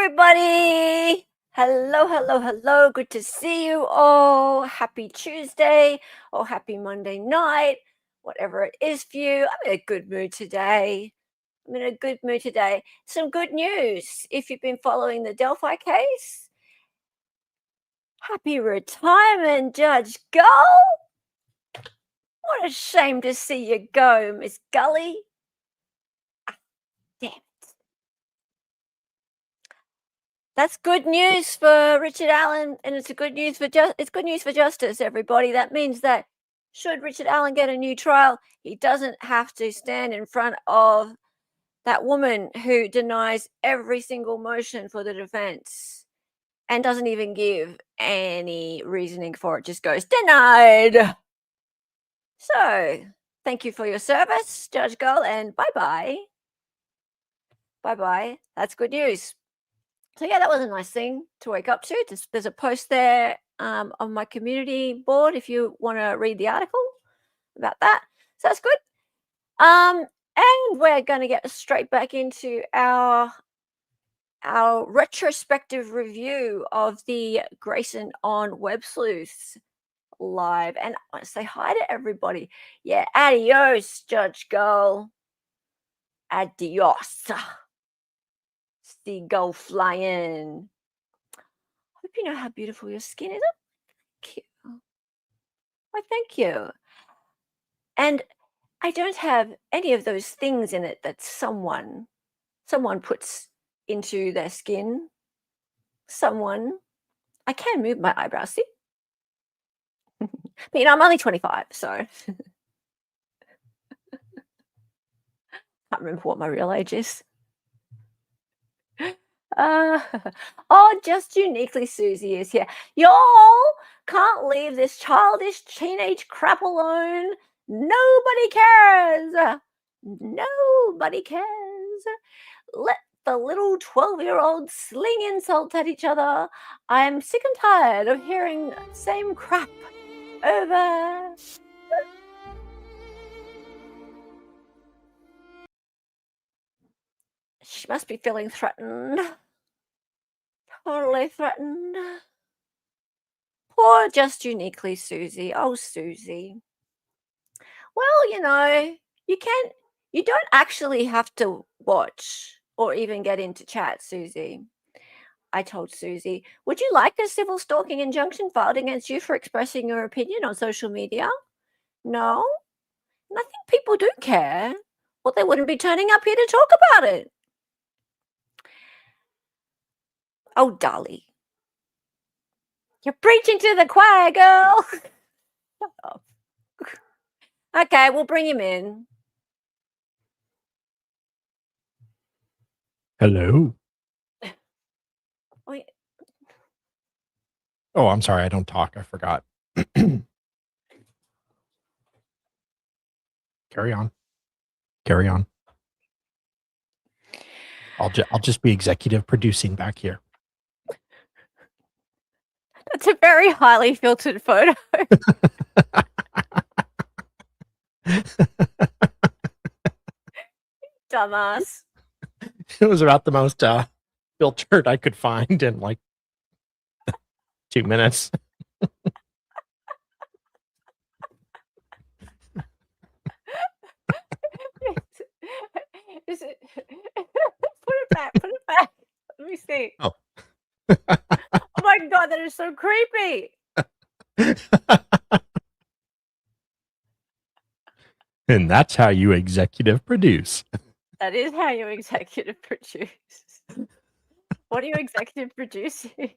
everybody. Hello, hello, hello. Good to see you all. Happy Tuesday or happy Monday night, whatever it is for you. I'm in a good mood today. Some good news. If you've been following the Delphi case, happy retirement, Judge Gull. What a shame to see you go, Miss Gully. Damn. That's good news for Richard Allen, and it's good news for justice, everybody. That means that should Richard Allen get a new trial, he doesn't have to stand in front of that woman who denies every single motion for the defense and doesn't even give any reasoning for it. Just goes denied. So, thank you for your service, Judge Gull, and bye-bye. Bye-bye. That's good news. So yeah, that was a nice thing to wake up to. There's a post there on my community board if you want to read the article about that. So that's good. And we're going to get straight back into our retrospective review of the Grayson Websleuths live. And I want to say hi to everybody. Yeah, adios, Judge Gull. Adios. Seagull flying. Hope you know how beautiful your skin is. Thank you. Why, thank you. And I don't have any of those things in it that someone puts into their skin. I can move my eyebrows, see? But I'm only 25, so can't remember what my real age is. Just uniquely Susie is here. Y'all can't leave this childish teenage crap alone. Nobody cares. Nobody cares. Let the little 12-year-olds sling insults at each other. I'm sick and tired of hearing the same crap over. She must be feeling threatened. Totally threatened. Poor just uniquely Susie. Oh, Susie. Well, you don't actually have to watch or even get into chat, Susie. I told Susie, would you like a civil stalking injunction filed against you for expressing your opinion on social media? No? And I think people do care. Well, they wouldn't be turning up here to talk about it. Oh, Dali. You're preaching to the choir, girl. Shut up. Okay, we'll bring him in. Hello. Wait. Oh, I'm sorry. I don't talk. I forgot. Carry on. Carry on. I'll just be executive producing back here. That's a very highly filtered photo. Dumbass. It was about the most filtered I could find in like 2 minutes. Is it? Put it back. Let me see. Oh. Oh my God, that is so creepy. And that's how you executive produce. That is how you executive produce. What are you executive producing?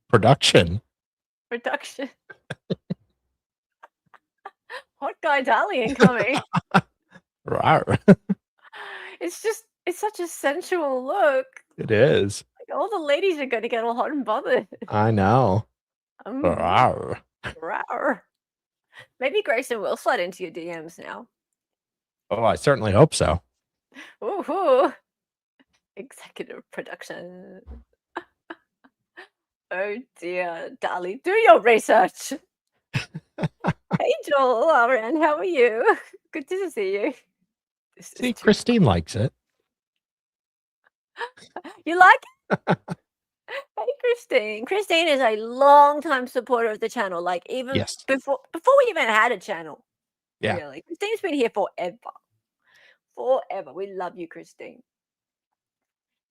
Production. Hot guy Dali incoming. It's such a sensual look. It is. Like, all the ladies are going to get all hot and bothered. I know. Maybe Grayson will slide into your DMs now. Oh, I certainly hope so. Ooh. Executive production. Oh dear, Dali, do your research. Hey Joel, Lauren, how are you? Good to see you. See, Christine likes it. You like it? Hey, Christine. Christine is a long-time supporter of the channel, like, even Yes. before we even had a channel, Yeah. really. Christine's been here forever. Forever. We love you, Christine.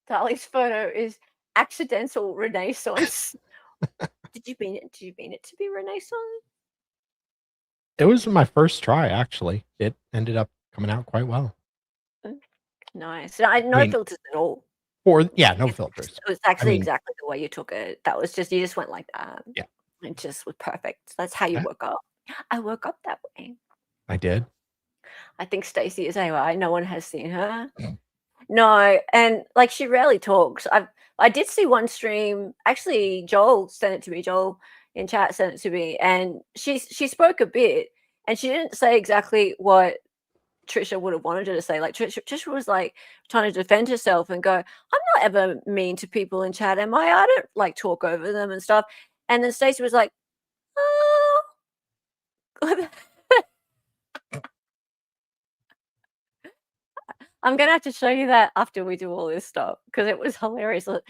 Dali's photo is accidental renaissance. Did you mean it to be renaissance? It was my first try, actually. It ended up coming out quite well. Nice. No, I no mean, filters at all. no It filters. was I actually mean, exactly the way you took it. That was just you just went like that. yeah, It just was perfect. That's how you yeah, woke up. I woke up that way. I did. I think Stacey is AY. No one has seen her. No, and like she rarely talks. I did see one stream. Actually, Joel sent it to me. Joel in chat sent it to me, and she spoke a bit, and she didn't say exactly what Trisha would have wanted her to say. Like Trisha was like trying to defend herself and go, "I'm not ever mean to people in chat, am I? I don't like talk over them and stuff." And then Stacey was like, "Oh." I'm gonna have to show you that after we do all this stuff because it was hilarious. Like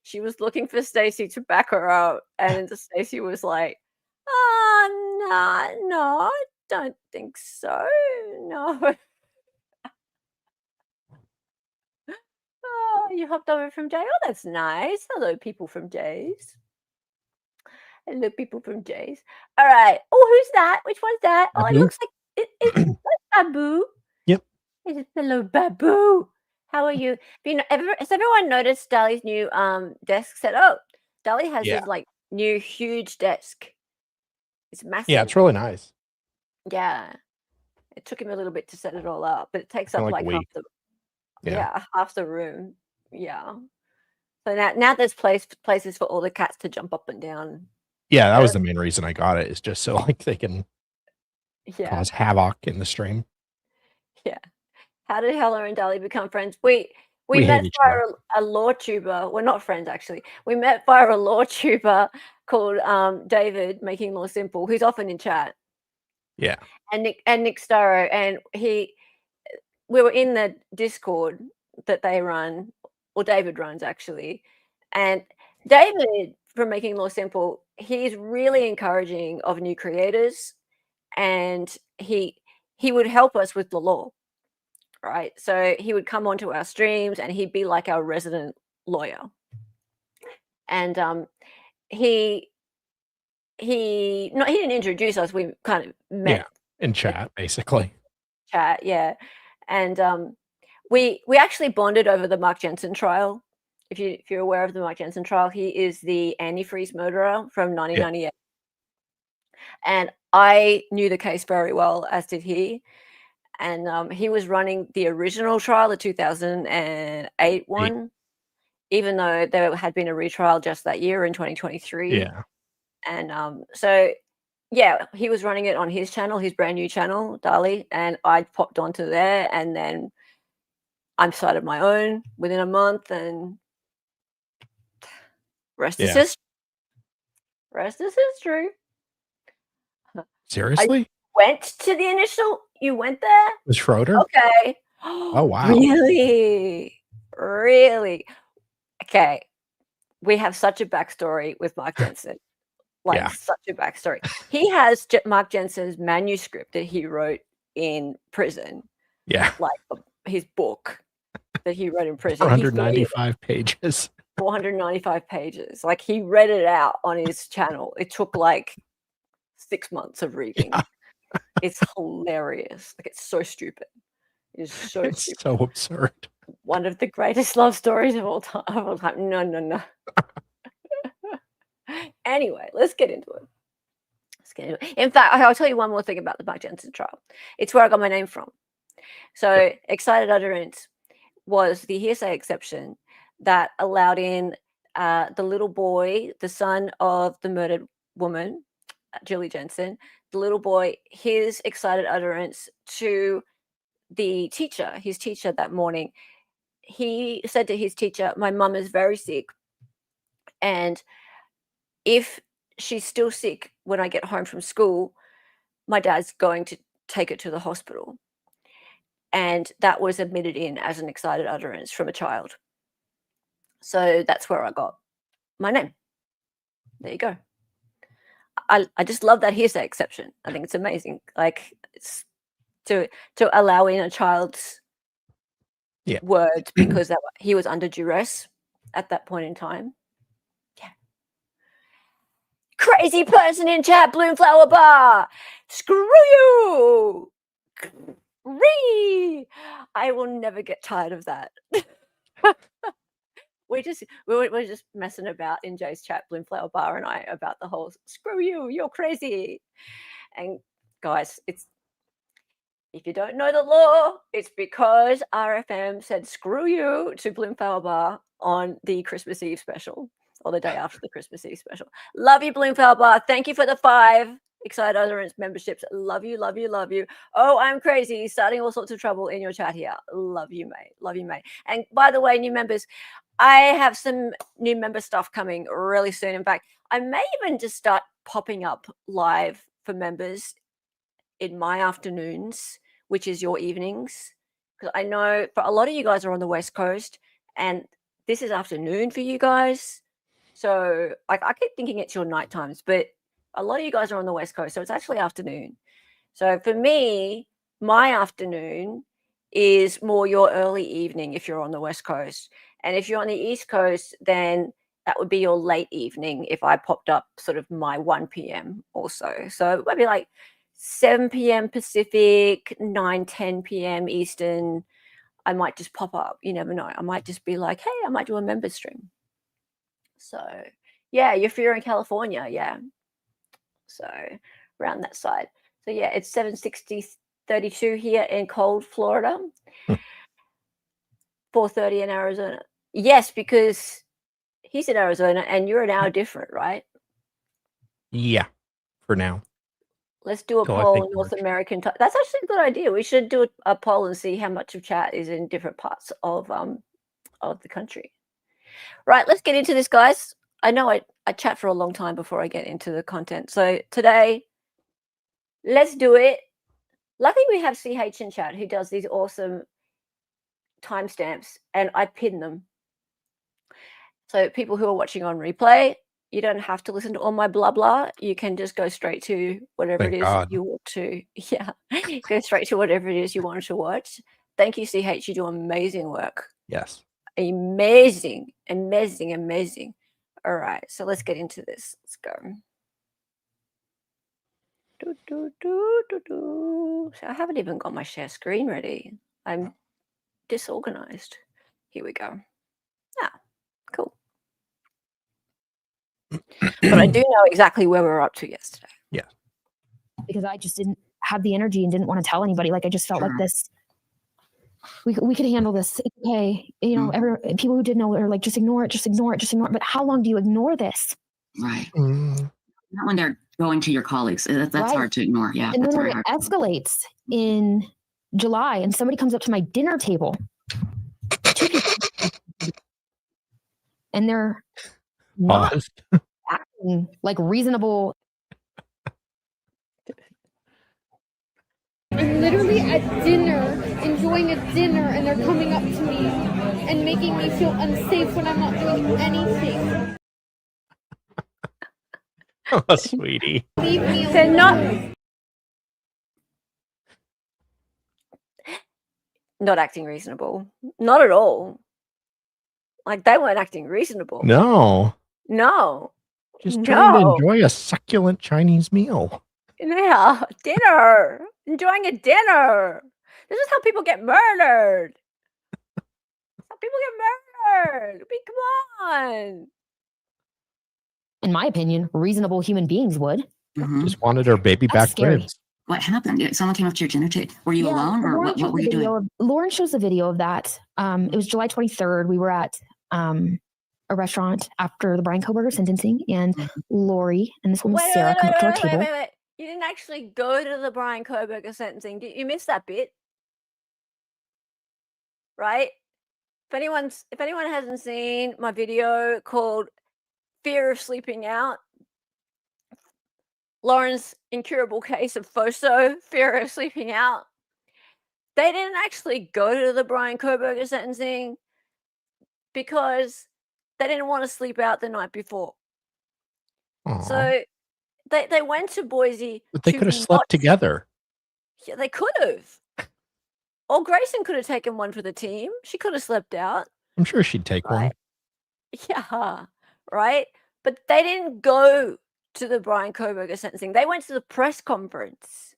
she was looking for Stacey to back her up, and Stacey was like, no, I don't think so. No." Oh, you hopped over from Jay. Oh, that's nice. Hello, people from Jay's. Hello, people from Jay's. All right. Oh, who's that? Which one's that? Oh, it Babu? looks like that's Babu. Yep. Hello, Babu. How are you? Has everyone noticed Dali's new desk setup? Dali has Yeah. his like new huge desk. It's Yeah, massive. it's really nice. Yeah. It took him a little bit to set it all up, but it takes Kinda up like a like half week. the Yeah. half the room. Yeah. So now there's places for all the cats to jump up and down. Yeah, that Uh, was the main reason I got it, is just so, like, they can yeah. cause havoc in the stream. Yeah. How did Hella and Dali become friends? We We hate met each via other. a law tuber. We're not friends actually. We met via a law tuber called David, Making Law Simple, who's often in chat, Yeah. and Nick Starrow, and we were in the Discord that they run, or David runs actually, and David from Making Law Simple, he's really encouraging of new creators, and he would help us with the law. Right? So he would come onto our streams and he'd be like our resident lawyer. And he he didn't introduce us. We kind of Yeah. met In in chat, basically. chat, yeah. And we actually bonded over the Mark Jensen trial. If you're aware of the Mark Jensen trial, he is the antifreeze murderer from Yeah. 1998. And I knew the case very well, as did he. And he was running the original trial, the 2008 one, even though there had been a retrial just that year in 2023. Yeah. And so, yeah, he was running it on his channel, his brand new channel, Dali, and I popped onto there, and then I started my own within a month, and rest is Yeah. history. Rest is history. I Seriously? went to the initial. You went there? With Schroeder? Okay. Oh, wow. Really? Really? Okay. We have such a backstory with Mark Jensen. Like, Yeah. such a backstory. He has Mark Jensen's manuscript that he wrote in prison, Yeah. like his book that he wrote in prison. He finished 495 pages. 495 pages. Like, he read it out on his channel. It took like 6 months of reading. Yeah. It's hilarious. Like, it's so stupid. It is so It's stupid. so absurd. One of the greatest love stories of all time. No. Anyway, let's get into it. In fact, I'll tell you one more thing about the Mark Jensen trial. It's where I got my name from. So, Yep. excited utterance was the hearsay exception that allowed in the little boy, the son of the murdered woman, Julie Jensen, the little boy, his excited utterance to the teacher, his teacher that morning. He said to his teacher, "My mum is very sick, and if she's still sick when I get home from school, my dad's going to take her to the hospital." And that was admitted in as an excited utterance from a child. So that's where I got my name. There you go. I just love that hearsay exception. I think it's amazing. Like, it's to allow in a child's words because he was under duress at that point in time. Yeah. Crazy person in chat, Bloomflower Bar. Screw you. I will never get tired of that. We're just messing about in Jay's chat, Bloomflower Bar and I, about the whole screw you, you're crazy. And guys, if you don't know the law, it's because RFM said screw you to Bloomflower Bar on the Christmas Eve special, or the day after the Christmas Eve special. Love you, Bloomflower Bar. Thank you for the 5 Excited Utterance memberships. Love you, love you, love you. Oh, I'm crazy. Starting all sorts of trouble in your chat here. Love you, mate. Love you, mate. And by the way, new members, I have some new member stuff coming really soon. In fact, I may even just start popping up live for members in my afternoons, which is your evenings. Because I know for a lot of you guys are on the West Coast, and this is afternoon for you guys. So I keep thinking it's your night times, but a lot of you guys are on the West Coast, so it's actually afternoon. So for me, my afternoon is more your early evening if you're on the West Coast. And if you're on the East Coast, then that would be your late evening if I popped up sort of my 1 p.m. also. So it might be like 7 p.m. Pacific, 9, 10 p.m. Eastern. I might just pop up. You never know. I might just be like, hey, I might do a member stream. So, yeah, if you're in California, yeah. So around that side. So, yeah, it's 7:32 here in cold Florida. 4:30 in Arizona. Yes, because he's in Arizona and you're an hour different, right? Yeah, for now. Let's do a poll in North American time. That's actually a good idea. We should do a poll and see how much of chat is in different parts of the country. Right, let's get into this, guys. I know I chat for a long time before I get into the content. So today, let's do it. Luckily, we have CH in chat who does these awesome timestamps, and I pin them. So people who are watching on replay, you don't have to listen to all my blah blah. You can just go straight to whatever it is you want to. Yeah, go straight to whatever it is you want to watch. Thank you, CH. You do amazing work. Yes. Amazing, amazing, amazing. All right, so let's get into this. Let's go. So I haven't even got my share screen ready. I'm disorganized. Here we go. Ah, cool. But I do know exactly where we were up to yesterday. Yeah. Because I just didn't have the energy and didn't want to tell anybody. Like, I just felt like this. We could handle this. It's okay. You know, people who did know are like, just ignore it, just ignore it, just ignore it. But how long do you ignore this? Right. Not when they're going to your colleagues. That's hard to ignore. Yeah. And then when it escalates in July and somebody comes up to my dinner table, and they're not acting like reasonable. I'm literally at dinner, enjoying a dinner, and they're coming up to me and making me feel unsafe when I'm not doing anything. Oh, sweetie. Leave me alone. They're not acting reasonable. Not at all. Like, they weren't acting reasonable. No. Just trying to enjoy a succulent Chinese meal. Yeah, dinner. Enjoying a dinner. This is how people get murdered. How people get murdered. I mean, come on. In my opinion, reasonable human beings would. Just wanted her baby back ribs. What happened? Someone came up to your dinner table. Were you alone, or what were you doing? Lauren shows a video of that. It was July 23rd. We were at a restaurant after the Brian Koberger sentencing, and Lori and this woman Sarah come up to our table. Wait. You didn't actually go to the Brian Koberger sentencing. Did you miss that bit? Right? If anyone hasn't seen my video called Fear of Sleeping Out, Lauren's incurable case of FOSO, fear of sleeping out, they didn't actually go to the Brian Koberger sentencing because they didn't want to sleep out the night before. Aw. So they went to Boise. But they to could have not- slept together. Yeah, they could have. Or Grayson could have taken one for the team. She could have slept out. I'm sure she'd take one. Right. Yeah, right. But they didn't go to the Brian Koberger sentencing. They went to the press conference.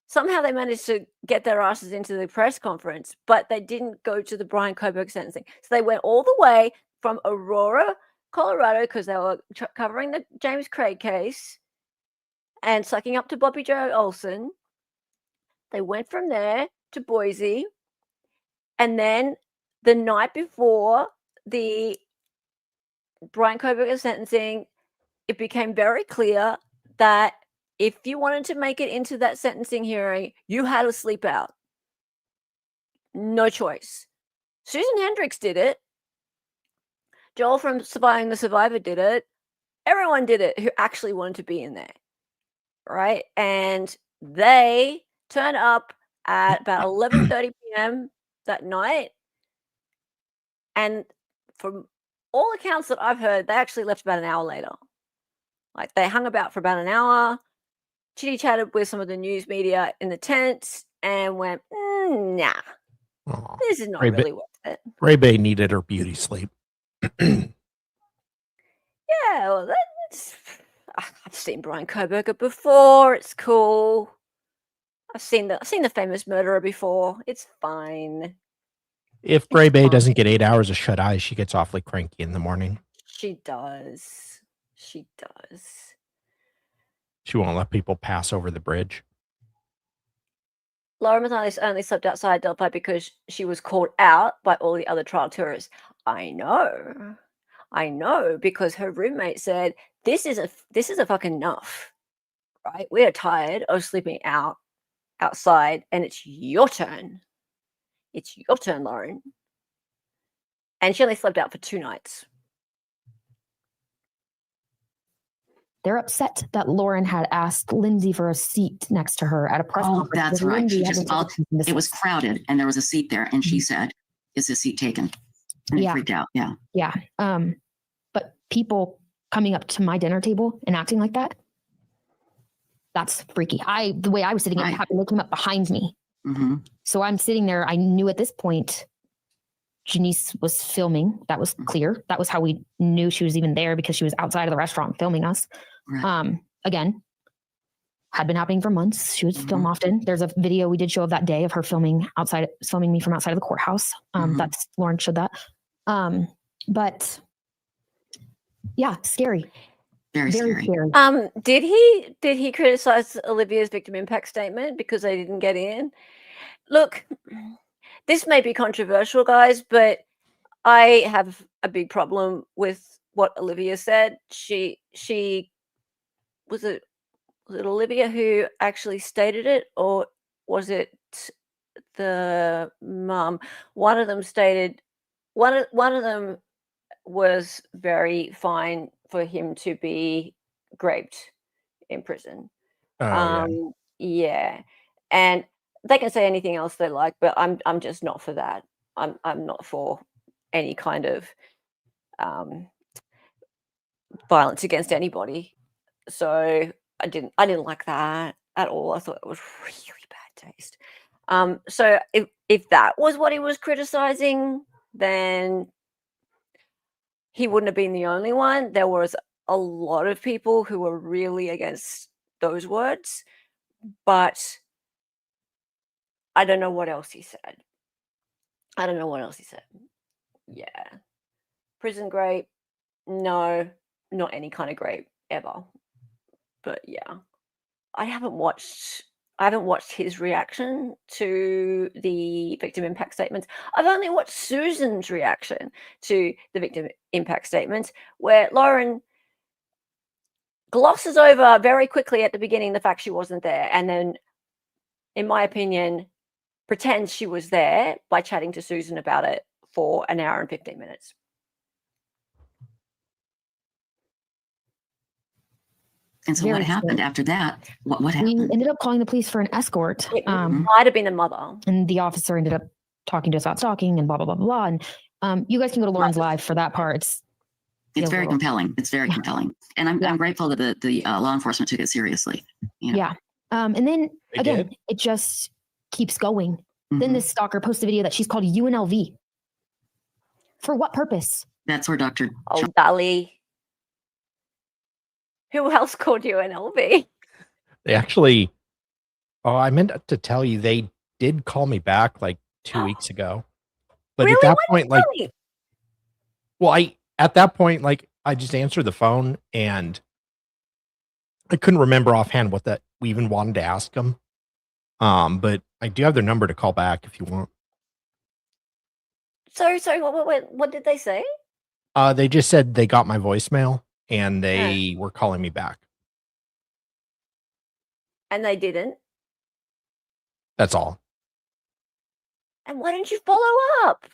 Somehow they managed to get their asses into the press conference, but they didn't go to the Brian Koberger sentencing. So they went all the way from Aurora, Colorado, because they were covering the James Craig case and sucking up to Bobby Joe Olson. They went from there to Boise. And then the night before the Brian Koberger sentencing, it became very clear that if you wanted to make it into that sentencing hearing, you had to sleep out. No choice. Susan Hendricks did it. Joel from Surviving the Survivor did it. Everyone did it who actually wanted to be in there. Right? And they turn up at about 11:30 p.m. that night. And from all accounts that I've heard, they actually left about an hour later. Like they hung about for about an hour, chitty-chatted with some of the news media in the tent, and went, nah, Aw. this is not Graybae- really worth it. Graybae needed her beauty sleep. Yeah, well, I've seen Brian Koberger before. It's cool. I've seen the famous murderer before. It's fine. If Graybae doesn't get 8 hours of shut eye, she gets awfully cranky in the morning. She does. She does. She won't let people pass over the bridge. Lauren Matthias only slept outside Delphi because she was called out by all the other trial tourists. I know, because her roommate said, this is a fucking enough, right? We are tired of sleeping outside, and it's your turn. It's your turn, Lauren. And she only slept out for 2 nights. They're upset that Lauren had asked Lindsay for a seat next to her at a press Oh, conference. that's because right. Lindsay She had just been all, taken from the it was seat. crowded and there was a seat there, and she said, "Is this seat taken?" And Yeah. it freaked out. Yeah. Yeah. But people coming up to my dinner table and acting like that, that's freaky. The way I was sitting, it Right. happened. They came up behind me. Hmm. So I'm sitting there. I knew at this point Janice was filming. That was clear. That was how we knew she was even there, because she was outside of the restaurant filming us. Right. Again, had been happening for months. She would film Mhm. often. There's a video we did show of that day of her filming me from outside of the courthouse. That's Lauren showed that. But yeah, scary. Very Very scary. scary. Did he criticize Olivia's victim impact statement because they didn't get in? Look, this may be controversial, guys, but I have a big problem with what Olivia said. She was it Olivia who actually stated it, or was it the mum? One of them stated one of them was very fine for him to be raped in prison. Oh, Yeah. And they can say anything else they like, but I'm just not for that. I'm not for any kind of violence against anybody. So I didn't like that at all. I thought it was really bad taste. So if that was what he was criticizing, then he wouldn't have been the only one. There was a lot of people who were really against those words, but I don't know what else he said. Yeah. Prison grape, no, not any kind of grape ever. But yeah, I haven't watched his reaction to the victim impact statements. I've only watched Susan's reaction to the victim impact statements, where Lauren glosses over very quickly at the beginning the fact she wasn't there, and then, in my opinion, pretends she was there by chatting to Susan about it for an hour and 15 minutes. And so Very what happened scary. after that? What We happened? ended up calling the police for an escort. It might have been the mother. And the officer ended up talking to us about stalking and blah, blah, blah, blah. And You guys can go to Lauren's live for that part. It's very compelling. It's very compelling. And I'm grateful that the law enforcement took it seriously. You know? Yeah. And then again, it just keeps going. Then this stalker posts a video that she's called UNLV. For what purpose? That's where Dr. Oh, Dali. Who else called UNLV? They actually, I meant to tell you, they did call me back like 2 weeks ago. But really? at that point, like, at that point, like, I just answered the phone and I couldn't remember offhand what that we even wanted to ask them. But I do have their number to call back if you want. Sorry, what did they say? They just said they got my voicemail and they were calling me back. And they didn't? That's all. And why didn't you follow up?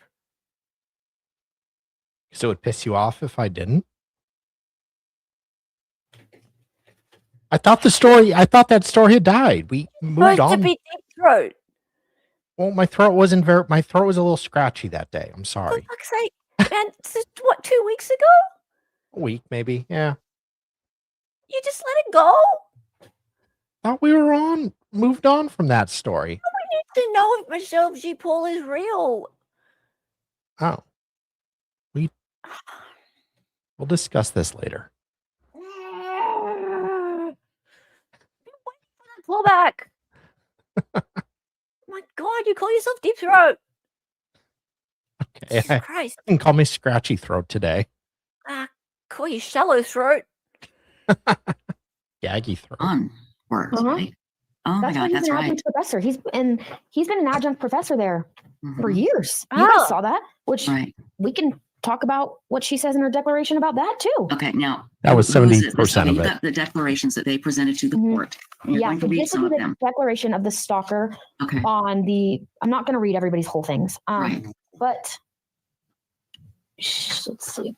So it would piss you off if I didn't? I thought that story had died. We moved on. To be deep throat. Well, my throat was a little scratchy that day. I'm sorry. For fuck's sake. Man, this is what, 2 weeks ago? A week, maybe. Yeah. You just let it go? Thought we were moved on from that story. We need to know if Michelle G. Paul is real. Oh. We'll discuss this later. Pull back. My God, you call yourself Deep Throat. Okay. Jesus Christ. You can call me Scratchy Throat today. Call you Shallow Throat. Gaggy Throat. Works, right? Oh my God, that's right. Professor. He's been an adjunct professor there for years. Oh. You guys saw that, which we can talk about what she says in her declaration about that too. Okay, now that was 70% of it. Got the declarations that they presented to the court. And you're going to read some of them. Declaration of the stalker on the. I'm not going to read everybody's whole things. But let's see.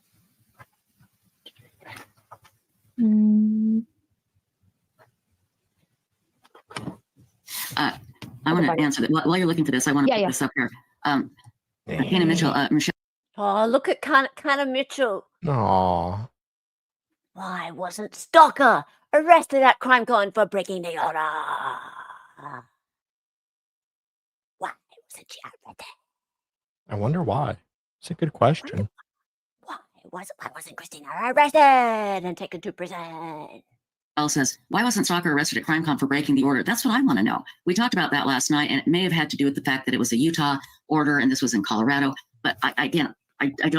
I want to answer that. While you're looking for this, I want to put this up here. Hannah Mitchell, Michelle. Oh, look at Hannah Mitchell. Aww. Why wasn't stalker arrested at crime con for breaking the order? Why wasn't she arrested? I wonder why. It's a good question. Why wasn't Christina arrested and taken to prison? Elle says, why wasn't Stalker arrested at CrimeCon for breaking the order? That's what I want to know. We talked about that last night, and it may have had to do with the fact that it was a Utah order and this was in Colorado. But I don't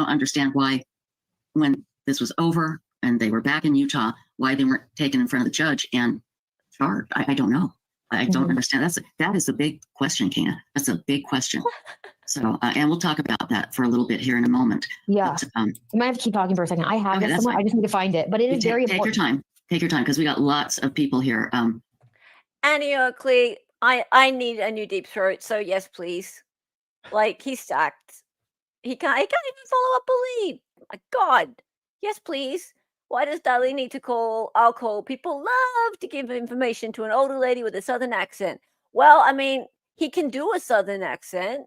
understand why, when this was over and they were back in Utah, why they weren't taken in front of the judge and charged. I don't know. I don't understand. That is a big question, Kina. That's a big question. So, and we'll talk about that for a little bit here in a moment. Yeah. But, you might have to keep talking for a second. I have this somewhere. I just need to find it. But it is very important. Take your time. Take your time, because we got lots of people here. Annie Oakley, I need a new Deep Throat, so yes, please. Like, he's stacked. He can't even follow up a lead. My God. Yes, please. Why does Dali need to call? I'll call. People love to give information to an older lady with a southern accent. Well, I mean, he can do a southern accent.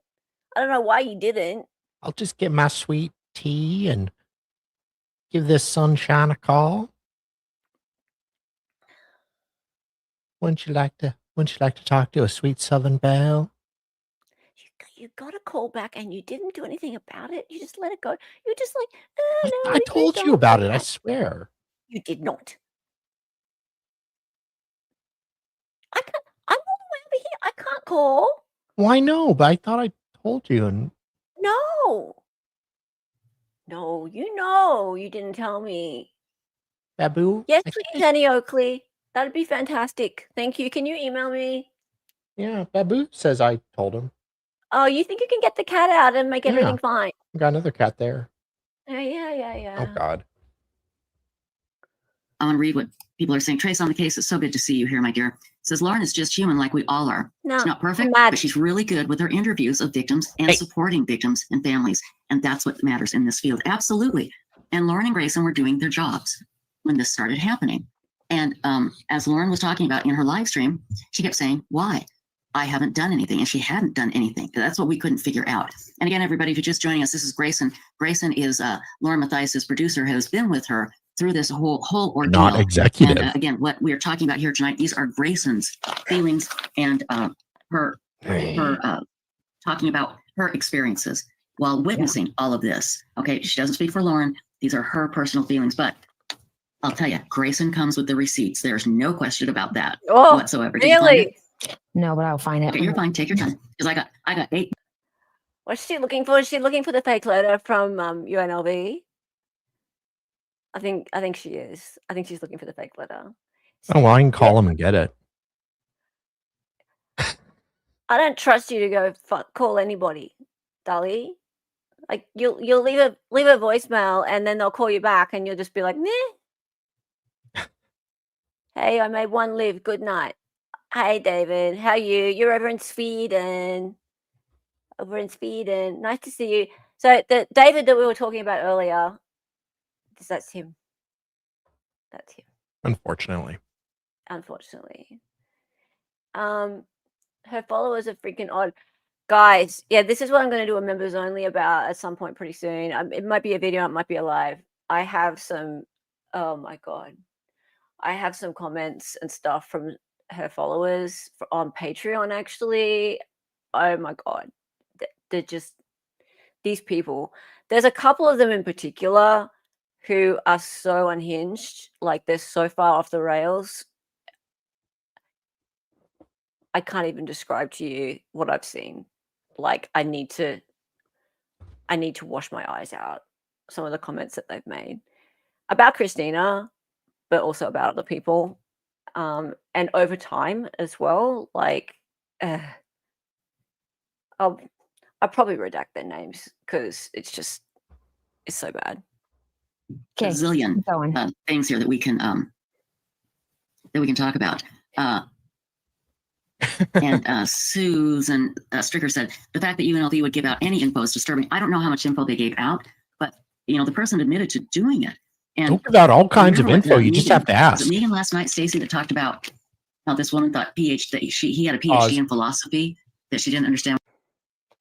I don't know why he didn't. I'll just get my sweet tea and give this sunshine a call. Wouldn't you like to talk to a sweet southern belle? You got a call back and you didn't do anything about it. You just let it go. You just like, no. I told you about it. I swear. You did not. I'm all the way over here. I can't call. Well, I know, but I thought I told you. And no, you didn't tell me. Babu? Yes, please, Annie Oakley. That'd be fantastic. Thank you. Can you email me? Yeah, Babu says I told him. Oh, you think you can get the cat out and make everything fine? Got another cat there. Yeah. Oh, God. I want to read what people are saying. Trace on the case. It's so good to see you here, my dear. It says, Lauren is just human like we all are. No, she's not perfect, but she's really good with her interviews of victims and supporting victims and families. And that's what matters in this field. Absolutely. And Lauren and Grayson were doing their jobs when this started happening. And as Lauren was talking about in her live stream, she kept saying, why? I haven't done anything, and she hadn't done anything. That's what we couldn't figure out. And again, everybody, if you're just joining us, this is Grayson. Grayson is Lauren Matthias' producer, who has been with her through this whole ordeal. Not executive. And again, what we are talking about here tonight, these are Grayson's feelings and her talking about her experiences while witnessing all of this. Okay, she doesn't speak for Lauren. These are her personal feelings, but I'll tell you, Grayson comes with the receipts. There's no question about that whatsoever. Did you find it? No, but I'll find it. Okay, you're fine. Take your time, because I got 8. What's she looking for? Is she looking for the fake letter from UNLV? I think she is. I think she's looking for the fake letter. Oh, well, I can call him and get it. I don't trust you to go call anybody, Dali. Like you'll leave a voicemail and then they'll call you back and you'll just be like, meh. Hey, I made one live. Good night. Hey, David. How are you? You're over in Sweden. Nice to see you. So the David that we were talking about earlier, that's him. That's him. Unfortunately. Her followers are freaking odd. Guys, yeah, this is what I'm going to do a members only about at some point pretty soon. It might be a video, it might be a live. I have some, oh my God. I have some comments and stuff from her followers on Patreon, actually. Oh my God. They're just, these people. There's a couple of them in particular who are so unhinged, like they're so far off the rails. I can't even describe to you what I've seen. Like I need to wash my eyes out. Some of the comments that they've made about Christina, but also about other people, and over time as well. Like, I'll probably redact their names because it's so bad. Okay, A zillion things here that we can talk about. And Susan Stricker said the fact that UNLV would give out any info is disturbing. I don't know how much info they gave out, but the person admitted to doing it. And don't give out all kinds of info. You just have to ask. Was it Megan last night, Stacey, that talked about how this woman thought he had a PhD in philosophy that she didn't understand?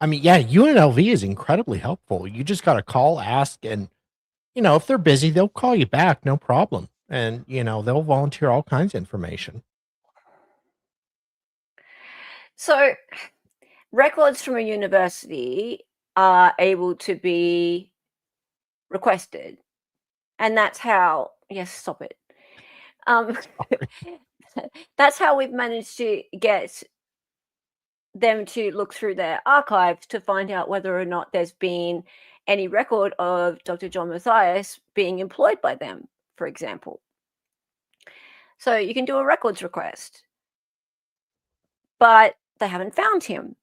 I mean, yeah, UNLV is incredibly helpful. You just got to call, ask, and if they're busy, they'll call you back, no problem. And they'll volunteer all kinds of information. So records from a university are able to be requested. And that's how, yes, stop it. That's how we've managed to get them to look through their archives to find out whether or not there's been any record of Dr. John Matthias being employed by them, for example. So you can do a records request, but they haven't found him,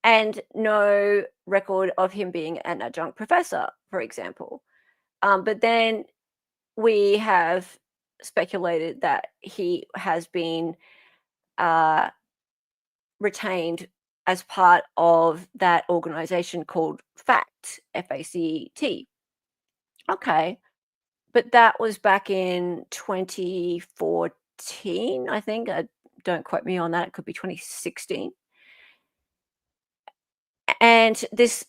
and no record of him being an adjunct professor, for example. But then we have speculated that he has been retained as part of that organization called FACT, F-A-C-T. Okay, but that was back in 2014, I think. Don't quote me on that. It could be 2016. And this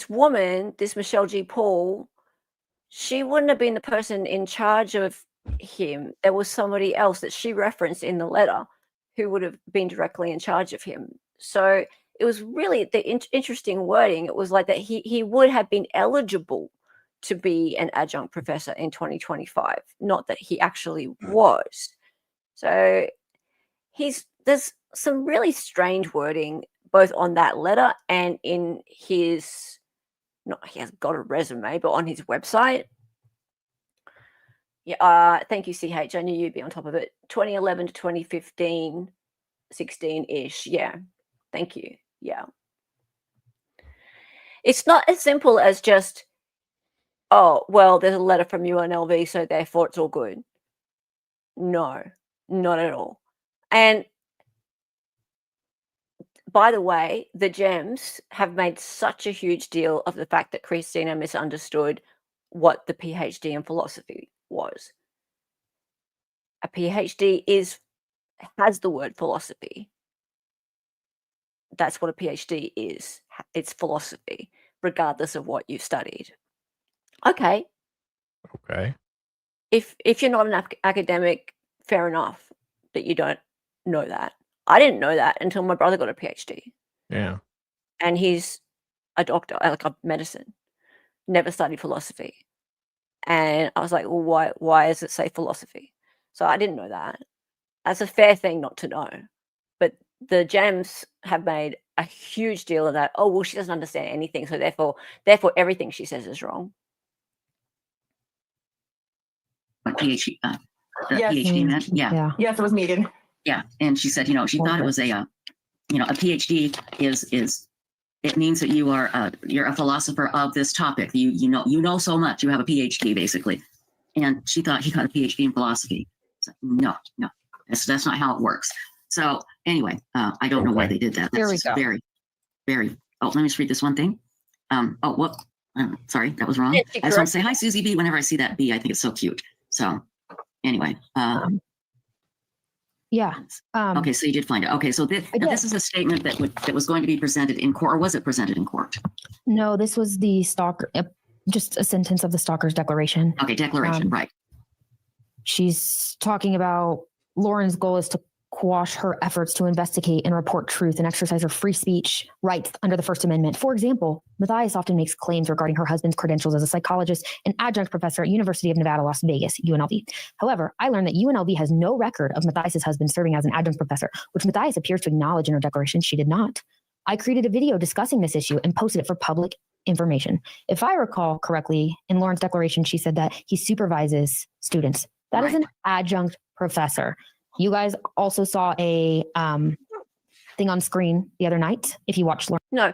woman, this Michelle G. Paul, she wouldn't have been the person in charge of him. There was somebody else that she referenced in the letter who would have been directly in charge of him. So it was really the interesting wording. It was like that he would have been eligible to be an adjunct professor in 2025, not that he actually was. So there's some really strange wording both on that letter and in his, he hasn't got a resume, but on his website. Yeah, thank you, CH. I knew you'd be on top of it. 2011 to 2015, 16-ish. Yeah, thank you. Yeah. It's not as simple as just, oh, well, there's a letter from UNLV, so therefore it's all good. No, not at all. And by the way, the Gems have made such a huge deal of the fact that Christina misunderstood what the PhD in philosophy was. A PhD has the word philosophy. that's what a PhD is. It's philosophy, regardless of what you've studied. Okay. Okay. If you're not an academic, fair enough that you don't know that. I didn't know that until my brother got a PhD, Yeah. and he's a doctor, like a medicine, never studied philosophy. And I was like, well, why does it say philosophy? So I didn't know that. That's a fair thing not to know. But the gems have made a huge deal of that. Oh, well, she doesn't understand anything, so therefore everything she says is wrong. What PhD? The Yes. PhD meant? Yeah. Yes, it was Megan. Yeah. And she said, she thought it was a PhD is it means that you're a philosopher of this topic. You know so much. You have a PhD basically. And she thought he got a PhD in philosophy. So, no, that's not how it works. So anyway, I don't know why they did that. That's just very, very. Oh, let me just read this one thing. Sorry, that was wrong. I just want to say hi, Susie B. Whenever I see that B, I think it's so cute. So anyway, yeah. Okay, so you did find it. Okay, so this is a statement that was going to be presented in court, or was it presented in court? No, this was the stalker, just a sentence of the stalker's declaration. Okay, declaration, right. She's talking about Lauren's goal is to quash her efforts to investigate and report truth and exercise her free speech rights under the First Amendment. For example, Matthias often makes claims regarding her husband's credentials as a psychologist and adjunct professor at University of Nevada, Las Vegas, UNLV. However, I learned that UNLV has no record of Matthias' husband serving as an adjunct professor, which Matthias appears to acknowledge in her declaration she did not. I created a video discussing this issue and posted it for public information. If I recall correctly, in Lauren's declaration, she said that he supervises students. That is an adjunct professor. You guys also saw a thing on screen the other night, if you watched Lauren. No,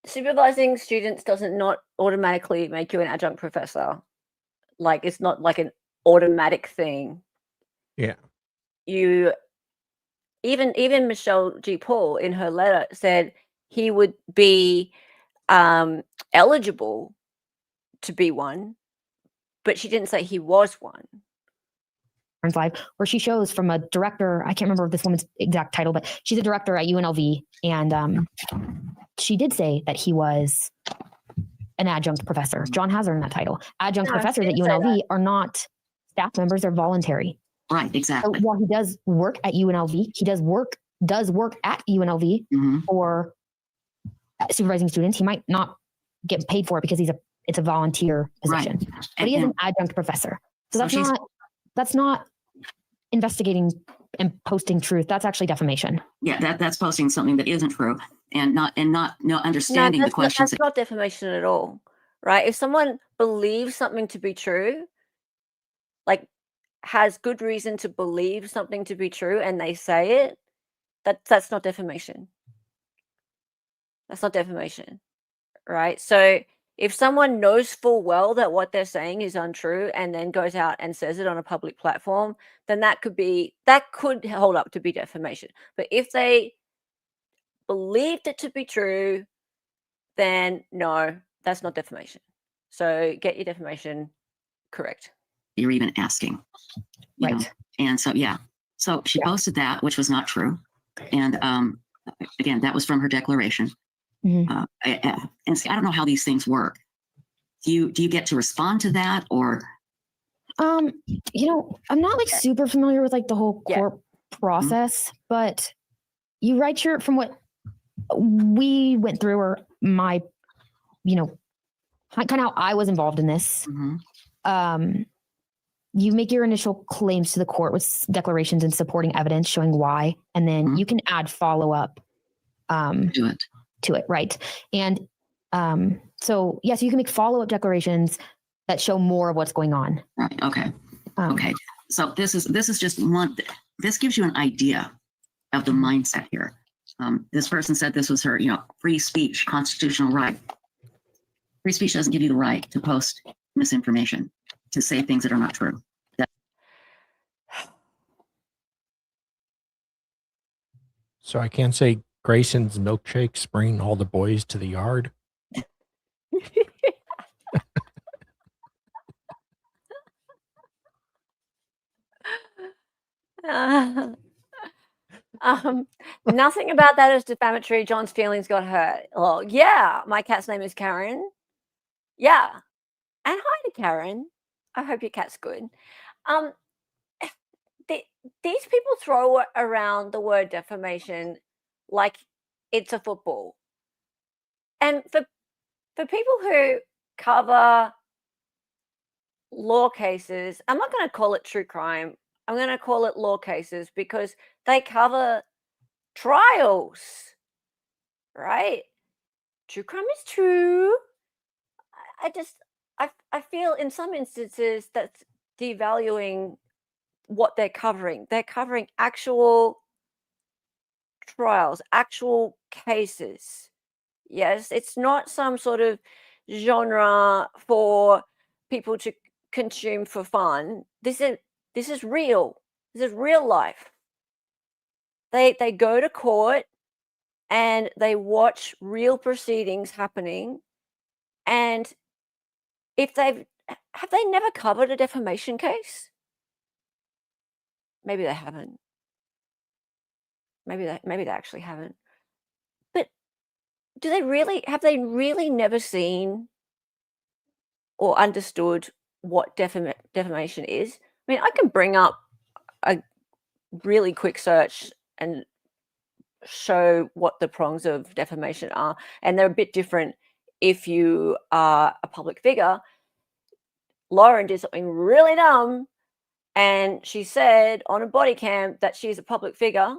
supervising students doesn't not automatically make you an adjunct professor. Like, it's not like an automatic thing. Yeah. You even Michelle G. Paul in her letter said he would be eligible to be one, but she didn't say he was one. Live, where she shows from a director, I can't remember this woman's exact title, but she's a director at UNLV, and she did say that he was an adjunct professor. John has her in that title. Adjunct professors at UNLV are not staff members; they're voluntary. Right, exactly. So while he does work at UNLV, he does work at UNLV for supervising students. He might not get paid for it because it's a volunteer position, but he is an adjunct professor. So that's not investigating and posting truth. That's actually defamation. Yeah, that's posting something that isn't true and not understanding the questions. That's not defamation at all, right? If someone believes something to be true, like has good reason to believe something to be true, and they say it, that's not defamation. That's not defamation, right? So if someone knows full well that what they're saying is untrue and then goes out and says it on a public platform, then that could hold up to be defamation. But if they believed it to be true, then no, that's not defamation. So get your defamation correct. You're even asking. You know? And so, so she posted that, which was not true. And again, that was from her declaration. And see, I don't know how these things work. Do you get to respond to that, or? I'm not like super familiar with like the whole court process, but you write from what we went through, or my, kind of how I was involved in this. You make your initial claims to the court with declarations and supporting evidence showing why, and then you can add follow-up to it, right? And so yes, you can make follow-up declarations that show more of what's going on. Right. Okay. Okay. So this is just one. This gives you an idea of the mindset here. This person said this was her, free speech, constitutional right. Free speech doesn't give you the right to post misinformation, to say things that are not true. So I can't say Grayson's milkshakes bring all the boys to the yard. Nothing about that is defamatory. John's feelings got hurt. Well, yeah, my cat's name is Karen. Yeah. And hi to Karen. I hope your cat's good. Um, these people throw around the word defamation like it's a football. And for people who cover law cases, I'm not going to call it true crime. I'm going to call it law cases because they cover trials, right? True crime is true. I feel in some instances that's devaluing what they're covering. They're covering actual trials, actual cases. Yes, it's not some sort of genre for people to consume for fun. This is real. This is real life. They go to court and they watch real proceedings happening. And if have they never covered a defamation case? Maybe they haven't. Maybe they actually haven't. But have they really never seen or understood what defamation is? I mean, I can bring up a really quick search and show what the prongs of defamation are, and they're a bit different if you are a public figure. Lauren did something really dumb, and she said on a body cam that she's a public figure,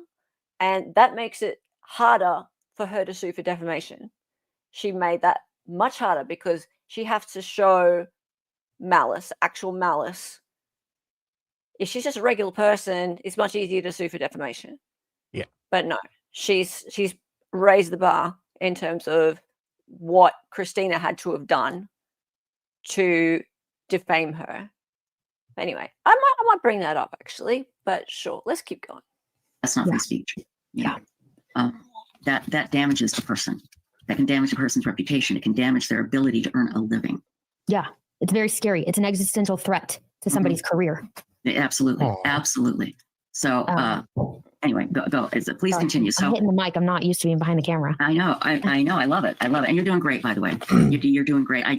and that makes it harder for her to sue for defamation. She made that much harder because she has to show malice, actual malice. If she's just a regular person, it's much easier to sue for defamation. Yeah. But no, she's raised the bar in terms of what Christina had to have done to defame her. Anyway, I might bring that up actually, but sure, let's keep going. That's not free speech. Yeah. That damages the person. That can damage a person's reputation. It can damage their ability to earn a living. Yeah. It's very scary. It's an existential threat to somebody's career. Absolutely. Aww. Absolutely. So anyway, go. Please continue. So I'm hitting the mic. I'm not used to being behind the camera. I know. I love it. And you're doing great, by the way. You're doing great. I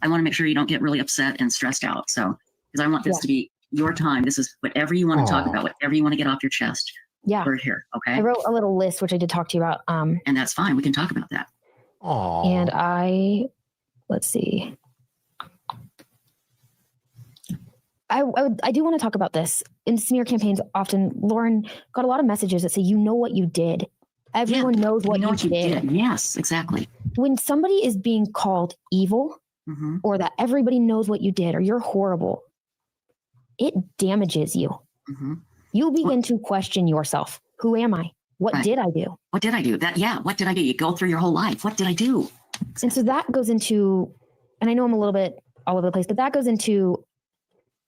want to make sure you don't get really upset and stressed out. So, because I want this to be your time. This is whatever you want to talk about, whatever you want to get off your chest. Yeah. We're here. Okay. I wrote a little list, which I did talk to you about. And that's fine. We can talk about that. Aww. And let's see. I do want to talk about this. In smear campaigns, often Lauren got a lot of messages that say, you know what you did. Everyone knows what you did. Yes, exactly. When somebody is being called evil or that everybody knows what you did or you're horrible, it damages you. You begin to question yourself. Who am I? What did I do? What did I do? What did I do? You go through your whole life. What did I do? And so that goes into, and I know I'm a little bit all over the place, but that goes into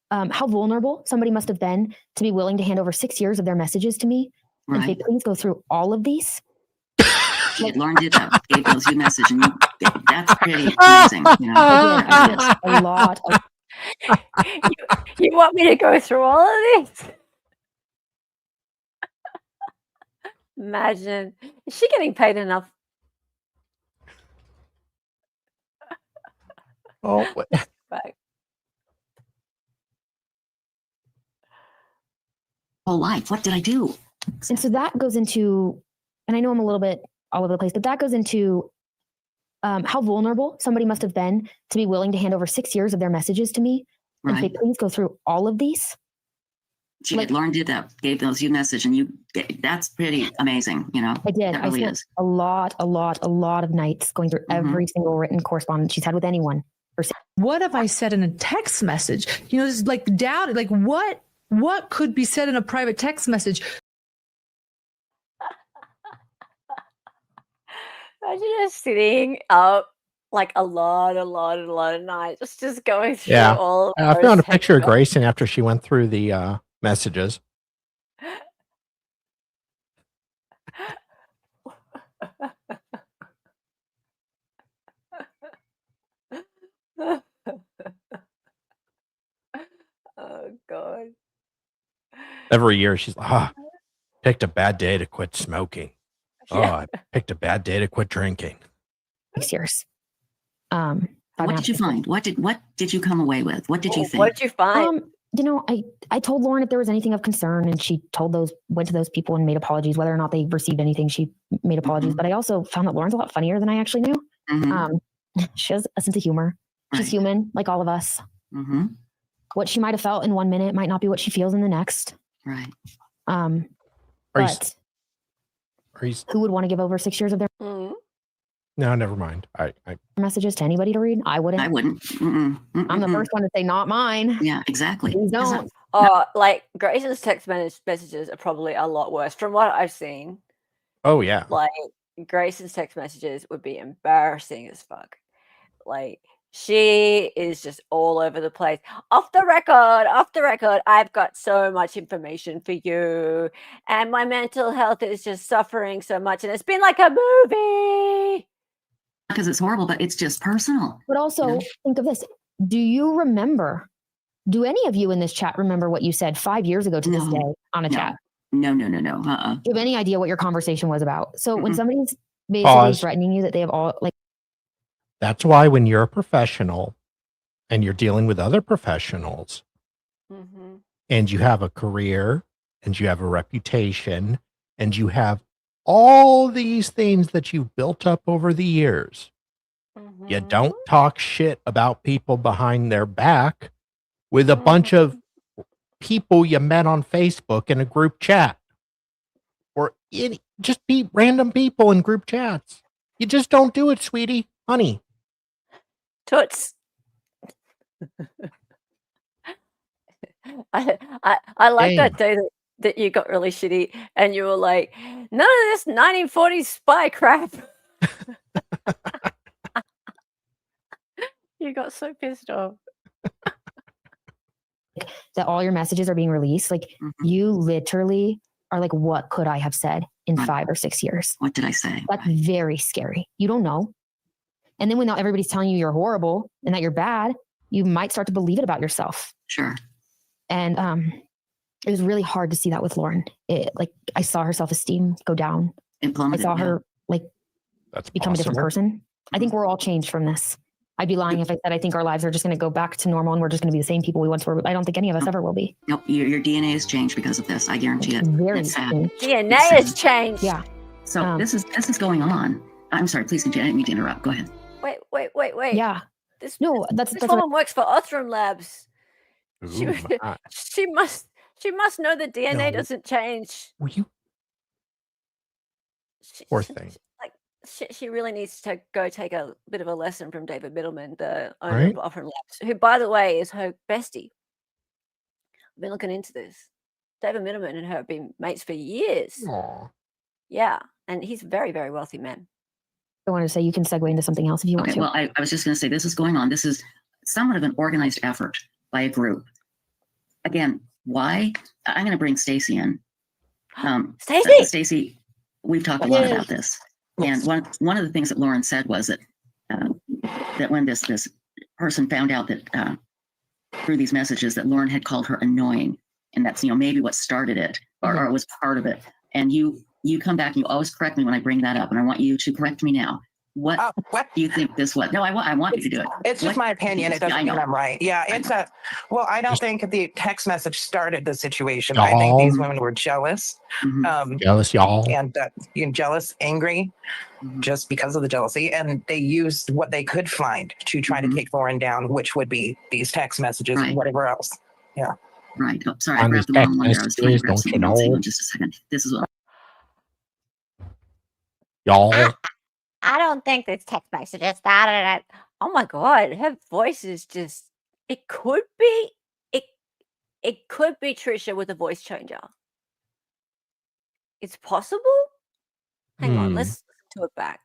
how vulnerable somebody must have been to be willing to hand over 6 years of their messages to me. And say, please go through all of these. Lauren did that. Gave those you message, and that's pretty amazing. You know? Again, a lot. You want me to go through all of these? Imagine. Is she getting paid enough? Oh, Right. Whole life. What did I do? And so that goes into, and I know I'm a little bit all over the place, but that goes into how vulnerable somebody must have been to be willing to hand over 6 years of their messages to me and say, please go through all of these. Lauren did that, gave those you message, and that's pretty amazing. You know, I did. That really I is. a lot of nights going through every single written correspondence she's had with anyone. What have I said in a text message? You know, this is like doubt. Like what could be said in a private text message? Imagine just sitting up like a lot of nights, just going through all. I found a picture of Grayson after she went through the messages. Oh God. Every year she's like, Picked a bad day to quit smoking. Oh, Yeah. I picked a bad day to quit drinking. 6 years. What did you find? What did you come away with? What did you think? What did you find? You know, I told Lauren if there was anything of concern, and she went to those people and made apologies. Whether or not they received anything, she made apologies. But I also found that Lauren's a lot funnier than I actually knew. She has a sense of humor. She's human, like all of us. What she might have felt in 1 minute might not be what she feels in the next. Right. But who would want to give over 6 years of their No, never mind. I messages to anybody to read? I wouldn't. I wouldn't. I'm the first one to say, not mine. Yeah, exactly. Please don't. Like Grayson's text messages are probably a lot worse from what I've seen. Oh yeah. Like Grayson's text messages would be embarrassing as fuck. Like she is just all over the place. Off the record, I've got so much information for you. And my mental health is just suffering so much. And it's been like a movie. Because it's horrible, but it's just personal. But also, think of this. Do you remember? Do any of you in this chat remember what you said 5 years ago to this day on a chat? No. Do you have any idea what your conversation was about? So when somebody's basically threatening you that they have all like. That's why when you're a professional and you're dealing with other professionals and you have a career and you have a reputation and you have all these things that you've built up over the years, you don't talk shit about people behind their back with a bunch of people you met on Facebook in a group chat or just be random people in group chats. You just don't do it, sweetie, honey. Toots. I like that day that you got really shitty and you were like, none of this 1940s spy crap. You got so pissed off. That all your messages are being released. Like you literally are like, what could I have said in 5 or 6 years? What did I say? That's very scary. You don't know. And then when everybody's telling you you're horrible and that you're bad, you might start to believe it about yourself. Sure. And it was really hard to see that with Lauren. I saw her self-esteem go down. I saw her become a different person. I think we're all changed from this. I'd be lying if I said I think our lives are just going to go back to normal and we're just going to be the same people we once were. I don't think any of us ever will be. Nope, your DNA has changed because of this. I guarantee it. Very sad. DNA has changed. Yeah. So this is going on. I'm sorry. Please continue. I didn't mean to interrupt. Go ahead. Wait. Yeah. This that's woman works for Othram Labs. Ooh, She must know that DNA doesn't change. Were you? Poor thing. She really needs to go take a bit of a lesson from David Middleman, the owner of Othram Labs, who, by the way, is her bestie. I've been looking into this. David Middleman and her have been mates for years. Aww. Yeah, and he's a very, very wealthy man. I wanted to say you can segue into something else if you want to. Well, I was just going to say this is going on. This is somewhat of an organized effort by a group. Again, why? I'm going to bring Stacy in. Stacy, we've talked a lot about this. And one of the things that Lauren said was that that when this person found out that through these messages that Lauren had called her annoying, and that's maybe what started it or was part of it. And you come back and you always correct me when I bring that up, and I want you to correct me now. What do you think this was? No, I want you to do it. It's just my opinion. It doesn't mean I'm right. Yeah, I don't think the text message started the situation. I think these women were jealous. Jealous, y'all. And jealous, angry, just because of the jealousy. And they used what they could find to try to take Lauren down, which would be these text messages and whatever else. Yeah. Right. Oh, sorry, I grabbed the wrong one there. I was trying to grab something else. Hang on just a second. This is what. Y'all. I don't think this text message started it. Oh my god, her voice is just. It could be Trisha with a voice changer. It's possible. Hang on, let's listen to it back.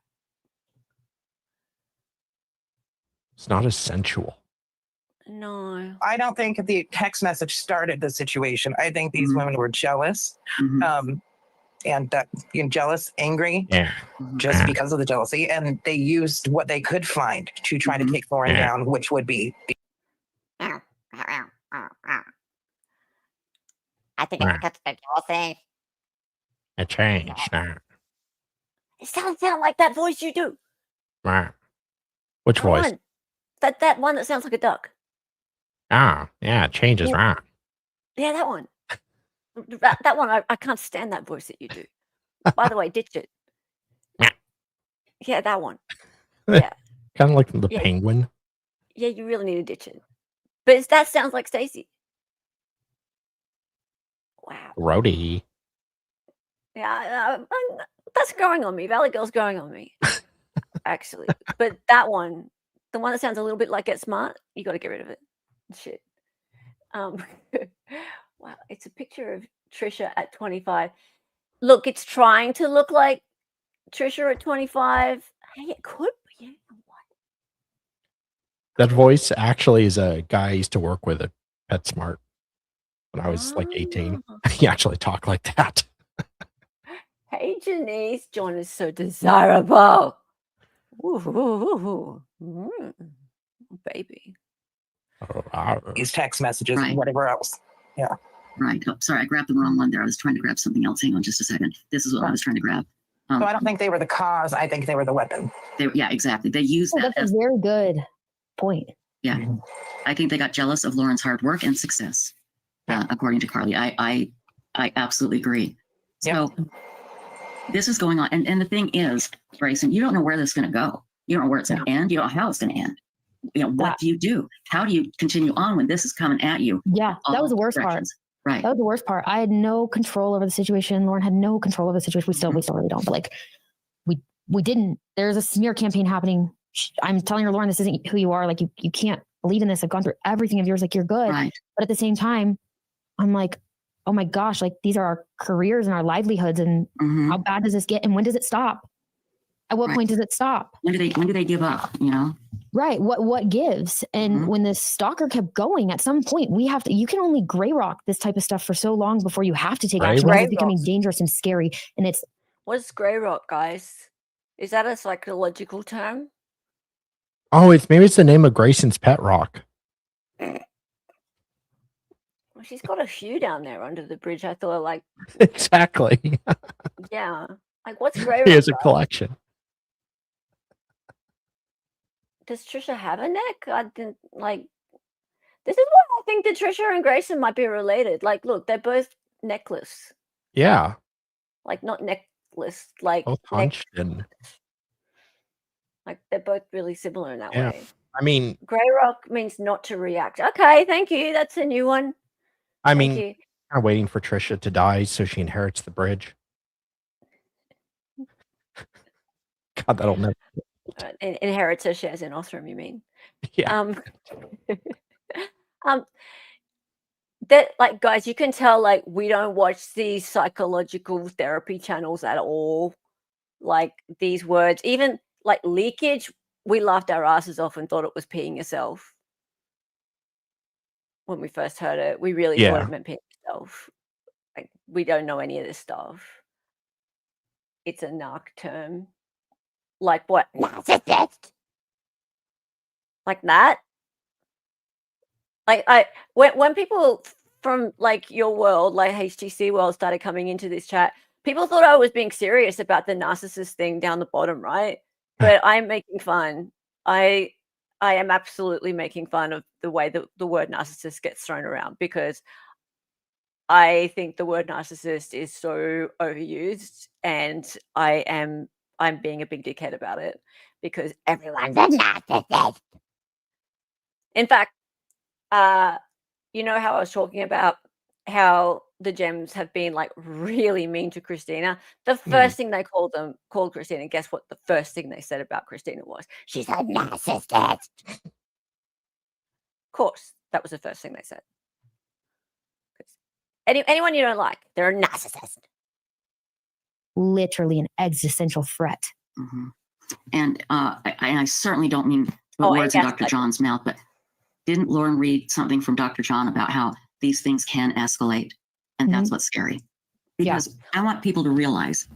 It's not as sensual. No, I don't think the text message started the situation. I think these women were jealous. And jealous, angry, just because of the jealousy. And they used what they could find to try to take Lauren down, which would be. I think it's because of the jealousy. It changed. It doesn't sound like that voice you do. Which That voice? one. That one that sounds like a duck. Ah, yeah, it changes. Yeah, that one. That one, I can't stand that voice that you do. By the way, ditch it. Yeah, that one. Yeah. Kind of like the Yeah. penguin. Yeah, you really need to ditch it. But that sounds like Stacy. Wow. Rhodey. Yeah, that's growing on me. Valley Girl's growing on me, actually. But that one, the one that sounds a little bit like Get Smart, you got to get rid of it. Shit. Wow, it's a picture of Trisha at 25. Look, it's trying to look like Trisha at 25. Hey, it could be. Yeah. That voice actually is a guy I used to work with at PetSmart when I was like 18. He actually talked like that. Hey, Janice, John is so desirable. Ooh, baby. These text messages Right. and whatever else. Yeah. Right. Oh, sorry, I grabbed the wrong one there. I was trying to grab something else. Hang on just a second. This is what I was trying to grab. So I don't think they were the cause. I think they were the weapon. Yeah, exactly. They used that That's as, a very good point. yeah. I think they got jealous of Lauren's hard work and success, according to Carly. I absolutely agree. So this is going on. And the thing is, Grayson, you don't know where this is going to go. You don't know where it's going to end. You don't know how it's going to end. You know, what do you do? How do you continue on when this is coming at you? Yeah, that was the worst part. Right. That was the worst part. I had no control over the situation. Lauren had no control over the situation. We still really don't. But like, we didn't. There's a smear campaign happening. I'm telling her, Lauren, this isn't who you are. Like, you can't believe in this. I've gone through everything of yours. Like, you're good. Right. But at the same time, I'm like, oh my gosh, like these are our careers and our livelihoods. And how bad does this get? And when does it stop? At what point does it stop? When do they give up? You know? Right. What gives? And when this stalker kept going, at some point you can only gray rock this type of stuff for so long before you have to take action. It's becoming dangerous and scary. And it's what's gray rock, guys? Is that a psychological term? Oh, maybe it's the name of Grayson's pet rock. Well, she's got a few down there under the bridge. I thought, like, exactly. yeah, like what's gray rock? He has a collection. Does Trisha have a neck? I didn't like. This is why I think that Trisha and Grayson might be related. Like, look, they're both necklace. Yeah. Like, not necklace. Like both hunched and. Like, they're both really similar in that way. I mean, gray rock means not to react. Okay, thank you. That's a new one. I mean, I'm waiting for Trisha to die so she inherits the bridge. God, that'll never. Inherits her shares in Othram, you mean? Yeah. That, like, guys, you can tell, like, we don't watch these psychological therapy channels at all. Like, these words, even like leakage, we laughed our asses off and thought it was peeing yourself. When we first heard it, we really thought it meant peeing yourself. Like, we don't know any of this stuff. It's a narc term. Like what? Narcissist. Like that? Like when people from like your world, like HTC world, started coming into this chat, people thought I was being serious about the narcissist thing down the bottom, right? But I'm making fun. I am absolutely making fun of the way that the word narcissist gets thrown around, because I think the word narcissist is so overused, and I'm being a big dickhead about it, because everyone's a narcissist. In fact, you know how I was talking about how the Gems have been like really mean to Christina? The first thing they called Christina, guess what the first thing they said about Christina was? She's a narcissist. Of course, that was the first thing they said. Anyone you don't like, they're a narcissist. Literally an existential threat. And I certainly don't mean to put words in Dr. John's mouth, but didn't Lauren read something from Dr. John about how these things can escalate? And that's what's scary. Because I want people to realize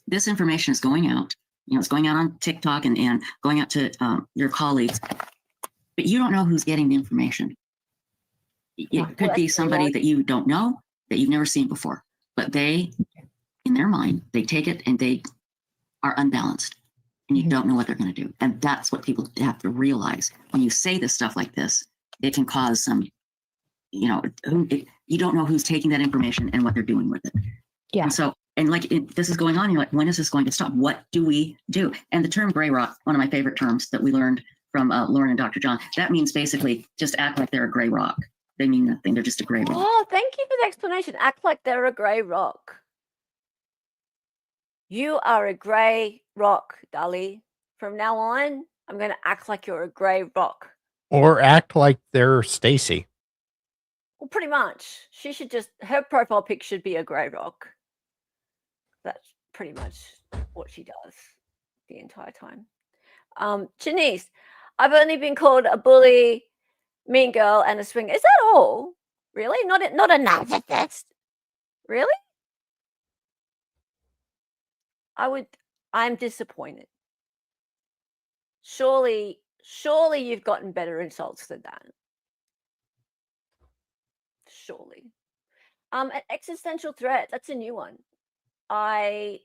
this information is going out. You know, it's going out on TikTok and going out to your colleagues. But you don't know who's getting the information. It could be somebody that you don't know, that you've never seen before. But they in their mind, they take it and they are unbalanced. And you don't know what they're going to do. And that's what people have to realize. When you say this stuff like this, it can cause some, you know, you don't know who's taking that information and what they're doing with it. Yeah. And so, and like this is going on, you're like, when is this going to stop? What do we do? And the term gray rock, one of my favorite terms that we learned from Lauren and Dr. John, that means basically just act like they're a gray rock. They mean nothing. They're just a gray rock. Oh, thank you for the explanation. Act like they're a gray rock. You are a gray rock, Dali. From now on, I'm going to act like you're a gray rock. Or act like they're Stacy. Well, pretty much. She should just, her profile pic should be a gray rock. That's pretty much what she does the entire time. Janice, I've only been called a bully, mean girl, and a swinger. Is that all? Really? Not a narcissist? Really? I'm disappointed. Surely you've gotten better insults than that. Surely. An existential threat, that's a new one. I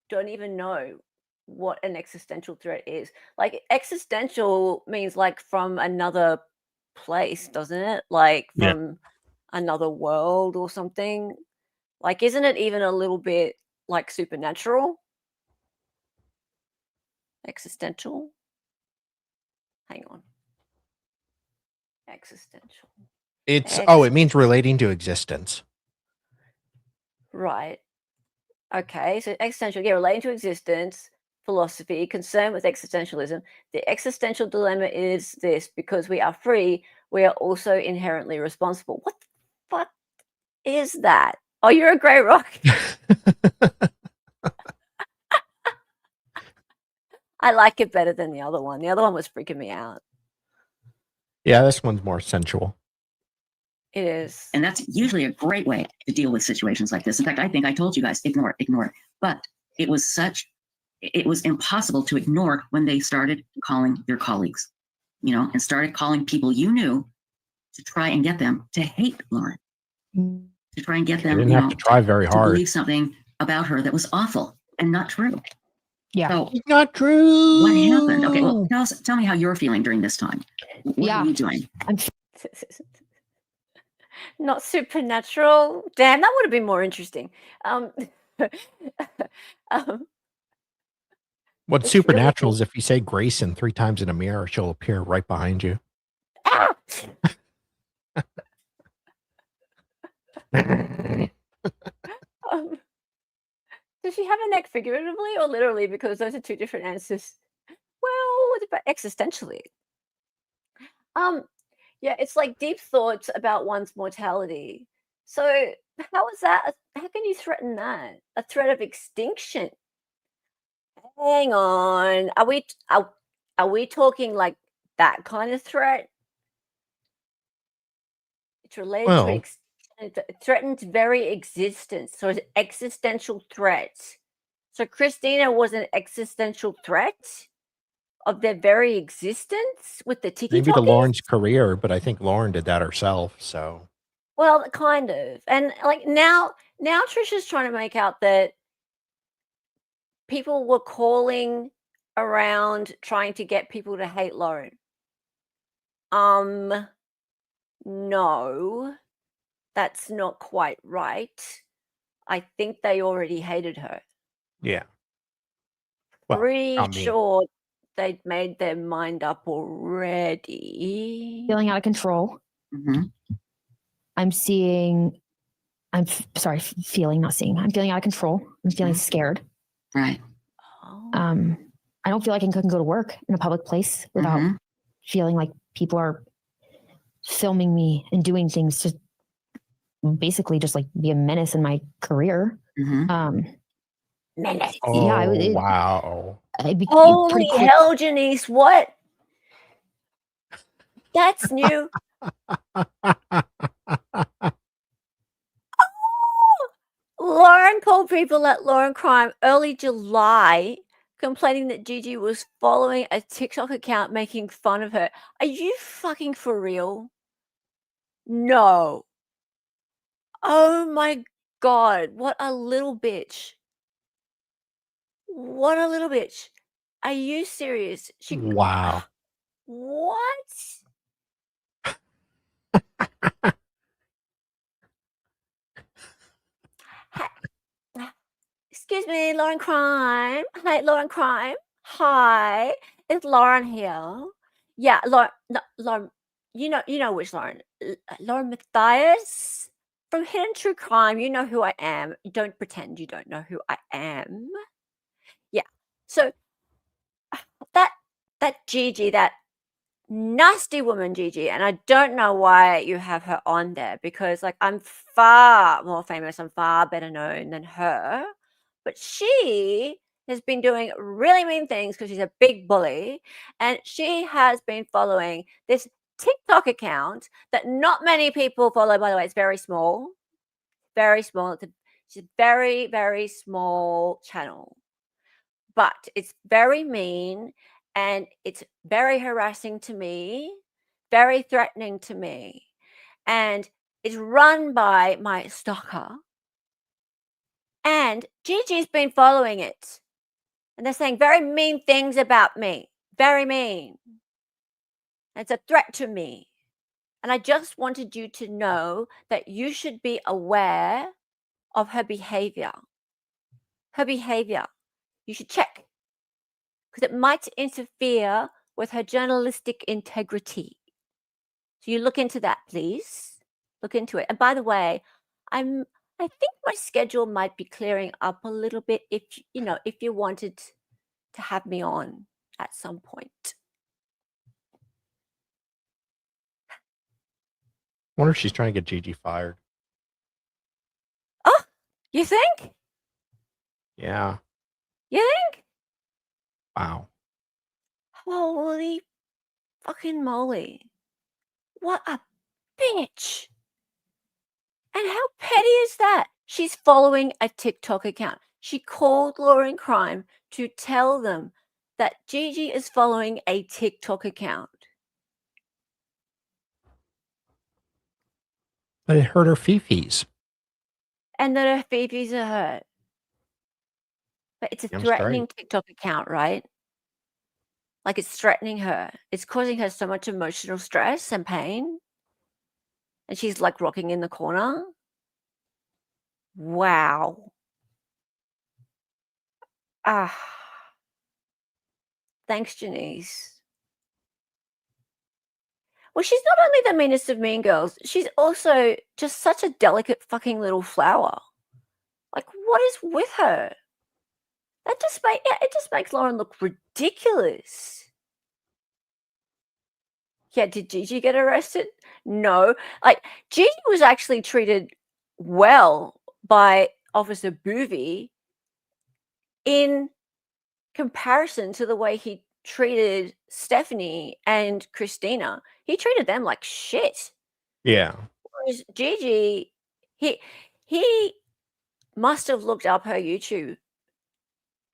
don't even know what an existential threat is. Like, existential means like from another place, doesn't it? Like from another world or something. Like, isn't it even a little bit like supernatural? Existential? Hang on. Existential. It means relating to existence. Right. Okay, so existential, relating to existence, philosophy, concern with existentialism. The existential dilemma is this: because we are free, we are also inherently responsible. What the fuck is that? Oh, you're a grey rock. I like it better than the other one. The other one was freaking me out. Yeah, this one's more sensual. It is. And that's usually a great way to deal with situations like this. In fact, I think I told you guys, ignore it. But it was impossible to ignore when they started calling their colleagues, and started calling people you knew to try and get them to hate Lauren, to try and get them, didn't have to try very hard to believe something about her that was awful and not true. Yeah. So it's not true. what happened? Okay, well, tell me how you're feeling during this time. What are you doing? Not supernatural. Damn, that would have been more interesting. What's supernatural is if you say Grayson 3 times in a mirror, she'll appear right behind you. Ah! Does she have a neck figuratively or literally? Because those are two different answers. Well, what about existentially? Yeah, it's like deep thoughts about one's mortality. So how is that? How can you threaten that? A threat of extinction? Hang on. Are we talking like that kind of threat? It's related to it threatens very existence. So it's existential threat. So Christina was an existential threat of their very existence with the tiki. Maybe to Lauren's career, but I think Lauren did that herself. So, well, kind of, and like now Trisha's trying to make out that people were calling around trying to get people to hate Lauren. No, that's not quite right. I think they already hated her. Yeah. Well, pretty sure they'd made their mind up already. Feeling out of control. Mm-hmm. I'm feeling, not seeing. I'm feeling out of control. I'm feeling scared. Right. I don't feel like I can go to work in a public place without feeling like people are filming me and doing things to basically just like be a menace in my career. Menace. Wow. Holy hell, Janice, what? That's new. Lauren called people at Lauren Crime early July complaining that Gigi was following a TikTok account making fun of her. Are you fucking for real? No. Oh my God, what a little bitch. What a little bitch. Are you serious? Wow. What? Excuse me, Lauren Crime. Hi, Lauren Crime. Hi, it's Lauren here. Yeah, Lauren. No, Lauren. You know which Lauren? Lauren Matthias from Hidden True Crime. You know who I am. Don't pretend you don't know who I am. Yeah. So that Gigi, that nasty woman Gigi, and I don't know why you have her on there, because like I'm far more famous, I'm far better known than her, but she has been doing really mean things because she's a big bully, and she has been following this TikTok account that not many people follow, by the way. It's very small, it's a very, very small channel, but it's very mean and it's very harassing to me, very threatening to me, and it's run by my stalker. And Gigi's been following it, and they're saying very mean things about me, very mean. It's a threat to me. And I just wanted you to know that you should be aware of her behavior. Her behavior. You should check, because it might interfere with her journalistic integrity. So you look into that, please. Look into it. And by the way, I think my schedule might be clearing up a little bit if you wanted to have me on at some point. I wonder if she's trying to get Gigi fired. Oh, you think? Yeah. You think? Wow. Holy fucking moly. What a bitch. And how petty is that? She's following a TikTok account. She called Lauren Crime to tell them that Gigi is following a TikTok account. But it hurt her fifis. And that her fifis are hurt. But it's a threatening TikTok account, right? Like, it's threatening her. It's causing her so much emotional stress and pain. And she's like rocking in the corner. Wow. Thanks, Janice. Well, she's not only the meanest of mean girls, she's also just such a delicate fucking little flower. Like, what is with her? It just makes Lauren look ridiculous. Yeah, did Gigi get arrested? No. Like, Gigi was actually treated well by Officer Boovy in comparison to the way he treated Stephanie and Christina. He treated them like shit. Yeah. Whereas Gigi, he must have looked up her YouTube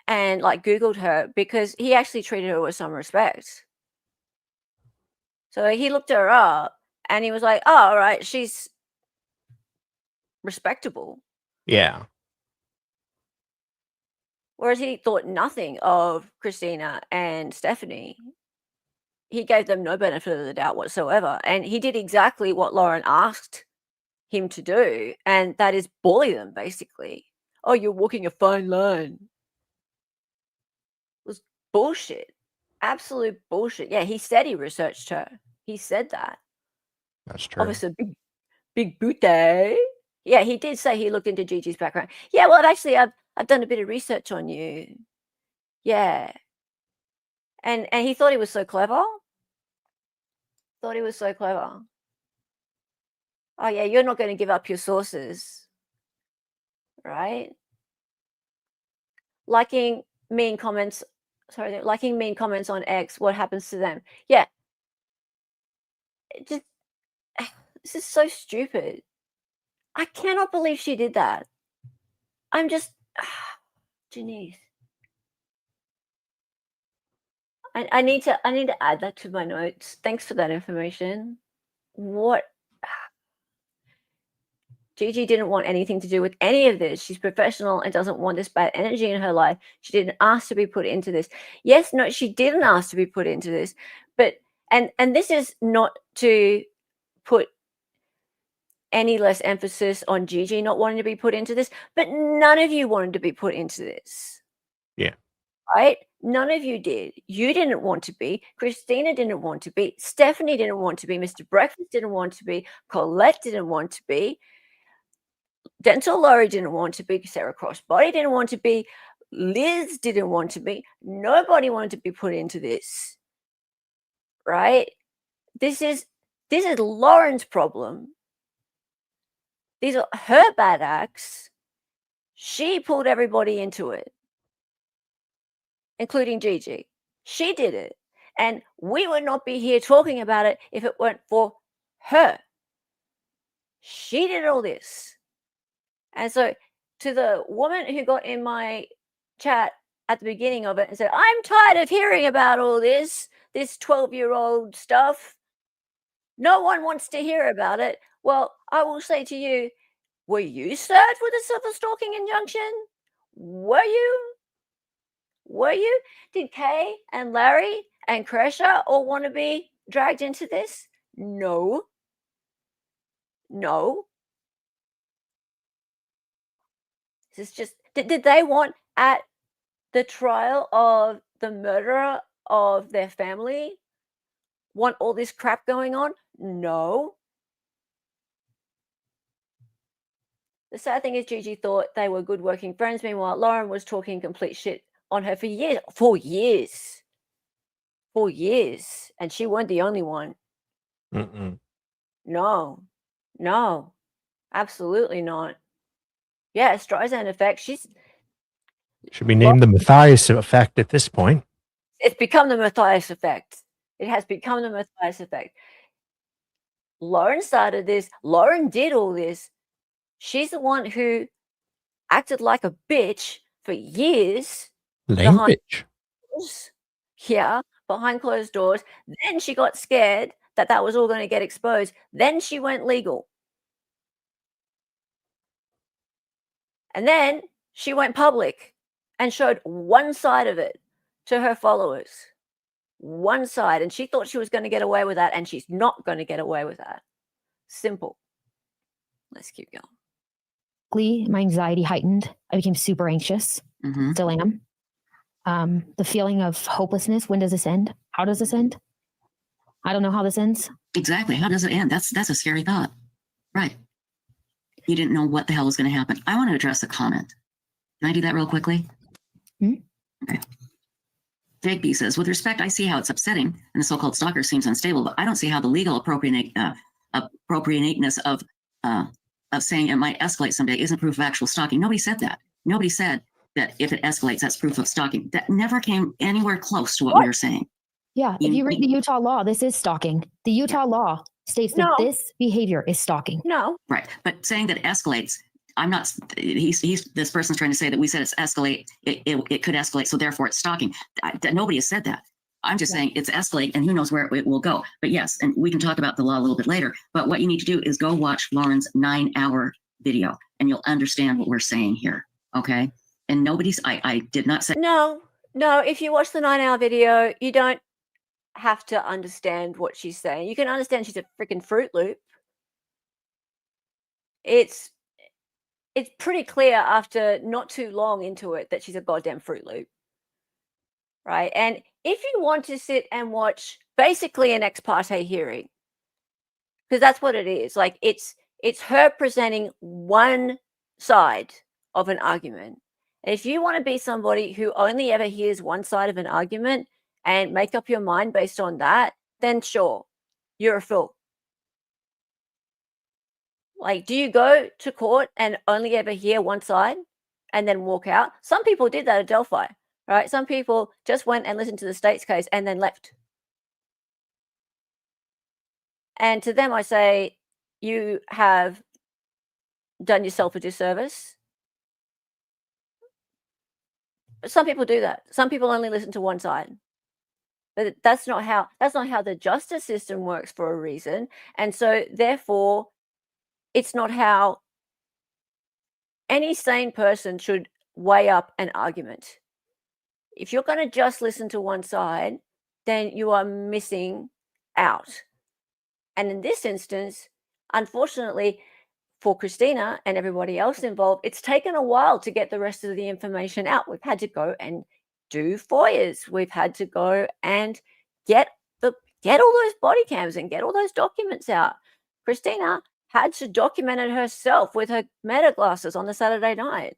and like Googled her, because he actually treated her with some respect. So he looked her up and he was like, oh, all right, she's respectable. Yeah. Whereas he thought nothing of Christina and Stephanie. He gave them no benefit of the doubt whatsoever. And he did exactly what Lauren asked him to do, and that is bully them, basically. Oh, you're walking a fine line. It was bullshit. Absolute bullshit. Yeah, he said he researched her. He said that. That's true. Obviously, big booty. Yeah, he did say he looked into Gigi's background. Yeah, well, I've done a bit of research on you. Yeah. And he thought he was so clever. Thought he was so clever. Oh, yeah, you're not going to give up your sources. Right? Liking mean comments on X, what happens to them? Yeah. This is so stupid. I cannot believe she did that. I'm just, Janice. I need to add that to my notes. Thanks for that information. What? Gigi didn't want anything to do with any of this. She's professional and doesn't want this bad energy in her life. She didn't ask to be put into this. Yes, no, she didn't ask to be put into this. But and this is not to put any less emphasis on Gigi not wanting to be put into this, but none of you wanted to be put into this. Yeah. Right? None of you did. You didn't want to be. Christina didn't want to be. Stephanie didn't want to be. Mr. Breakfast didn't want to be. Colette didn't want to be. Dental Laurie didn't want to be. Sarah Crossbody didn't want to be. Liz didn't want to be. Nobody wanted to be put into this. Right? This is Lauren's problem. These are her bad acts. She pulled everybody into it, including Gigi. She did it. And we would not be here talking about it if it weren't for her. She did all this. And so to the woman who got in my chat at the beginning of it and said, I'm tired of hearing about all this 12-year-old stuff. No one wants to hear about it. Well, I will say to you, were you served with a civil stalking injunction? Were you? Did Kay and Larry and Kresha all want to be dragged into this? No. This is just, did they want at the trial of the murderer of their family, want all this crap going on? No. The sad thing is Gigi thought they were good working friends. Meanwhile, Lauren was talking complete shit on her for years. 4 years. 4 years. And she weren't the only one. No. Absolutely not. Yeah, Streisand effect. Should be named the Matthias effect at this point. It's become the Matthias effect. It has become the Matthias effect. Lauren started this. Lauren did all this. She's the one who acted like a bitch for years. Language. Behind closed doors. Then she got scared that was all going to get exposed. Then she went legal. And then she went public and showed one side of it to her followers. One side. And she thought she was going to get away with that, and she's not going to get away with that. Simple. Let's keep going. My anxiety heightened. I became super anxious. Still am. The feeling of hopelessness. When does this end? How does this end? I don't know how this ends. Exactly. How does it end? That's a scary thought. Right. You didn't know what the hell was going to happen. I want to address a comment. Can I do that real quickly? Okay. Jake B says, with respect, I see how it's upsetting and the so-called stalker seems unstable, but I don't see how the legal appropriateness of saying it might escalate someday isn't proof of actual stalking. Nobody said that. Nobody said that if it escalates, that's proof of stalking. That never came anywhere close to what we were saying. Yeah. If you read the Utah law, this is stalking. The Utah law states that this behavior is stalking. No. Right. But saying that it escalates, I'm not, this person's trying to say that we said it's escalate, it could escalate, so therefore it's stalking. Nobody has said that. I'm just saying it's escalate and who knows where it will go. But yes, and we can talk about the law a little bit later, but what you need to do is go watch Lauren's 9-hour video and you'll understand what we're saying here. Okay. And I did not say. No, if you watch the 9-hour video, you don't have to understand what she's saying. You can understand she's a freaking Fruit Loop. It's pretty clear after not too long into it that she's a goddamn Fruit Loop. Right? And if you want to sit and watch basically an ex parte hearing, because that's what it is, like it's her presenting one side of an argument. And if you want to be somebody who only ever hears one side of an argument and make up your mind based on that, then sure, you're a fool. Like, do you go to court and only ever hear one side and then walk out? Some people did that at Delphi, right? Some people just went and listened to the state's case and then left. And to them, I say, you have done yourself a disservice. Some people do that. Some people only listen to one side. But that's not how the justice system works for a reason. And so therefore, it's not how any sane person should weigh up an argument. If you're going to just listen to one side, then you are missing out. And in this instance, unfortunately, for Christina and everybody else involved, it's taken a while to get the rest of the information out. We've had to go and do FOIAs. We've had to go and get all those body cams and get all those documents out. Christina had to document it herself with her meta glasses on the Saturday night.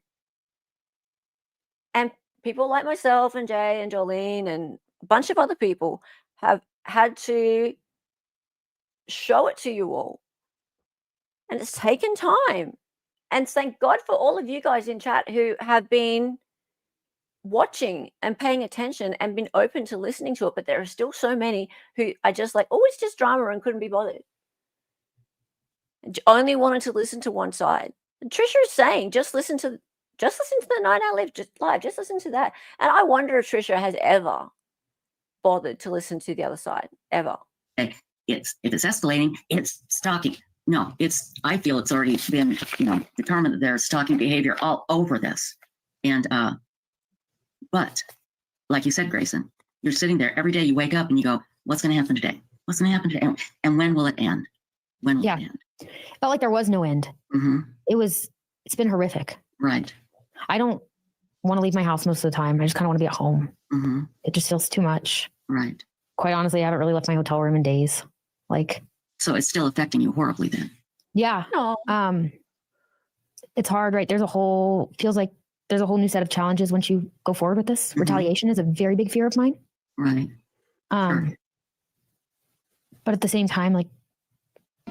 And people like myself and Jay and Jolene and a bunch of other people have had to show it to you all. And it's taken time. And thank God for all of you guys in chat who have been watching and paying attention and been open to listening to it. But there are still so many who are just like, oh, it's just drama and couldn't be bothered. Only wanted to listen to one side. And Trisha is saying, just listen to the 9 Hour Live, just listen to that. And I wonder if Trisha has ever bothered to listen to the other side, ever. If it's escalating, it's stalking. No, I feel it's already been, determined that there's stalking behavior all over this. And, but like you said, Grayson, you're sitting there every day, you wake up and you go, what's going to happen today? What's going to happen today? And when will it end? When will it end? Felt like there was no end. Mm-hmm. It's been horrific. Right. I don't want to leave my house most of the time. I just kind of want to be at home. Mm-hmm. It just feels too much. Right. Quite honestly, I haven't really left my hotel room in days. So it's still affecting you horribly then. Yeah. It's hard, right? Feels like there's a whole new set of challenges once you go forward with this. Mm-hmm. Retaliation is a very big fear of mine. Right. Sure. But at the same time, like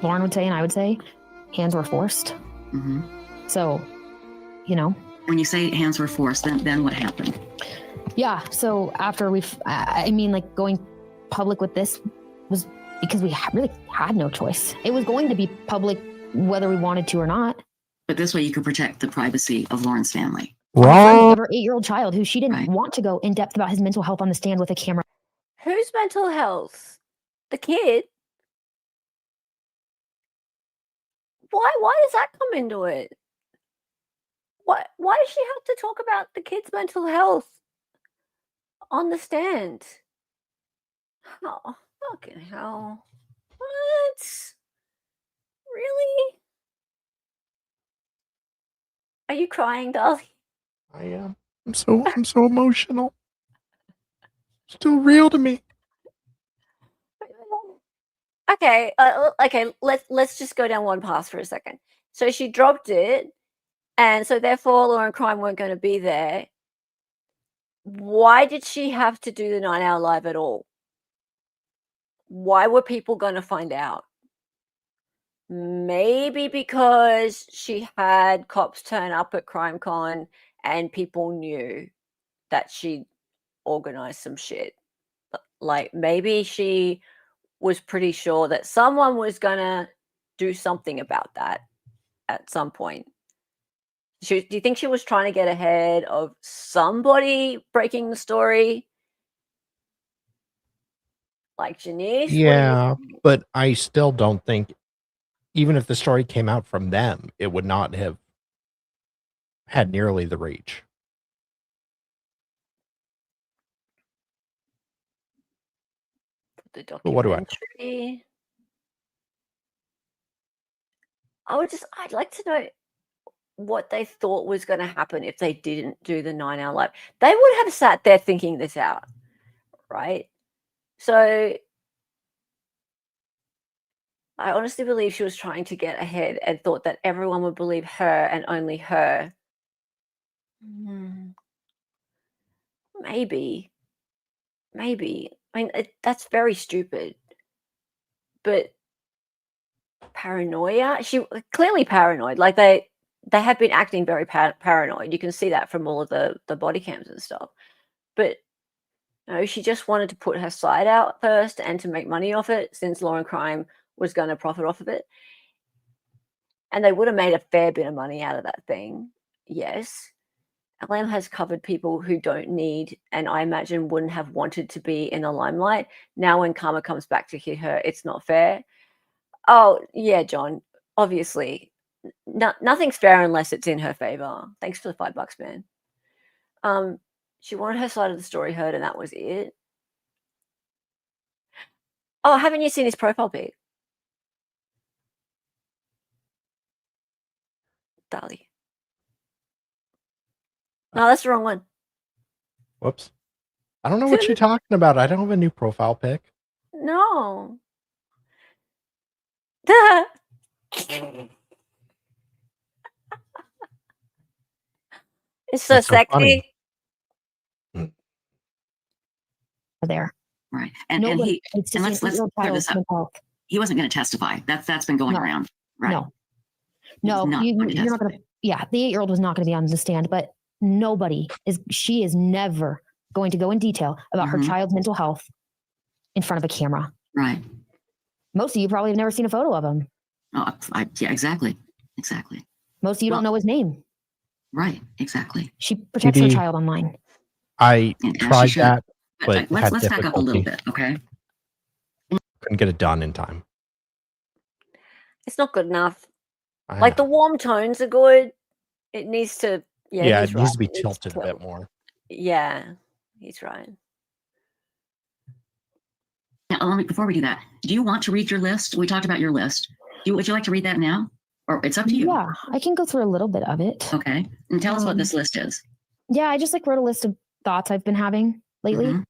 Lauren would say, and I would say, hands were forced. Mm-hmm. So, when you say hands were forced, then what happened? Yeah. So after going public with this was because we really had no choice. It was going to be public whether we wanted to or not. But this way you could protect the privacy of Lauren's family. Wow. Of her 8-year-old child who she didn't want to go in depth about his mental health on the stand with a camera. Whose mental health? The kid? Why does that come into it? Why does she have to talk about the kid's mental health on the stand? Oh, fucking hell. What? Really? Are you crying, Dali? I am. I'm so emotional. Still real to me. Okay, let's just go down one path for a second. So she dropped it, and so therefore Law and Crime weren't going to be there. Why did she have to do the 9 Hour Live at all? Why were people going to find out? Maybe because she had cops turn up at CrimeCon and people knew that she'd organized some shit. Like maybe she was pretty sure that someone was going to do something about that at some point. Do you think she was trying to get ahead of somebody breaking the story? Like Janice? Yeah, but I still don't think, even if the story came out from them, it would not have had nearly the reach. The but what do I know? I'd like to know what they thought was going to happen if they didn't do the 9 Hour Live. They would have sat there thinking this out, right? So I honestly believe she was trying to get ahead and thought that everyone would believe her and only her. Maybe. I mean, that's very stupid. But paranoia? She clearly paranoid. Like they have been acting very paranoid. You can see that from all of the body cams and stuff. But she just wanted to put her side out first and to make money off it, since Law and Crime was going to profit off of it. And they would have made a fair bit of money out of that thing. Yes. LM has covered people who don't need, and I imagine wouldn't have wanted to be in the limelight. Now when karma comes back to hit her, it's not fair. Oh, yeah, John, obviously. nothing's fair unless it's in her favor. Thanks for the $5, man. She wanted her side of the story heard, and that was it. Oh, haven't you seen his profile pic? Dali. No, that's the wrong one. Whoops. I don't know what you're talking about. I don't have a new profile pic. No. It's so That's so funny. sexy. There. Right. And Nobody he needs to and see let's an 8-year-old clear child this up. mental health. He wasn't going to testify. That's been going No. around. Right. No, He's not going to you're not testify. going to. Yeah, the 8-year-old was not going to be on the stand, but she is never going to go in detail about her child's mental health in front of a camera. Right. Most of you probably have never seen a photo of him. Oh, yeah, exactly. Most of you don't know his name. Right. Exactly. She protects her Maybe child online. I And she tried should. that, but let's had back up a little difficulty. bit, okay? Couldn't get it done in time. It's not good enough. Like the warm tones are good. It needs to. Yeah, it he's needs right. to be It needs tilted a tilt. bit more. Yeah, he's right. Now, before we do that, do you want to read your list? We talked about your list. Would you like to read that now? Or it's up to you. Yeah, I can go through a little bit of it. Okay. And tell us what this list is. Yeah, I just wrote a list of thoughts I've been having lately.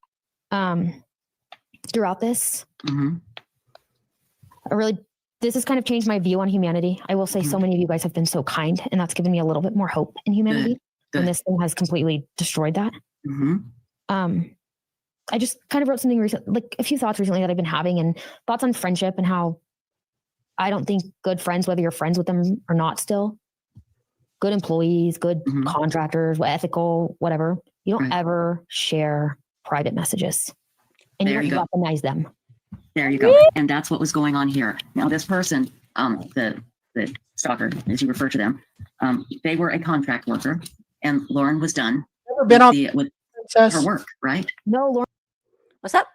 Throughout this. This has kind of changed my view on humanity. I will say so many of you guys have been so kind, and that's given me a little bit more hope in humanity. Good. And this thing has completely destroyed that. I just kind of wrote something recently, like a few thoughts recently that I've been having, and thoughts on friendship and how I don't think good friends, whether you're friends with them or not still, good employees, good contractors, ethical, whatever, you don't ever share private messages. And you don't weaponize them. There you go. And that's what was going on here. Now, this person, the stalker, as you refer to them, they were a contract worker, and Lauren was done with her work, right? No, Lauren. What's up?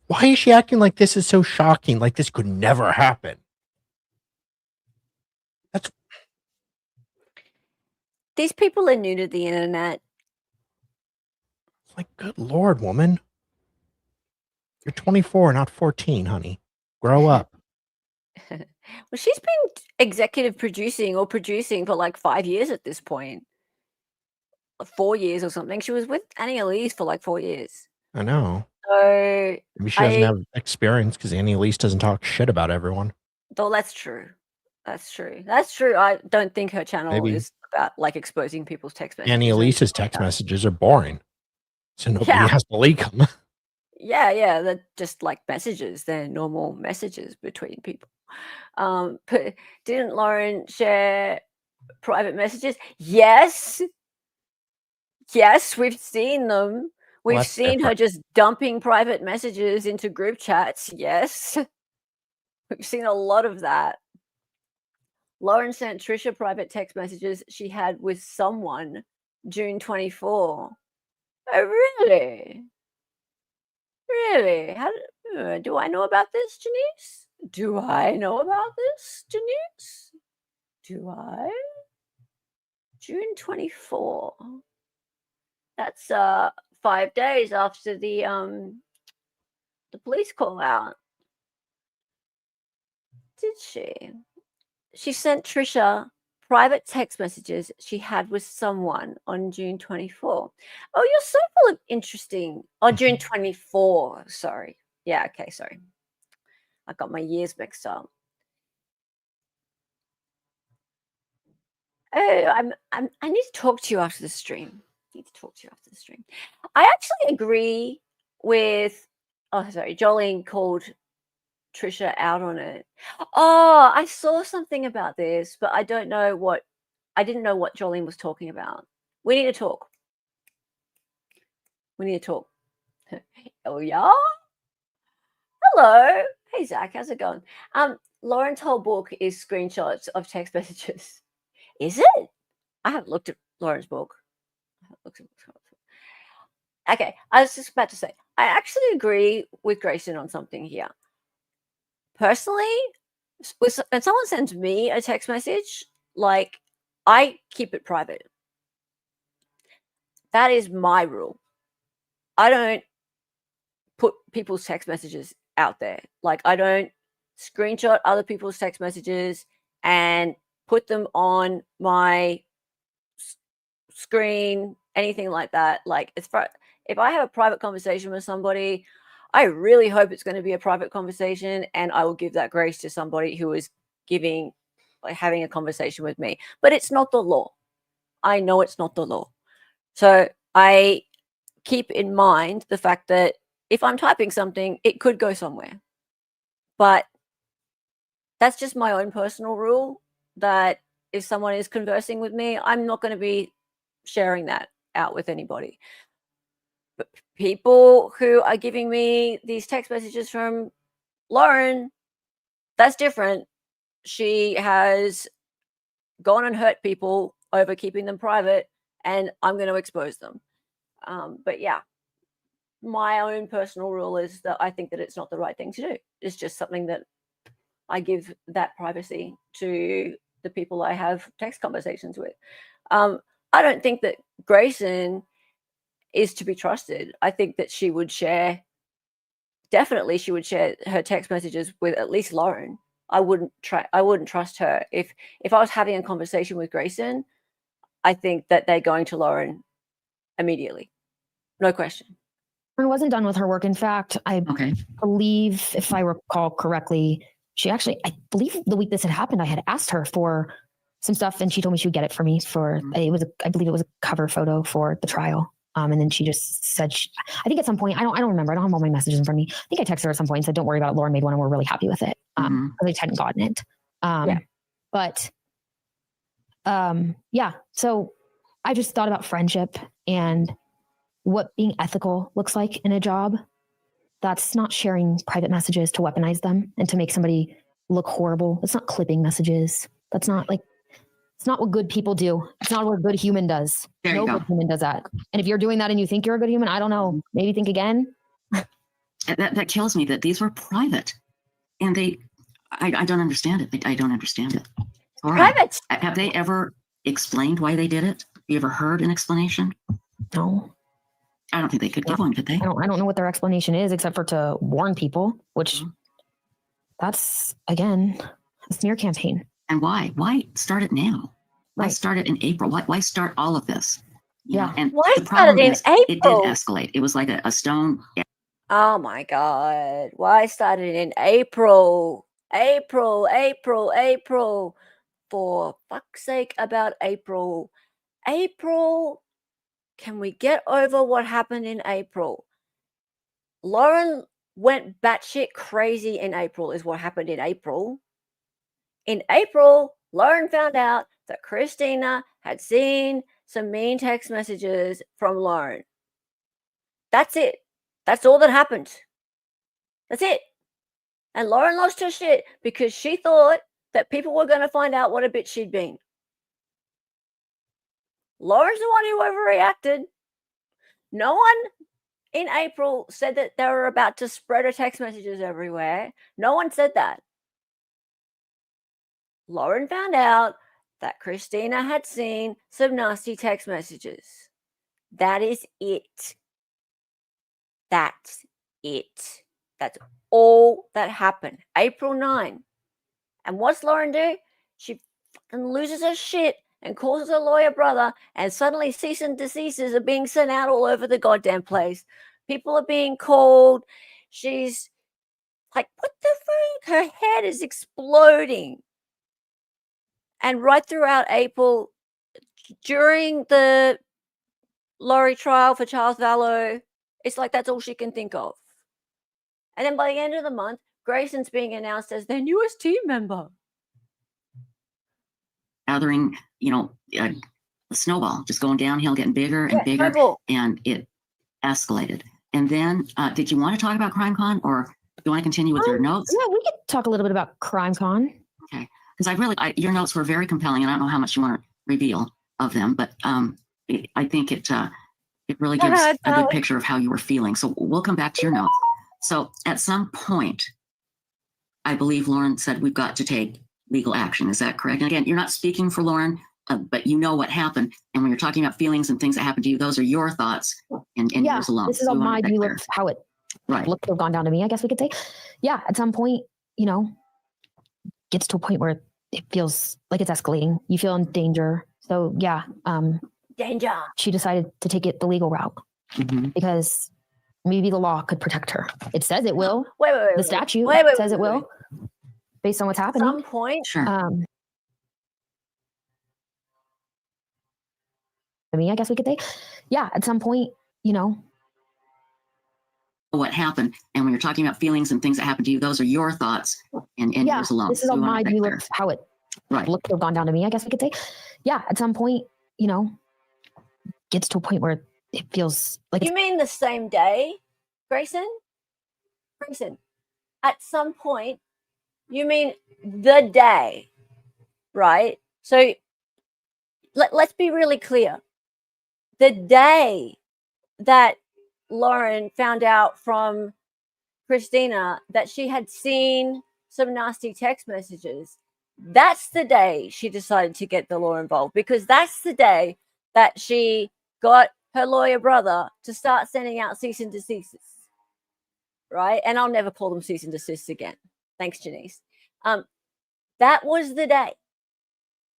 Why is she acting like this is so shocking? Like this could never happen. These people are new to the internet. Like, good Lord, woman. You're 24, not 14, honey. Grow up. Well, she's been executive producing for like 5 years at this point. 4 years or something. She was with Annie Elise for like 4 years. I know. So maybe she doesn't have experience because Annie Elise doesn't talk shit about everyone. Oh, that's true. That's true. I don't think her channel is about like exposing people's text messages. Annie Elise's text messages are boring. So nobody has to leak them. Yeah, they're just like messages. They're normal messages between people. But didn't Lauren share private messages? Yes, we've seen them. We've seen her just dumping private messages into group chats. Yes, we've seen a lot of that. Lauren sent Trisha private text messages she had with someone June 24. Oh, really? Really? How do I know about this, Janice? Do I know about this, Janice? Do I? June 24. That's 5 days after the police call out. Did she? She sent Trisha private text messages she had with someone on June 24. Oh, you're so full of interesting. Oh, June 24. Sorry. Yeah, okay, sorry. I got my years mixed up. Oh, I need to talk to you after the stream. I actually agree with Jolene called Trisha out on it. Oh, I saw something about this, but I didn't know what Jolene was talking about. We need to talk. Oh, yeah? Hello. Hey, Zach, how's it going? Lauren's whole book is screenshots of text messages. Is it? I haven't looked at Lauren's book. Okay, I was just about to say, I actually agree with Grayson on something here. Personally, When someone sends me a text message, like, I keep it private. That is my rule. I don't put people's text messages out there. Like, I don't screenshot other people's text messages and put them on my screen, anything like that. Like, if I have a private conversation with somebody, I really hope it's going to be a private conversation, and I will give that grace to somebody who is having a conversation with me. But it's not the law. I know it's not the law. So I keep in mind the fact that if I'm typing something, it could go somewhere. But that's just my own personal rule, that if someone is conversing with me, I'm not going to be sharing that out with anybody. But people who are giving me these text messages from Lauren, that's different. She has gone and hurt people over keeping them private, and I'm going to expose them. But yeah, my own personal rule is that I think that it's not the right thing to do. It's just something that I give that privacy to the people I have text conversations with. I don't think that Grayson is to be trusted. I think that she would share her text messages with at least Lauren. I wouldn't trust her. If I was having a conversation with Grayson, I think that they're going to Lauren immediately. No question. Lauren wasn't done with her work. In fact, I believe, if I recall correctly, I believe the week this had happened, I had asked her for some stuff, and she told me she would get it for me I believe it was a cover photo for the trial. And then she just said, I think at some point, I don't remember. I don't have all my messages in front of me. I think I texted her at some point and said, don't worry about it. Lauren made one and we're really happy with it. Because I just hadn't gotten it. But so I just thought about friendship and what being ethical looks like in a job. That's not sharing private messages to weaponize them and to make somebody look horrible. It's not clipping messages. That's not it's not what good people do. It's not what a good human does. No good human does that. And if you're doing that and you think you're a good human, I don't know. Maybe think again. That kills me that these were private, and I don't understand it. I don't understand it. Private. Have they ever explained why they did it? You ever heard an explanation? No. I don't think they could give one, could they? I don't know what their explanation is, except for to warn people, which that's, again, a smear campaign. And why? Why start it now? Why start it in April? Why start all of this? And why the problem in is, April? it did escalate. It was like a stone. Oh my God. Why started in April? April. For fuck's sake about April. April. Can we get over what happened in April? Lauren went batshit crazy in April is what happened in April. In April, Lauren found out that Christina had seen some mean text messages from Lauren. That's it. That's all that happened. That's it. And Lauren lost her shit because she thought that people were going to find out what a bitch she'd been. Lauren's the one who overreacted. No one in April said that they were about to spread her text messages everywhere. No one said that. Lauren found out that Christina had seen some nasty text messages. That is it. That's it. That's all that happened. April 9. And what's Lauren do? She fucking loses her shit and calls her lawyer brother, and suddenly cease and desists are being sent out all over the goddamn place. People are being called. She's like, what the fuck? Her head is exploding. And right throughout April, during the Laurie trial for Charles Vallow, it's like that's all she can think of. And then by the end of the month, Grayson's being announced as their newest team member. Gathering, a snowball, just going downhill, getting bigger and bigger, and it escalated. And then, did you want to talk about CrimeCon, or do you want to continue with your notes? Yeah, we could talk a little bit about CrimeCon. Okay, because your notes were very compelling, and I don't know how much you want to reveal of them, but I think it really gives a good picture of how you were feeling. So we'll come back to your notes. So at some point, I believe Lauren said we've got to take legal action. Is that correct? And again, you're not speaking for Lauren, but you know what happened. And when you're talking about feelings and things that happened to you, those are your thoughts and yours alone. This is all my view of how it looked to have gone down to me, I guess we could say. Yeah, at some point, you know, gets to a point where it feels like it's escalating. You feel in danger. So yeah, danger. She decided to take it the legal route because maybe the law could protect her. It says it will. The statute says it will, based on what's happening. At some point, I mean, I guess we could say, yeah, at some point, you know, what happened. And when you're talking about feelings and things that happened to you, those are your thoughts and yours alone. This is all my view of how it looked to have gone down to me, I guess we could say. Yeah, at some point, you know, gets to a point where it feels like you mean the same day, Grayson? Grayson, at some point, you mean the day, right? So let's be really clear. The day that Lauren found out from Christina that she had seen some nasty text messages, that's the day she decided to get the law involved, because that's the day that she got her lawyer brother to start sending out cease and desists, right? And I'll never call them cease and desists again. Thanks, Janice. That was the day.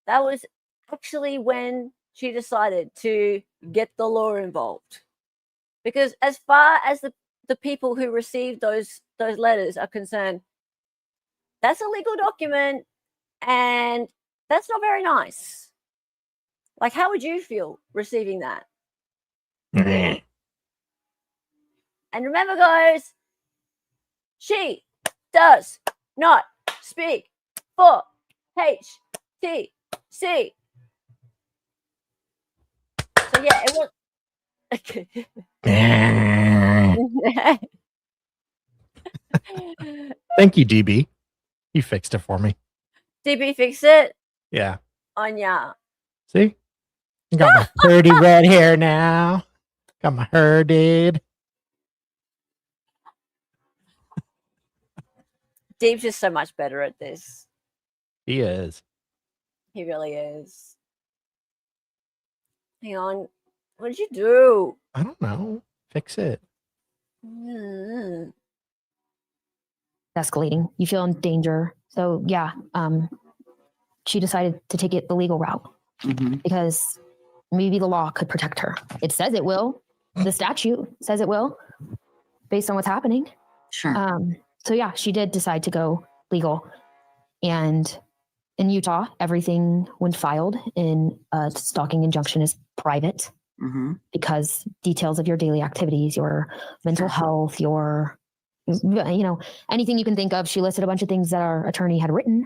That was actually when she decided to get the law involved. Because as far as the people who received those letters are concerned, that's a legal document and that's not very nice. Like, how would you feel receiving that? And remember, guys, she does not speak for HTC. So yeah, it was. Thank you, DB. You fixed it for me. DB fixed it? Yeah. Anya. See? I got my pretty red hair now. Got my hair did. Deep's just so much better at this. He is. He really is. Hang on. What did you do? I don't know. Fix it. Escalating. You feel in danger. So yeah, she decided to take it the legal route because maybe the law could protect her. It says it will. The statute says it will, based on what's happening. So yeah, she did decide to go legal. And in Utah, everything when filed in a stalking injunction is private because details of your daily activities, your mental health, your, you know, anything you can think of. She listed a bunch of things that her attorney had written,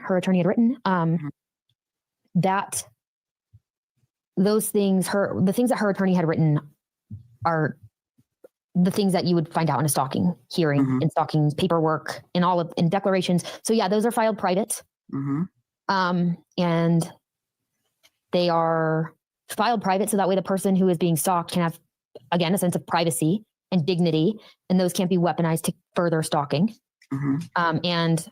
that those things, the things that her attorney had written are the things that you would find out in a stalking hearing, in stalking paperwork, in declarations. So yeah, those are filed private. And they are filed private so that way the person who is being stalked can have, again, a sense of privacy and dignity, and those can't be weaponized to further stalking. And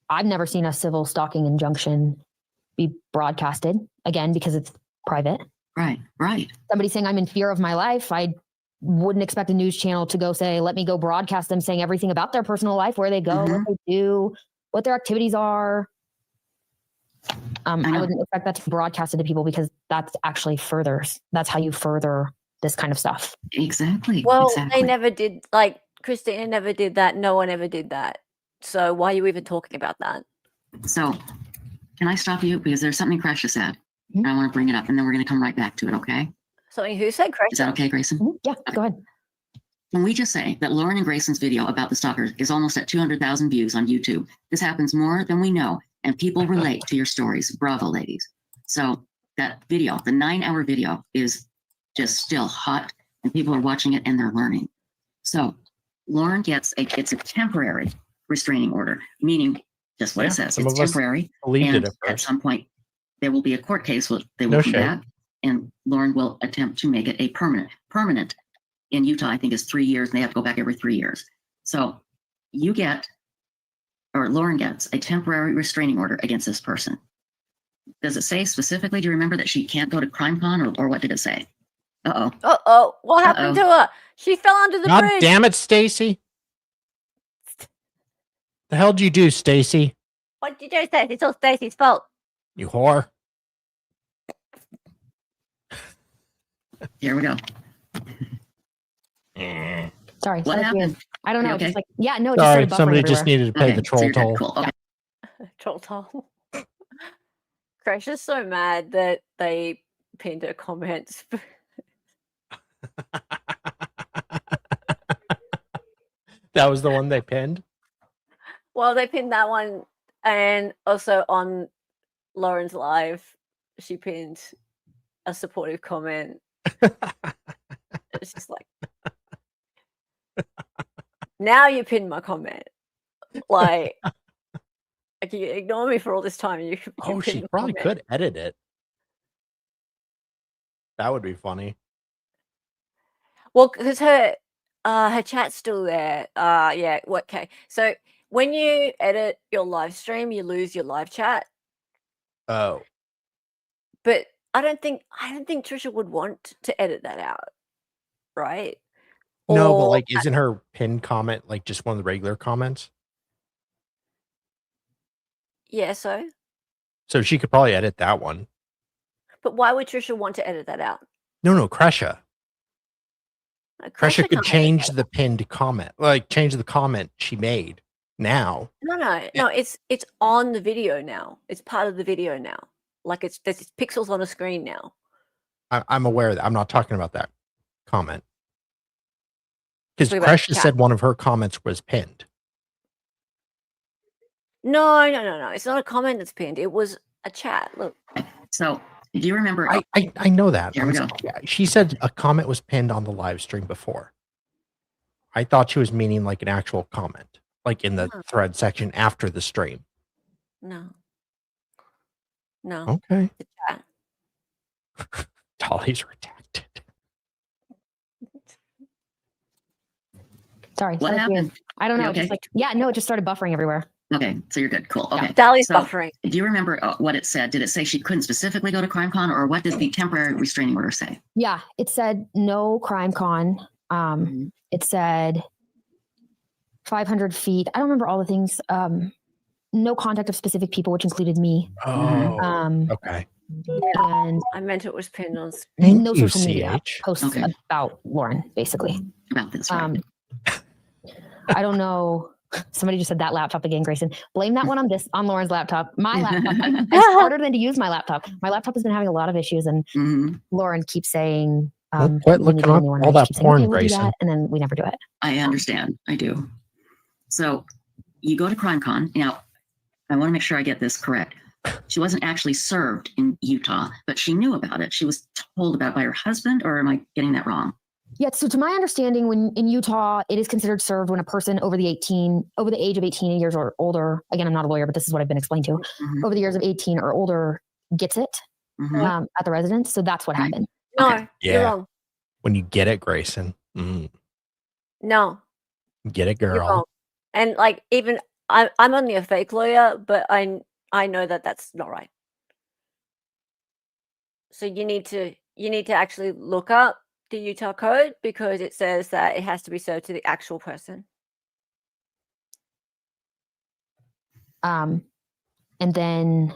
I've never seen a civil stalking injunction be broadcasted, again, because it's private. Right. Somebody saying I'm in fear of my life, I wouldn't expect a news channel to go say, let me go broadcast them saying everything about their personal life, where they go, what they do, what their activities are. I wouldn't expect that to be broadcasted to people because that's actually that's how you further this kind of stuff. Exactly. Well, they never did, like Christina never did that. No one ever did that. So why are you even talking about that? So can I stop you? Because there's something Crash just said. And I want to bring it up and then we're going to come right back to it. Okay. Something who said, Crash? Is that okay, Grayson? Yeah, go ahead. Can we just say that Lauren and Grayson's video about the stalkers is almost at 200,000 views on YouTube? This happens more than we know, and people relate to your stories. Bravo, ladies. So that video, the 9-hour video, is just still hot, and people are watching it and they're learning. So Lauren gets it's a temporary restraining order, meaning just what it says. It's temporary. And at some point, there will be a court case. They will come back, and Lauren will attempt to make it a permanent. In Utah, I think is 3 years, and they have to go back every 3 years. So you get or Lauren gets a temporary restraining order against this person. Does it say specifically, do you remember that she can't go to CrimeCon, or what did it say? Uh-oh. What happened to her? She fell under the God bridge. damn it, Stacy. The hell did you do, Stacy? What did you do, Stacey? It's all Stacey's fault. You whore. Here we go. Sorry. What that was weird. happened? I don't know. You okay? Just like, yeah, no, it just Sorry, started buffering somebody just everywhere. needed to pay Okay, the so troll you're good. toll. Cool. Okay. Troll toll. Crash is so mad that they pinned her comments. That was the one they pinned? Well, they pinned that one, and also on Lauren's live, she pinned a supportive comment. It's just like, now you pinned my comment. Like you ignore me for all this time. You Oh, pin she the probably comment. could edit it. That would be funny. Well, because her chat's still there. Yeah. Okay. So when you edit your live stream, you lose your live chat. Oh. But I don't think Trisha would want to edit that out, right? No, but Or- like, isn't her pinned comment like just one of the regular comments? Yeah. So So she could probably edit that one. but why would Trisha want to edit that out? No, Kresha. Kresha could can't edit change that. the pinned comment, like change the comment she made now. No. It's on the video now. It's part of the video now. Like there's pixels on a screen now. I'm aware of that. I'm not talking about that comment. Because Talking about Kresha chat. said one of her comments was pinned. No. It's not a comment that's pinned. It was a chat. Look. So, do you remember? I know that. Here we go. Yeah, she said a comment was pinned on the live stream before. I thought she was meaning like an actual comment, like in the thread section after the stream. No. Okay. The chat. Dolly's redacted. Sorry. What that was happened? weird. I don't know. You Just okay? like, yeah, no, it just started buffering everywhere. Okay, so you're good. Cool. Okay. Dali's So, buffering. do you remember what it said? Did it say she couldn't specifically go to CrimeCon, or what did the temporary restraining order say? Yeah, it said no CrimeCon. It said 500 feet. I don't remember all the things. No contact of specific people, which included me. Oh, okay. And I meant it was pinned on. Thank no you, social media CH. posts Okay. about Lauren, basically. About this, right? I don't know. Somebody just said that laptop again, Grayson. Blame that one on Lauren's laptop. My laptop. It's harder than to use my laptop. My laptop has been having a lot of issues, and Lauren keeps saying, Quit "We need looking to get a up new one." all And I that keep saying, porn, "Okay, we'll do Grayson. that," and then we never do it. I understand. I do. So you go to CrimeCon. Now, I want to make sure I get this correct. She wasn't actually served in Utah, but she knew about it. She was told about it by her husband, or am I getting that wrong? Yeah. So to my understanding, when in Utah, it is considered served when a person over the age of 18 years or older, again, I'm not a lawyer, but this is what I've been explained to, over the years of 18 or older gets it at the residence. So that's what happened. No, Okay. you're Yeah. wrong. When you get it, Grayson. No, Get it, you're wrong. girl. And like even I'm only a fake lawyer, but I know that that's not right. So you need to actually look up the Utah code, because it says that it has to be served to the actual person. And then,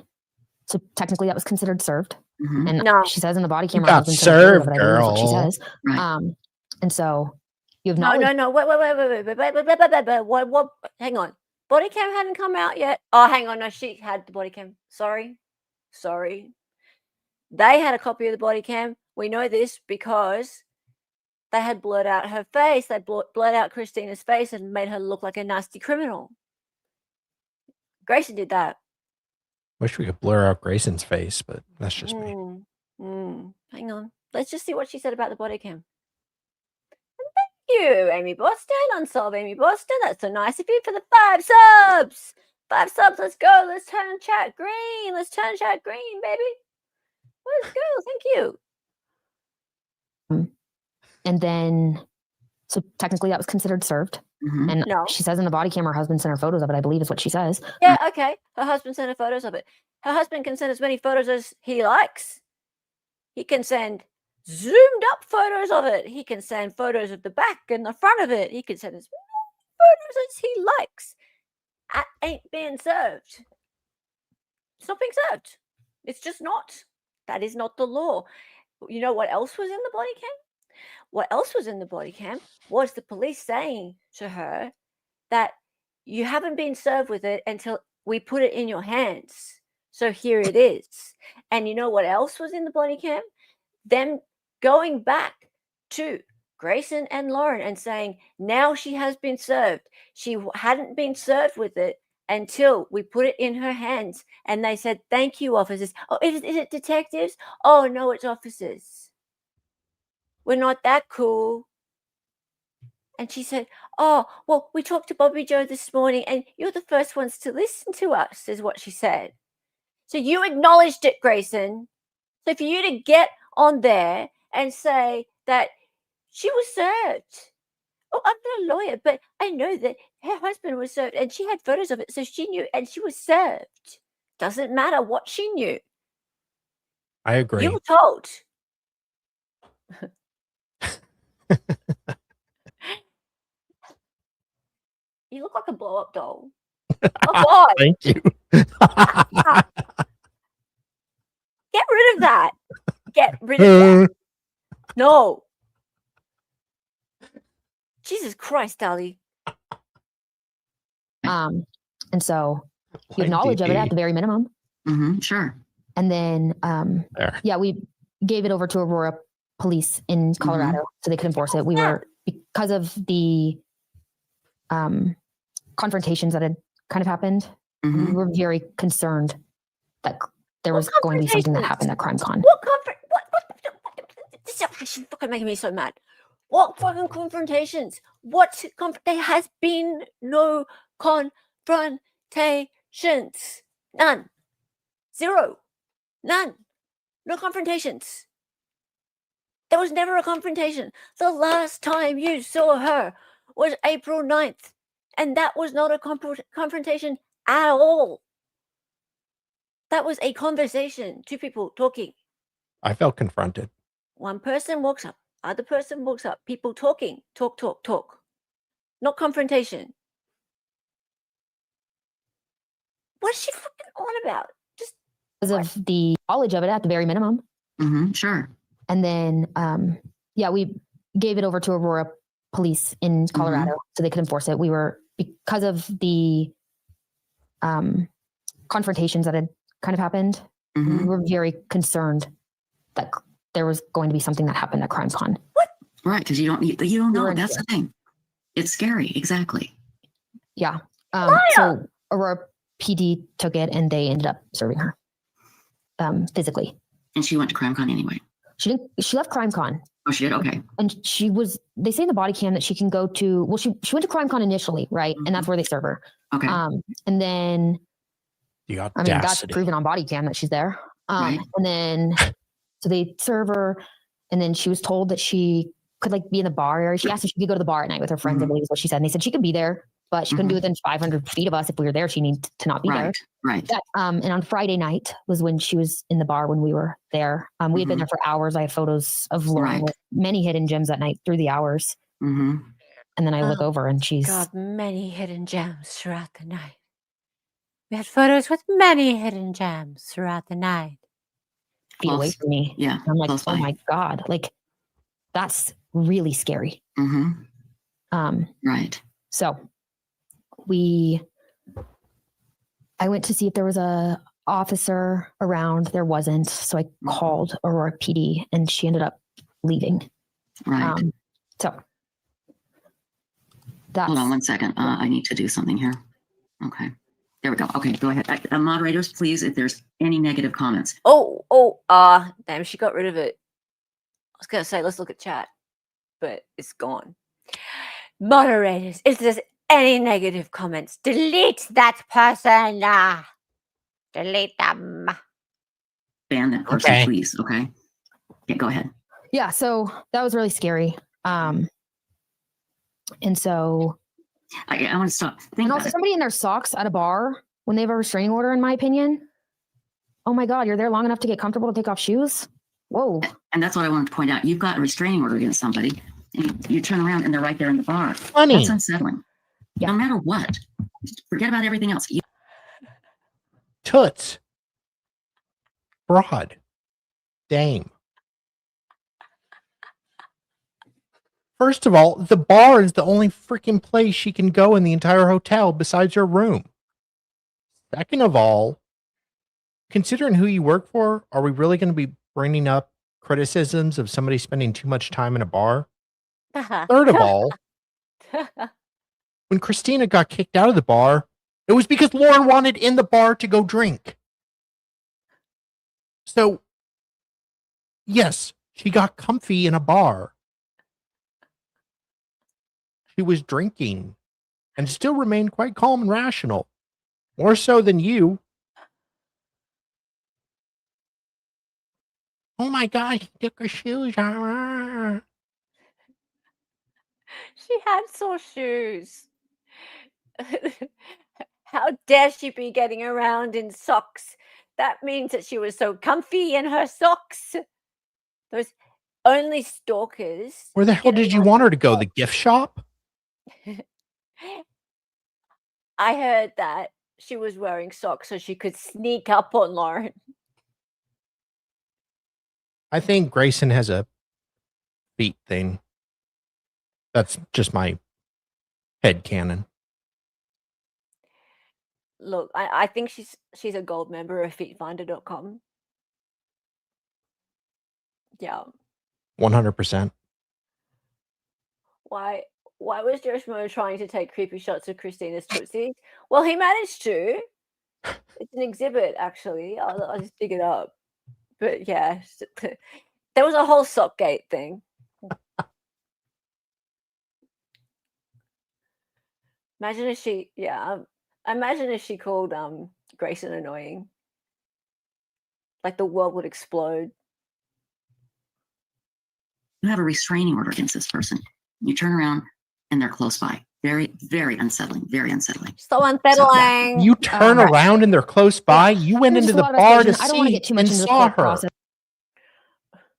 so technically that was considered served. And No. she says in the body You camera, got husband said, served, but I believe what she girl. says. Right. And so you have No. Wait. What? Hang on. Body cam hadn't come out yet. Oh, hang on. No, she had the body cam. Sorry. They had a copy of the body cam. We know this because they had blurred out her face. They blurred out Christina's face and made her look like a nasty criminal. Grayson did that. Wish we could blur out Grayson's face, but that's just me. Hang on. Let's just see what she said about the body cam. And thank you, Amy Boston. Unsolved Amy Boston. That's so nice of you for the 5 subs. 5 subs. Let's go. Let's turn chat green. Baby. Let's go. Thank you. And then, so technically that was considered served. And No. she says in the body cam her husband sent her photos of it, I believe is what she says. Yeah, okay. Her husband sent her photos of it. Her husband can send as many photos as he likes. He can send zoomed up photos of it. He can send photos of the back and the front of it. He can send as many photos as he likes. That ain't being served. It's not being served. It's just not. That is not the law. You know what else was in the body cam? What else was in the body cam was the police saying to her that you haven't been served with it until we put it in your hands. So here it is. And you know what else was in the body cam? Them going back to Grayson and Lauren and saying, now she has been served. She hadn't been served with it until we put it in her hands. And they said, thank you, officers. Oh, is it detectives? Oh, no, it's officers. We're not that cool. And she said, oh, well, we talked to Bobby Joe this morning and you're the first ones to listen to us, is what she said. So you acknowledged it, Grayson. So for you to get on there and say that she was served. Oh, I'm not a lawyer, but I know that her husband was served and she had photos of it. So she knew and she was served. Doesn't matter what she knew. I agree. You were told. You look like a blow-up doll. Oh, God. Thank you. Get rid of that. Get rid of that. No. Jesus Christ, Dali. And so you Like acknowledge of it DD. at the very minimum. Sure. And then, There. yeah, we gave it over to Aurora Police in Colorado so they could enforce it. We were, because of the confrontations that had kind of happened, we were very concerned that there was going to be something that happened at CrimeCon. What this is fucking making me so mad. What fucking confrontations? There has been no confrontations. None. Zero. None. No confrontations. There was never a confrontation. The last time you saw her was April 9th. And that was not a confrontation at all. That was a conversation. Two people talking. I felt confronted. One person walks up. Other person walks up. People talking. Talk. Not confrontation. What is she fucking on about? Just because of the knowledge of it at the very minimum. Sure. And then, yeah, we gave it over to Aurora Police in Colorado so they could enforce it. We were, because of the confrontations that had kind of happened, we were very concerned that there was going to be something that happened at CrimeCon. What? Right, because you don't know. That's the thing. It's scary. Exactly. Yeah. So Aurora PD took it and they ended up serving her physically. And she went to CrimeCon anyway. She didn't. She left CrimeCon. Oh, she did? Okay. And she was, they say in the body cam that she can go to, well, she went to CrimeCon initially, right? And that's where they serve her. Okay. And then, The I mean, that's audacity. proven on body cam that she's there. Right. And then, so they serve her, and then she was told that she could like be in the bar area. She asked if she could go to the bar at night with her friends, I believe is what she said. And they said she could be there, but she couldn't be within 500 feet of us. If we were there, she needed to not be there. Right. And on Friday night was when she was in the bar when we were there. We had been there for hours. I have photos of Lauren with many hidden gems that night through the hours. And then I look over and she's got many hidden gems throughout the night. We had photos with many hidden gems throughout the night. feet away from me. Yeah. I'm like, oh my God, like that's really scary. Right. So I went to see if there was a officer around. There wasn't. So I called Aurora PD and she ended up leaving. Right. So that's, hold on one second. I need to do something here. Okay. There we go. Okay, go ahead. Moderators, please, if there's any negative comments. Damn, she got rid of it. I was going to say, let's look at chat, but it's gone. Moderators, if there's any negative comments, delete that person. Delete them. Ban that person, please. Okay. Yeah, go ahead. Yeah, so that was really scary. And so I want to stop. Think And about also it. somebody in their socks at a bar when they have a restraining order, in my opinion. Oh my God, you're there long enough to get comfortable to take off shoes? Whoa. And that's what I wanted to point out. You've got a restraining order against somebody, and you turn around and they're right there in the bar. Funny. That's unsettling. Yeah. No matter what. Forget about everything else. Toots. Broad. Dame. First of all, the bar is the only freaking place she can go in the entire hotel besides your room. Second of all, considering who you work for, are we really going to be bringing up criticisms of somebody spending too much time in a bar? Third of all, when Christina got kicked out of the bar, it was because Lauren wanted in the bar to go drink. So, yes, she got comfy in a bar. She was drinking and still remained quite calm and rational. More so than you. Oh my God, he took her shoes off. She had sore shoes. How dare she be getting around in socks? That means that she was so comfy in her socks. Those only stalkers. Where the hell did you want her to go? The gift shop? I heard that she was wearing socks so she could sneak up on Lauren. I think Grayson has a feet thing. That's just my headcanon. Look, I think she's a gold member of feetfinder.com. Yeah. 100%. Why was Joshmo trying to take creepy shots of Christina's Tootsie? Well, he managed to. It's an exhibit, actually. I'll just dig it up. But yeah, there was a whole Sockgate thing. Imagine if she, imagine if she called Grayson annoying. Like the world would explode. You have a restraining order against this person. You turn around and they're close by. Very, very unsettling. Very unsettling. So unsettling. You turn around and they're close by. You went into the bar to I don't want to see get too much and into the saw court her. process.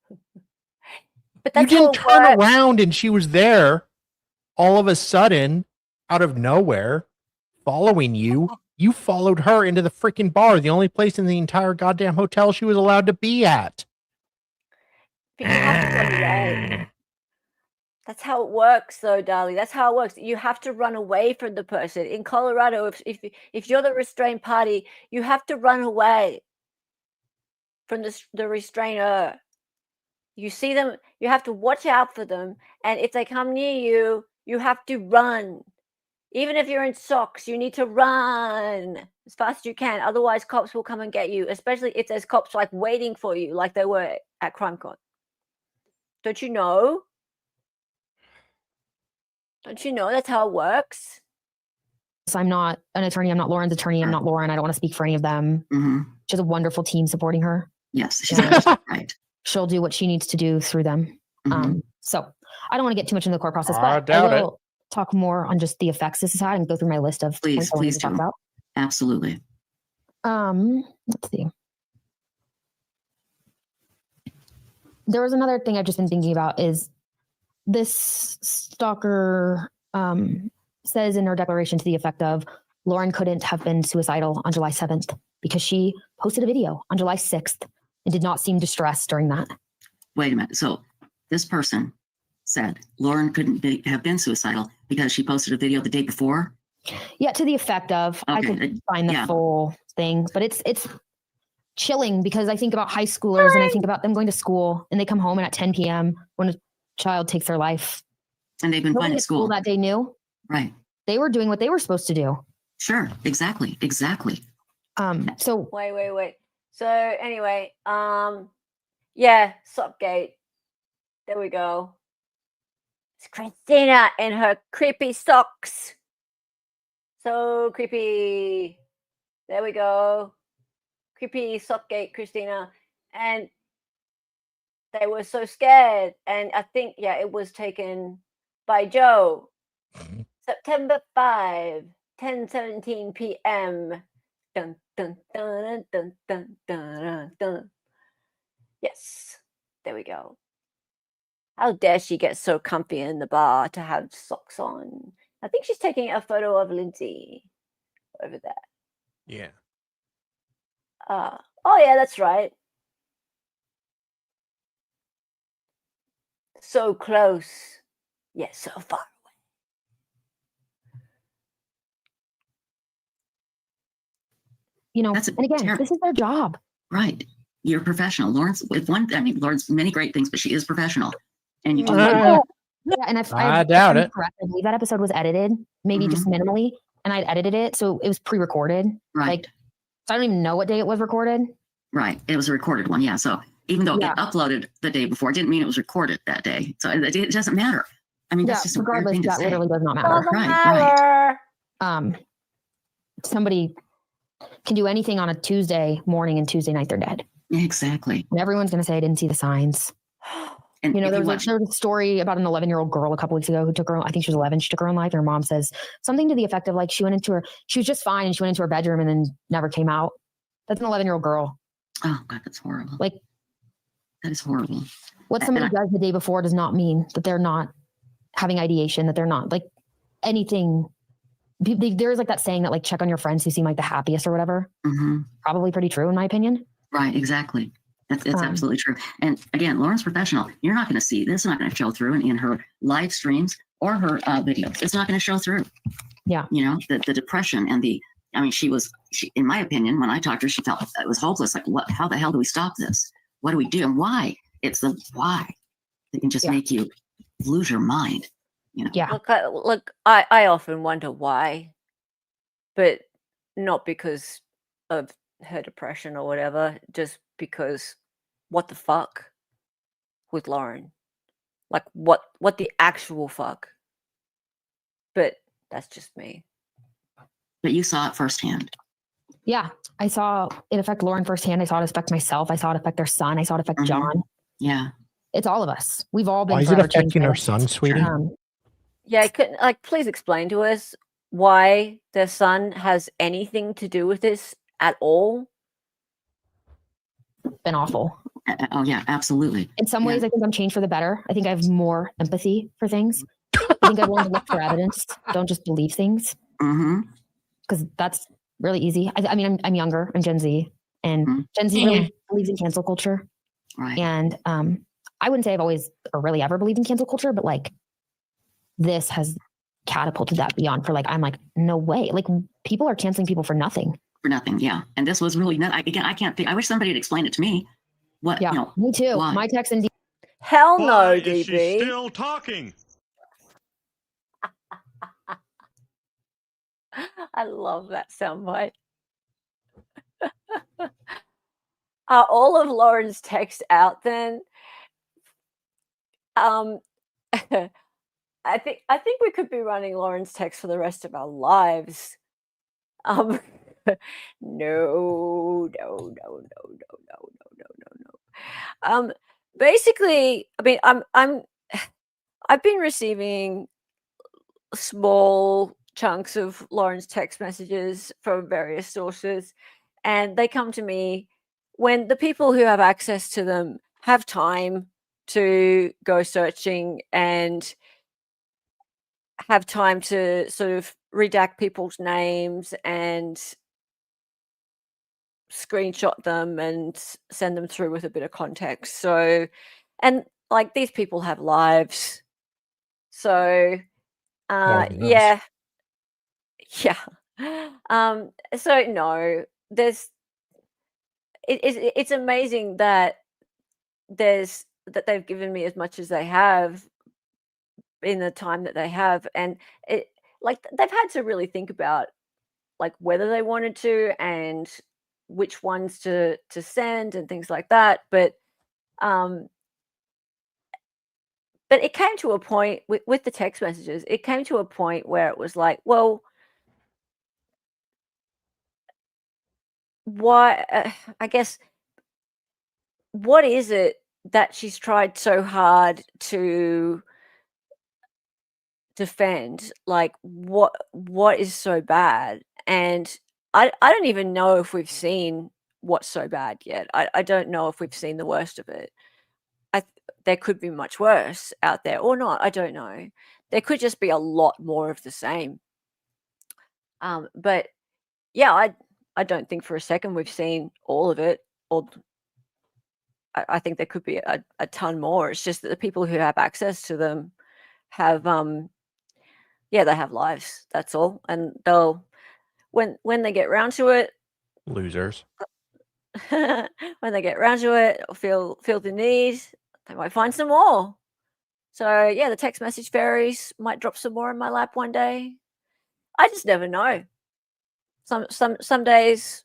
But You that's how didn't it turn works. around and she was there all of a sudden, out of nowhere, following you. You followed her into the freaking bar, the only place in the entire goddamn hotel she was allowed to be at. But you have to run away. That's how it works, though, Dali. That's how it works. You have to run away from the person. In Colorado, if you're the restrained party, you have to run away from the restrainer. You see them, you have to watch out for them. And if they come near you, you have to run. Even if you're in socks, you need to run as fast as you can. Otherwise, cops will come and get you, especially if there's cops like waiting for you, like they were at CrimeCon. Don't you know? Don't you know that's how it works? So I'm not an attorney. I'm not Lauren's attorney. I'm not Lauren. I don't want to speak for any of them. Mm-hmm. She has a wonderful team supporting her. Yes, she's right. She'll do what she needs to do through them. Mm-hmm. So I don't want to get too much into the court process, I but doubt I will talk more on just the effects this has had and go through my list of Please, points I wanted please to talk do. about. Absolutely. Let's see. There was another thing I've just been thinking about is this stalker says in her declaration to the effect of Lauren couldn't have been suicidal on July 7th because she posted a video on July 6th and did not seem distressed during that. Wait a minute. So this person said Lauren couldn't have been suicidal because she posted a video the day before? Yeah, to the effect of, I could find the full thing, but it's chilling because I think about high schoolers and I think about them going to school and they come home and at 10 p.m. when a child takes their life. And they've been fine at school. That day knew. Right. They were doing what they were supposed to do. Sure. Exactly. So wait. So anyway, yeah, Sockgate. There we go. It's Christina in her creepy socks. So creepy. There we go. Creepy Sockgate, Christina. And they were so scared. And I think, it was taken by Joe. September 5, 10:17 p.m. Dun, dun, dun, dun, dun, dun, dun, dun. Yes, there we go. How dare she get so comfy in the bar to have socks on? I think she's taking a photo of Lindsay over there. Yeah. Oh yeah, that's right. So close, yet so far away. You know, That's and again, this is their job. Right. You're professional. Lawrence, Lawrence, many great things, but she is professional. And you do Yeah, and I doubt it. correct. I believe that episode was edited, maybe just minimally, and I'd edited it, so it was pre-recorded. Right. Like, so I don't even know what day it was recorded. Right. It was a recorded one. Yeah. So even though it got uploaded the day before, it didn't mean it was recorded that day. So it doesn't matter. I mean, that's just a weird thing to that say. literally does not matter. Right. Somebody can do anything on a Tuesday morning and Tuesday night they're dead. Exactly. And everyone's going to say I didn't see the signs. And you know, there was a story about an 11-year-old girl a couple weeks ago who took her own, I think she was 11, she took her own life. And her mom says something to the effect of like, she was just fine and she went into her bedroom and then never came out. That's an 11-year-old girl. Oh God, that's horrible. Like, that is horrible. What somebody does the day before does not mean that they're not having ideation, that they're not like anything. There's like that saying that like, check on your friends who seem like the happiest or whatever. Probably pretty true in my opinion. Right. Exactly. That's absolutely true. And again, Lauren's professional. You're not going to see this. Is not going to show through in her live streams or her videos. It's not going to show through. Yeah. You know, the depression and she in my opinion, when I talked to her, she felt it was hopeless. Like, how the hell do we stop this? What do we do? And why? It's the why that can just make you lose your mind. You know? Yeah. Look, I often wonder why, but not because of her depression or whatever, just because what the fuck with Lauren? Like what the actual fuck? But that's just me. But you saw it firsthand. Yeah. I saw it affect Lauren firsthand. I saw it affect myself. I saw it affect their son. I saw it affect John. Yeah. It's all of us. We've all been. Why is it affecting our son, sweetie? Yeah, I couldn't please explain to us why their son has anything to do with this at all. Been awful. Oh yeah, absolutely. In some ways, I think I'm changed for the better. I think I have more empathy for things. I think I want to look for evidence. Don't just believe things. Because that's really easy. I mean, I'm younger. I'm Gen Z, and Gen Z really believes in cancel culture. Right. And I wouldn't say I've always or really ever believed in cancel culture, but like this has catapulted that beyond. For like, I'm like, no way. Like people are canceling people for nothing. For nothing, yeah. And this was really not. Again, I can't think. I wish somebody had explained it to me. What? Yeah, me too. Why? My text and hell no, Why DB. is she still talking? I love that soundbite. Are all of Lauren's texts out then? I think we could be running Lauren's text for the rest of our lives. No. Basically, I mean, I've been receiving small chunks of Lauren's text messages from various sources, and they come to me when the people who have access to them have time to go searching and have time to sort of redact people's names and screenshot them and send them through with a bit of context. So, and like these people have lives. So, yeah. So no, it's amazing that they've given me as much as they have in the time that they have, and it like they've had to really think about like whether they wanted to and which ones to send and things like that. But it came to a point with the text messages, it came to a point where it was like, well, why, I guess, what is it that she's tried so hard to defend, like, what is so bad. And I don't even know if we've seen what's so bad yet. I don't know if we've seen the worst of it. There could be much worse out there or not. I don't know. There could just be a lot more of the same. But yeah, I don't think for a second we've seen all of it. Or I think there could be a ton more. It's just that the people who have access to them have they have lives. That's all. And they'll when they get round to it, Losers. when they get round to it, or feel the need, they might find some more. So yeah, the text message fairies might drop some more in my lap one day. I just never know. Some days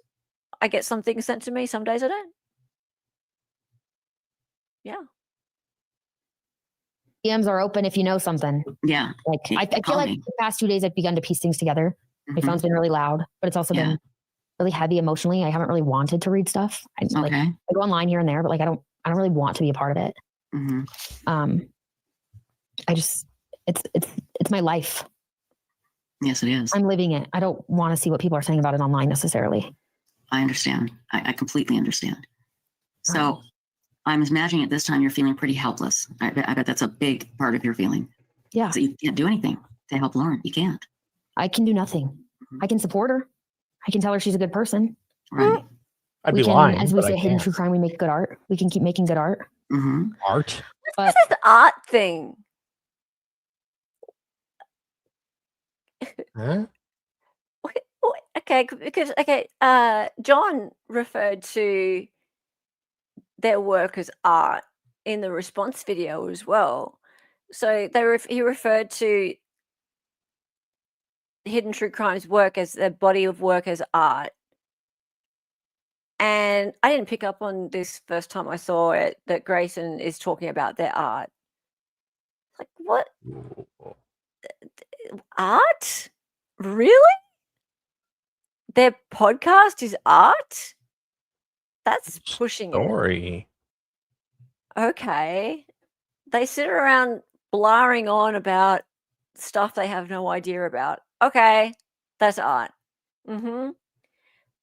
I get something sent to me, some days I don't. Yeah. DMs are open if you know something. Yeah. Like I feel like the past 2 days I've begun to piece things together. My phone's been really loud, but it's also been really heavy emotionally. I haven't really wanted to read stuff. I go online here and there, but like I don't really want to be a part of it. It's my life. Yes, it is. I'm living it. I don't want to see what people are saying about it online necessarily. I understand. I completely understand. So I'm imagining at this time you're feeling pretty helpless. I bet that's a big part of your feeling. Yeah. So you can't do anything to help Lauren. You can't. I can do nothing. I can support her. I can tell her she's a good person. Right. I'd be lying. As we say, hidden true crime, we make good art. We can keep making good art. Art? What's this art thing? Huh? Okay, because John referred to their work as art in the response video as well. So he referred to Hidden True Crime's work as their body of work as art. And I didn't pick up on this first time I saw it, that Grayson is talking about their art. Like, what? Art? Really? Their podcast is art? That's pushing it. Story. Okay. They sit around blaring on about stuff they have no idea about. Okay. That's art.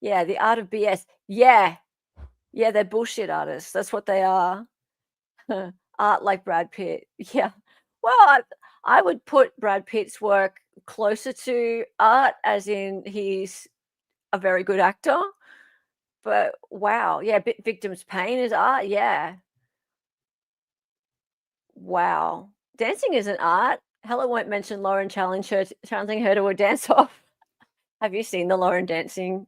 Yeah, the art of BS. Yeah, they're bullshit artists. That's what they are. Art like Brad Pitt. Yeah. Well, I would put Brad Pitt's work closer to art, as in he's a very good actor. But wow, yeah, Victim's Pain is art. Yeah. Wow. Dancing isn't art. Hella won't mention Lauren challenging her to a dance off. Have you seen the Lauren dancing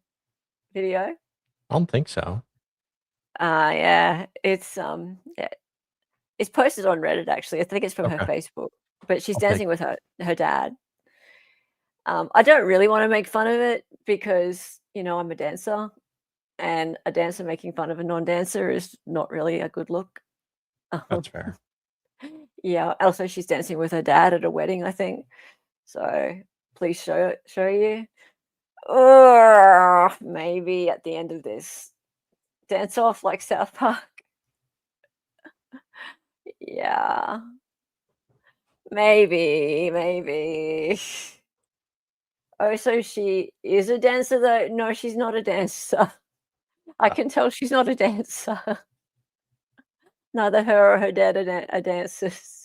video? I don't think so. Yeah, it's it's posted on Reddit actually. I think it's from her Facebook, but she's dancing with her dad. I don't really want to make fun of it because I'm a dancer, and a dancer making fun of a non-dancer is not really a good look. That's fair. Yeah. Also, she's dancing with her dad at a wedding, I think. So please show you. Or maybe at the end of this, dance off like South Park. Yeah. Maybe. Oh, so she is a dancer though? No, she's not a dancer. I can tell she's not a dancer. Neither her or her dad are dancers.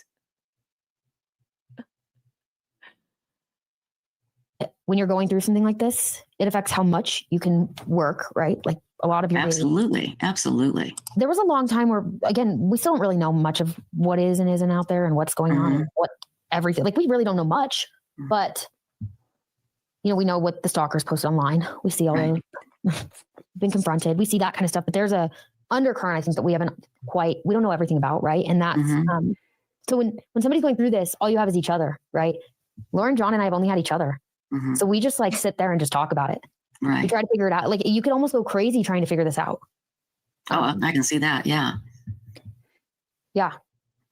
When you're going through something like this, it affects how much you can work, right? Like a lot of your Absolutely. There was a long time where, again, we still don't really know much of what is and isn't out there and what's going on and what everything. Like we really don't know much, but we know what the stalkers post online. We see all the been confronted. We see that kind of stuff, but there's a undercurrent, I think, that we don't know everything about, right? And that's so when somebody's going through this, all you have is each other, right? Lauren, John, and I have only had each other. So we just sit there and just talk about it. Right. We try to figure it out. Like you could almost go crazy trying to figure this out. Oh, I can see that. Yeah. Yeah.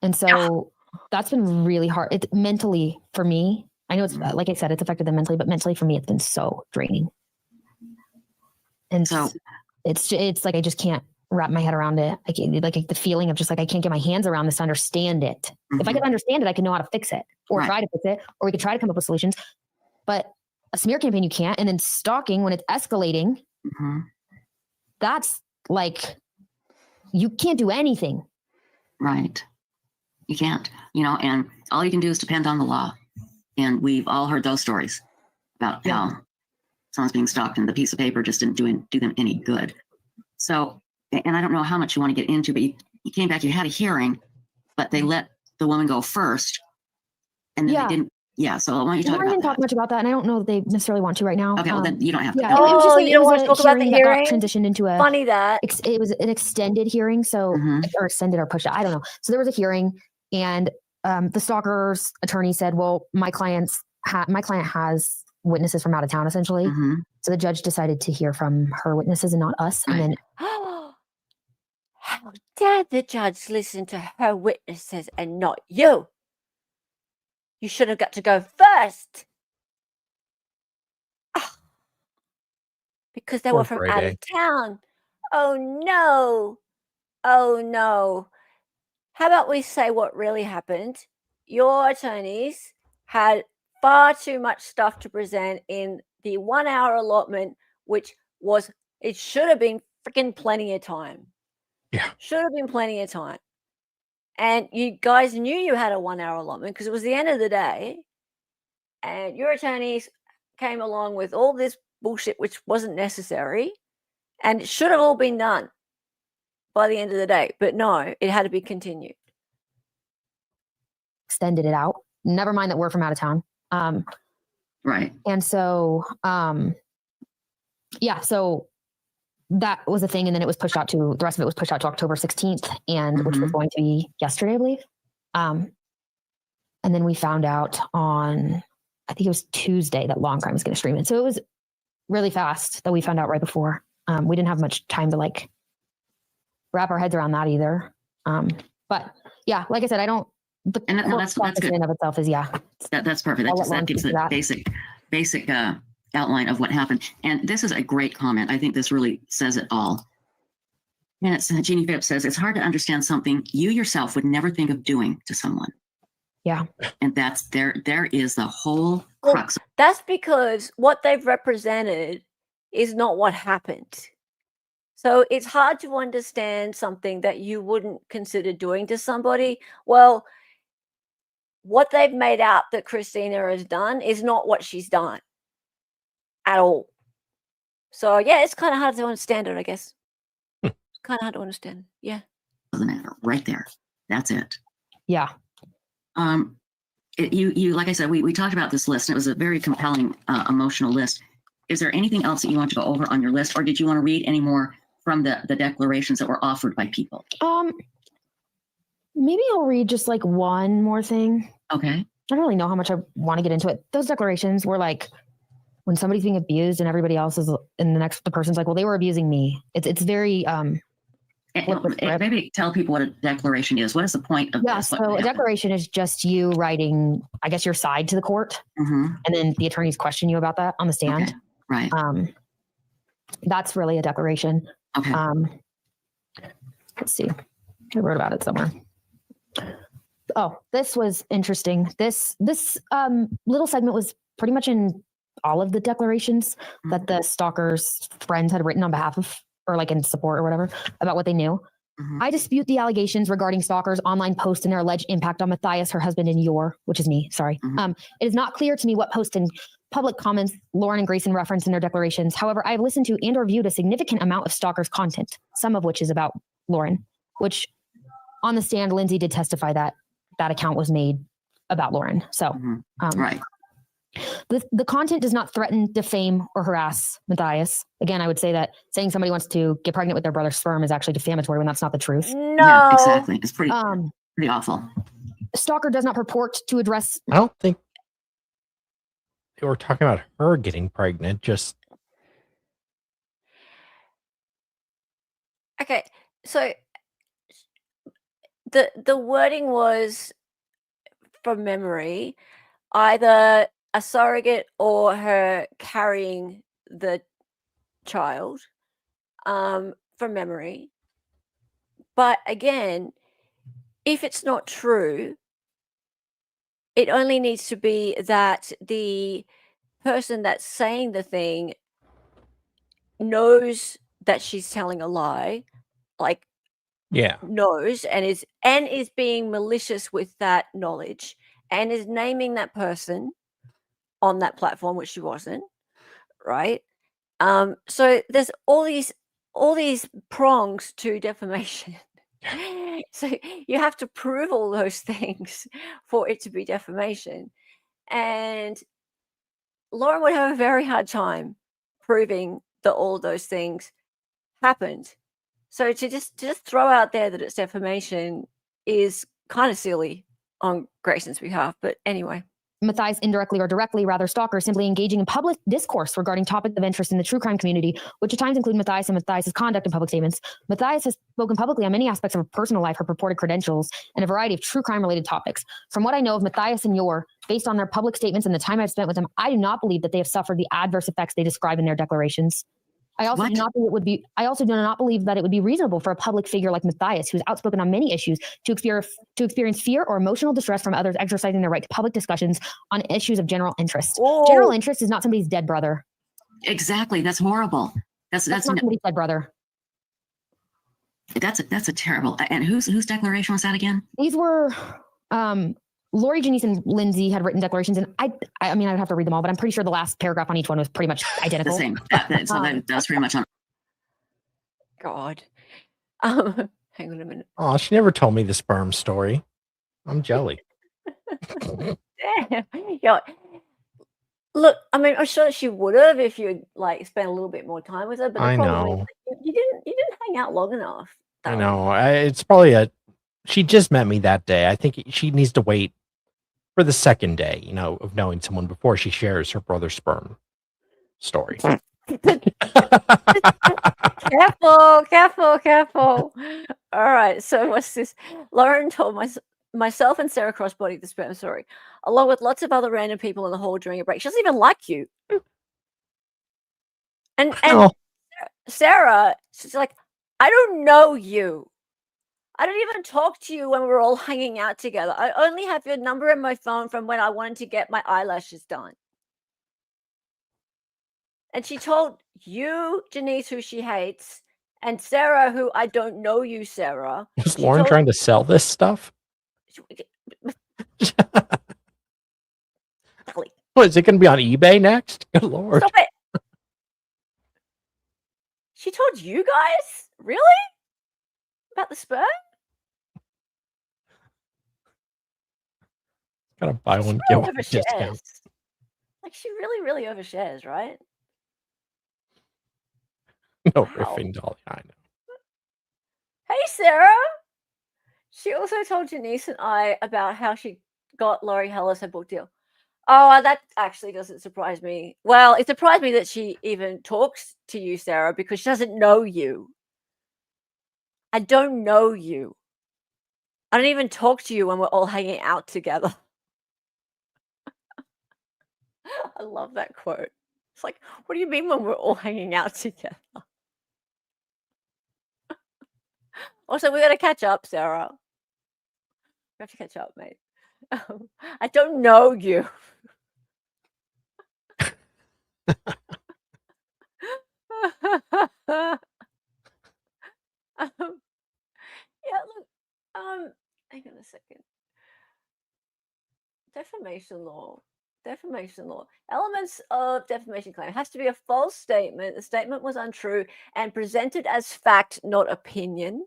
And so that's been really hard. It's mentally for me. I know it's like I said, it's affected them mentally, but mentally for me, it's been so draining. And so it's like, I just can't wrap my head around it. Like the feeling of just like, I can't get my hands around this to understand it. Mm-hmm. If I could understand it, I could know how to fix it or try to fix it, or we could try to come up with solutions. But a smear campaign, you can't. And then stalking, when it's escalating, that's like, you can't do anything. Right. You can't, and all you can do is depend on the law. And we've all heard those stories about how someone's being stalked and the piece of paper just didn't do them any good. So, and I don't know how much you want to get into, but you came back, you had a hearing, but they let the woman go first. And then they didn't. Yeah. So why don't you talk about that? Talk much about that. And I don't know that they necessarily want to right now. Okay. Well, then you don't have to. Yeah, it was just you don't want to talk about the hearing? That got transitioned into a funny that it was an extended hearing. So, or extended or pushed out. I don't know. So there was a hearing, and the stalker's attorney said, well, my client has witnesses from out of town, essentially. So the judge decided to hear from her witnesses and not us. And then, how dare the judge listen to her witnesses and not you? You should have got to go first. Because they were from out of town. Oh no. Oh no. How about we say what really happened? Your attorneys had far too much stuff to present in the 1 hour allotment, it should have been freaking plenty of time. Yeah. Should have been plenty of time. And you guys knew you had a 1 hour allotment because it was the end of the day. And your attorneys came along with all this bullshit, which wasn't necessary. And it should have all been done by the end of the day. But no, it had to be continued. Extended it out. Never mind that we're from out of town. Right. And so, so that was a thing. And then it was pushed out to, the rest of it was pushed out to October 16th, and which was going to be yesterday, I believe. And then we found out on, I think it was Tuesday, that Long Crime was going to stream it. So it was really fast that we found out right before. We didn't have much time to like wrap our heads around that either. But yeah, like I said, I don't, that's good. In of itself is that's perfect. That gives the basic outline of what happened. And this is a great comment. I think this really says it all. And it's Jeannie Phipps says, it's hard to understand something you yourself would never think of doing to someone. Yeah. And that's there is the whole crux. That's because what they've represented is not what happened. So it's hard to understand something that you wouldn't consider doing to somebody. Well, what they've made out that Christina has done is not what she's done at all. So yeah, it's kind of hard to understand it, I guess. It's kind of hard to understand. Yeah. Doesn't matter. Right there. That's it. Yeah. You like I said, we talked about this list, and it was a very compelling, emotional list. Is there anything else that you want to go over on your list, or did you want to read any more from the declarations that were offered by people? Maybe I'll read just like one more thing. Okay. I don't really know how much I want to get into it. Those declarations were like, when somebody's being abused and everybody else is, and the person's like, well, they were abusing me. It's very, maybe tell people what a declaration is. What is the point of this? So a declaration is just you writing, I guess, your side to the court, and then the attorneys question you about that on the stand. Okay. Right. That's really a declaration. Okay. Let's see. I wrote about it somewhere. Oh, this was interesting. This little segment was pretty much in all of the declarations that the stalker's friends had written on behalf of, or like in support or whatever, about what they knew. I dispute the allegations regarding stalkers' online posts and their alleged impact on Matthias, her husband, and which is me, sorry. It is not clear to me what posts and public comments Lauren and Grayson referenced in their declarations. However, I've listened to and or viewed a significant amount of stalkers' content, some of which is about Lauren, which on the stand, Lindsay did testify that that account was made about Lauren. So, right. The content does not threaten, defame, or harass Matthias. Again, I would say that saying somebody wants to get pregnant with their brother's sperm is actually defamatory when that's not the truth. No. Yeah, exactly. It's pretty awful. Stalker does not purport to address. I don't think they were talking about her getting pregnant. Just okay. So the wording was, from memory, either a surrogate or her carrying the child, from memory. But again, if it's not true, it only needs to be that the person that's saying the thing knows that she's telling a lie, like Yeah. knows and is being malicious with that knowledge and is naming that person on that platform, which she wasn't, right? So there's all these prongs to defamation. So you have to prove all those things for it to be defamation. And Lauren would have a very hard time proving that all of those things happened. So to just throw out there that it's defamation is kind of silly on Grayson's behalf. But anyway. Matthias indirectly or directly, rather stalker, simply engaging in public discourse regarding topics of interest in the true crime community, which at times include Matthias and Matthias's conduct in public statements. Matthias has spoken publicly on many aspects of her personal life, her purported credentials, and a variety of true crime-related topics. From what I know of Matthias and Yor, based on their public statements and the time I've spent with them, I do not believe that they have suffered the adverse effects they describe in their declarations. I also do not believe that it would be reasonable for a public figure like Matthias, who's outspoken on many issues, to experience fear or emotional distress from others exercising their right to public discussions on issues of general interest. Whoa. General interest is not somebody's dead brother. Exactly. That's horrible. That's not somebody's dead brother. That's a terrible. And whose declaration was that again? These were Lori, Janice, and Lindsay had written declarations, and I mean, I'd have to read them all, but I'm pretty sure the last paragraph on each one was pretty much identical. The same. That's pretty much on. God. Hang on a minute. Oh, she never told me the sperm story. I'm jelly. Damn. Yeah. Look, I mean, I'm sure that she would have if you like spent a little bit more time with her. But the problem is you didn't hang out long enough. Though. I know. It's probably she just met me that day. I think she needs to wait for the second day, of knowing someone before she shares her brother's sperm story. Careful. All right. So what's this? Lauren told myself and Sarah crossbodied the sperm story, along with lots of other random people in the hall during a break. She doesn't even like you. And Sarah, she's like, I don't know you. I don't even talk to you when we're all hanging out together. I only have your number in my phone from when I wanted to get my eyelashes done. And she told you, Janice, who she hates, and Sarah, who I don't know you, Sarah. Is Lauren trying to sell this stuff? What, is it going to be on eBay next? Good Lord. Stop it. She told you guys? Really? About the sperm? Gotta buy one, get one discount. Like she really overshares, right? No riffing, Dolly. I know. Hey, Sarah. She also told Janice and I about how she got Laurie Hellas her book deal. Oh, that actually doesn't surprise me. Well, it surprised me that she even talks to you, Sarah, because she doesn't know you. I don't know you. I don't even talk to you when we're all hanging out together. I love that quote. It's like, what do you mean when we're all hanging out together? Also, we got to catch up, Sarah. We have to catch up, mate. I don't know you. Yeah, look, hang on a second. Defamation law. Elements of defamation claim. It has to be a false statement. The statement was untrue and presented as fact, not opinion.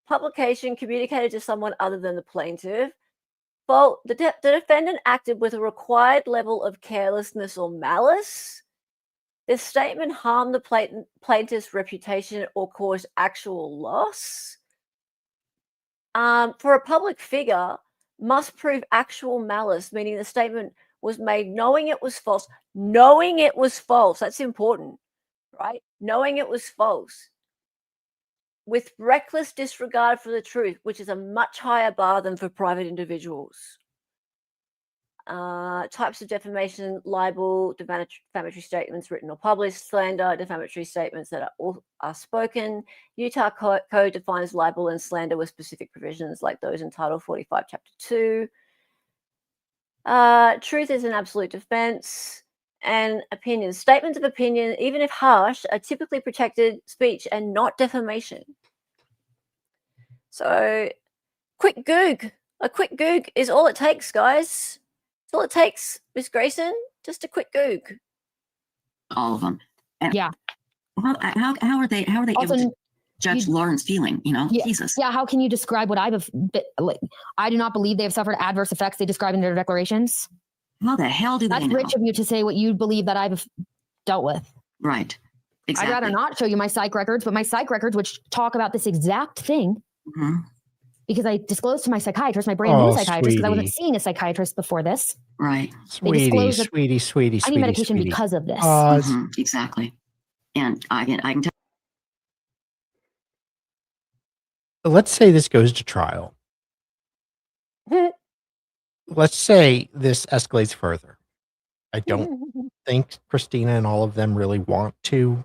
Publication communicated to someone other than the plaintiff. The defendant acted with a required level of carelessness or malice. This statement harmed the plaintiff's reputation or caused actual loss. For a public figure, must prove actual malice, meaning the statement was made knowing it was false. Knowing it was false. That's important, right? Knowing it was false. With reckless disregard for the truth, which is a much higher bar than for private individuals. Types of defamation: libel, defamatory statements written or published; slander, defamatory statements that are spoken. Utah Code defines libel and slander with specific provisions like those in Title 45, Chapter 2. Truth is an absolute defense. And opinions. Statements of opinion, even if harsh, are typically protected speech and not defamation. So, quick Goog. A quick Goog is all it takes, guys. It's all it takes, Miss Grayson. Just a quick Goog. All of them. And Yeah. How are they Also, able to judge Lauren's feeling? You know, Yeah, Jesus. yeah. How can you describe what I do not believe they have suffered adverse effects they describe in their declarations. How the hell do they That's know? rich of you to say what you believe that I've dealt with. Right. Exactly. I'd rather not show you my psych records, but my psych records, which talk about this exact thing, because I disclosed to my psychiatrist, my brand new psychiatrist, because I wasn't seeing a psychiatrist before this. Right. Sweetie. I need medication because of this. Exactly. And I can tell. Let's say this goes to trial. Let's say this escalates further. I don't think Christina and all of them really want to.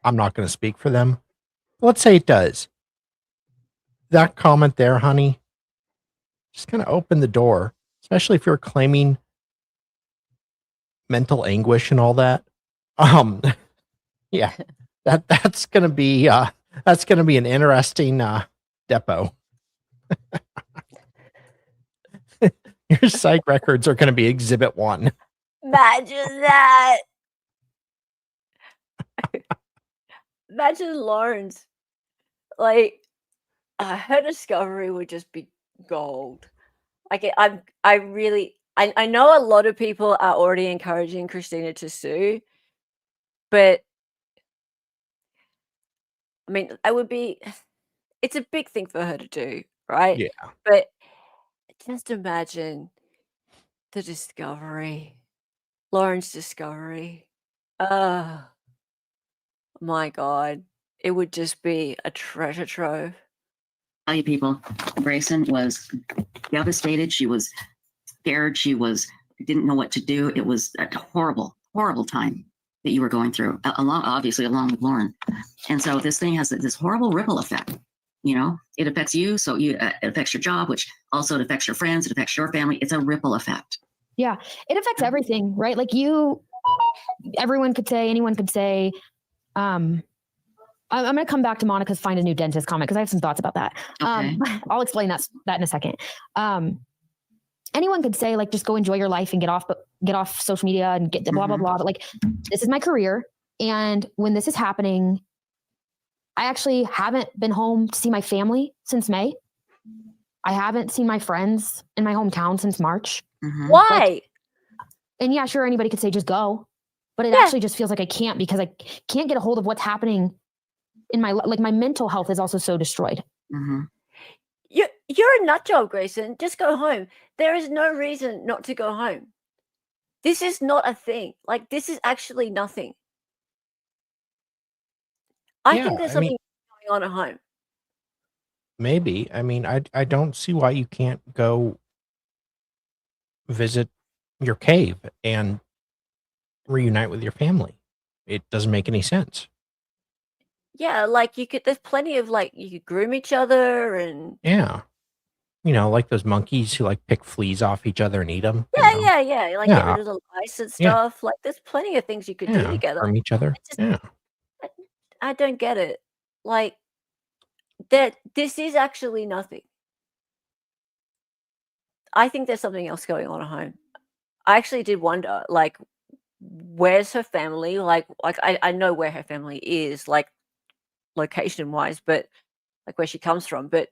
I'm not going to speak for them. Let's say it does. That comment there, honey, just kind of open the door, especially if you're claiming mental anguish and all that. Yeah, that's going to be an interesting depot. Your psych records are going to be Exhibit 1. Imagine that. Imagine Lauren's. Like, her discovery would just be gold. Like, I know a lot of people are already encouraging Christina to sue, but I mean, it's a big thing for her to do, right? Yeah. But just imagine the discovery, Lauren's discovery. Oh my God. It would just be a treasure trove. Tell you people, Grayson was devastated. She was scared. She didn't know what to do. It was a horrible, horrible time that you were going through, obviously along with Lauren. And so this thing has this horrible ripple effect. You know, it affects you. So it affects your job, which also it affects your friends. It affects your family. It's a ripple effect. Yeah. It affects everything, right? Like anyone could say, I'm going to come back to Monica's find a new dentist comment because I have some thoughts about that. Okay. I'll explain that in a second. Anyone could say, like, just go enjoy your life and get off social media and get blah, blah, blah. But like, this is my career. And when this is happening, I actually haven't been home to see my family since May. I haven't seen my friends in my hometown since March. Why? And yeah, sure, anybody could say just go. But it actually just feels like I can't because I can't get a hold of what's happening in my mental health is also so destroyed. You're a nut job, Grayson. Just go home. There is no reason not to go home. This is not a thing. Like, this is actually nothing. I think there's something going on at home. Maybe. I mean, I don't see why you can't go visit your cave and reunite with your family. It doesn't make any sense. Yeah, like there's plenty of you could groom each other and yeah, like those monkeys who like pick fleas off each other and eat them. Yeah, like get rid of the lice and stuff. Like there's plenty of things you could do together from each other. I don't get it. Like this is actually nothing. I think there's something else going on at home. I actually did wonder, like, where's her family? Like I know where her family is, like location wise, but like where she comes from. But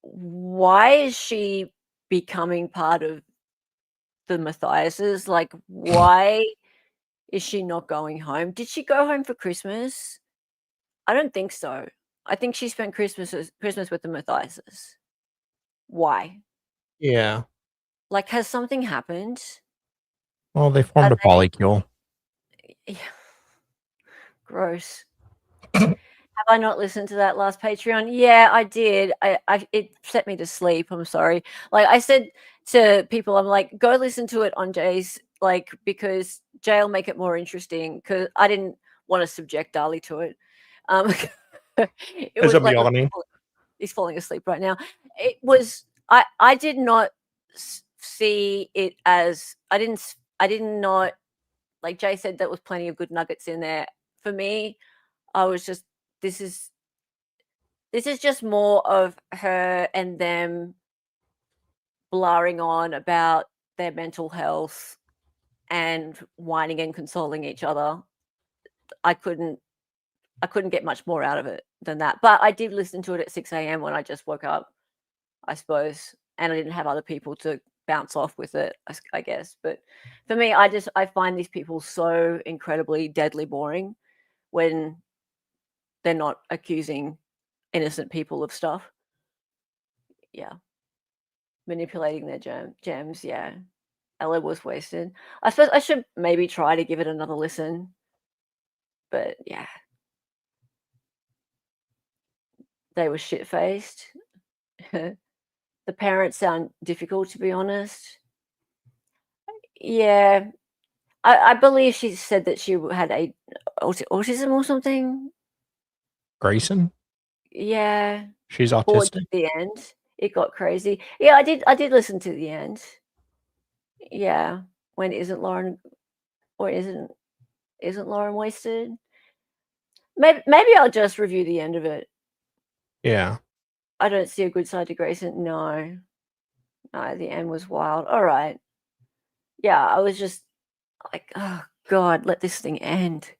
why is she becoming part of the Matthiases? Like, why is she not going home? Did she go home for Christmas? I don't think so. I think she spent Christmas with the Matthiases. Why? Yeah. Like, has something happened? Well, they formed a polycule. Yeah. Gross. Have I not listened to that last Patreon? Yeah, I did. It set me to sleep. I'm sorry. Like I said to people, I'm like, go listen to it on Jay's, like, because Jay will make it more interesting, because I didn't want to subject Dali to it. It Is was it like, yawning? he's falling asleep right now. It was, I did not see it as, I did not, like Jay said, that was plenty of good nuggets in there. For me, I was just, this is just more of her and them blaring on about their mental health and whining and consoling each other. I couldn't get much more out of it than that. But I did listen to it at 6 a.m. when I just woke up, I suppose, and I didn't have other people to bounce off with it, I guess. But for me, I find these people so incredibly deadly boring when they're not accusing innocent people of stuff. Yeah. Manipulating their gems, yeah. Ella was wasted. I suppose I should maybe try to give it another listen. But yeah. They were shit-faced. The parents sound difficult, to be honest. Yeah. I believe she said that she had autism or something. Grayson? Yeah. She's Towards autistic? the end, it got crazy. Yeah, I did listen to the end. Yeah. When isn't Lauren, or isn't Lauren wasted? Maybe I'll just review the end of it. Yeah. I don't see a good side to Grayson. No. No, the end was wild. All right. Yeah, I was just like, oh God, let this thing end.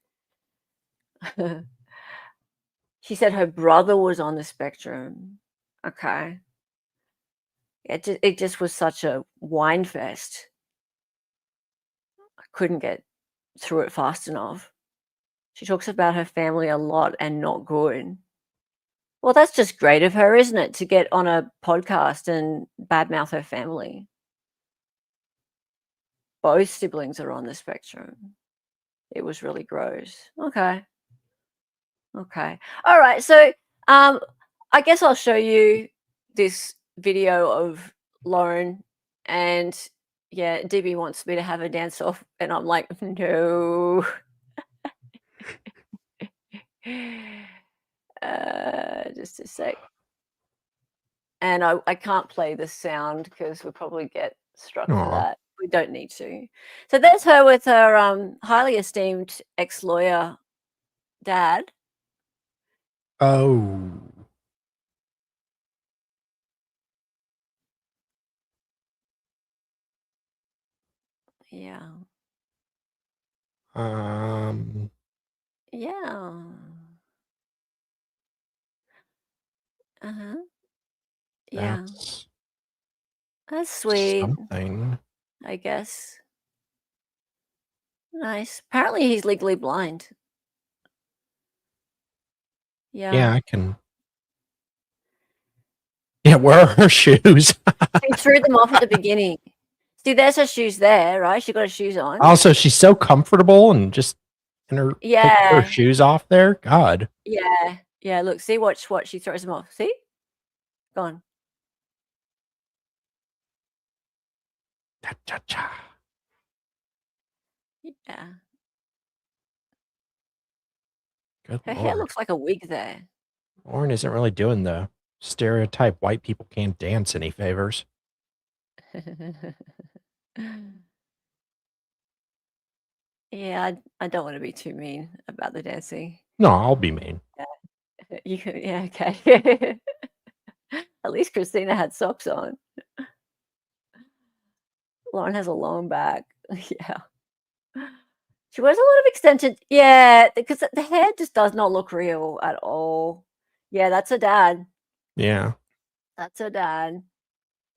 She said her brother was on the spectrum. Okay. It just was such a wine fest. I couldn't get through it fast enough. She talks about her family a lot and not good. Well, that's just great of her, isn't it, to get on a podcast and badmouth her family? Both siblings are on the spectrum. It was really gross. Okay. Okay. All right. So I guess I'll show you this video of Lauren, and yeah, DB wants me to have a dance off, and I'm like, no. Just a sec. And I can't play the sound because we'll probably get struck for Aw. that. We don't need to. So there's her with her highly esteemed ex-lawyer dad. Oh. Yeah. Yeah. Uh-huh. Yeah. That's sweet, Something. I guess. Nice. Apparently he's legally blind. Yeah, Yeah. I can. Yeah, where are her shoes? He threw them off at the beginning. See, there's her shoes there, right? She got her shoes on. Also, she's so comfortable and just taking her Yeah. shoes off there. God. Yeah. Yeah. Look, see, watch what she throws them off. See? Gone. Cha-cha-cha. Yeah. Good Her hair Lord. looks like a wig there. Lauren isn't really doing the stereotype white people can't dance any favors. Yeah, I don't want to be too mean about the dancing. No, I'll be mean. Yeah, okay. At least Christina had socks on. Lauren has a long back. Yeah. She wears a lot of extension. Yeah, because the hair just does not look real at all. Yeah, that's her dad. Yeah. That's her dad.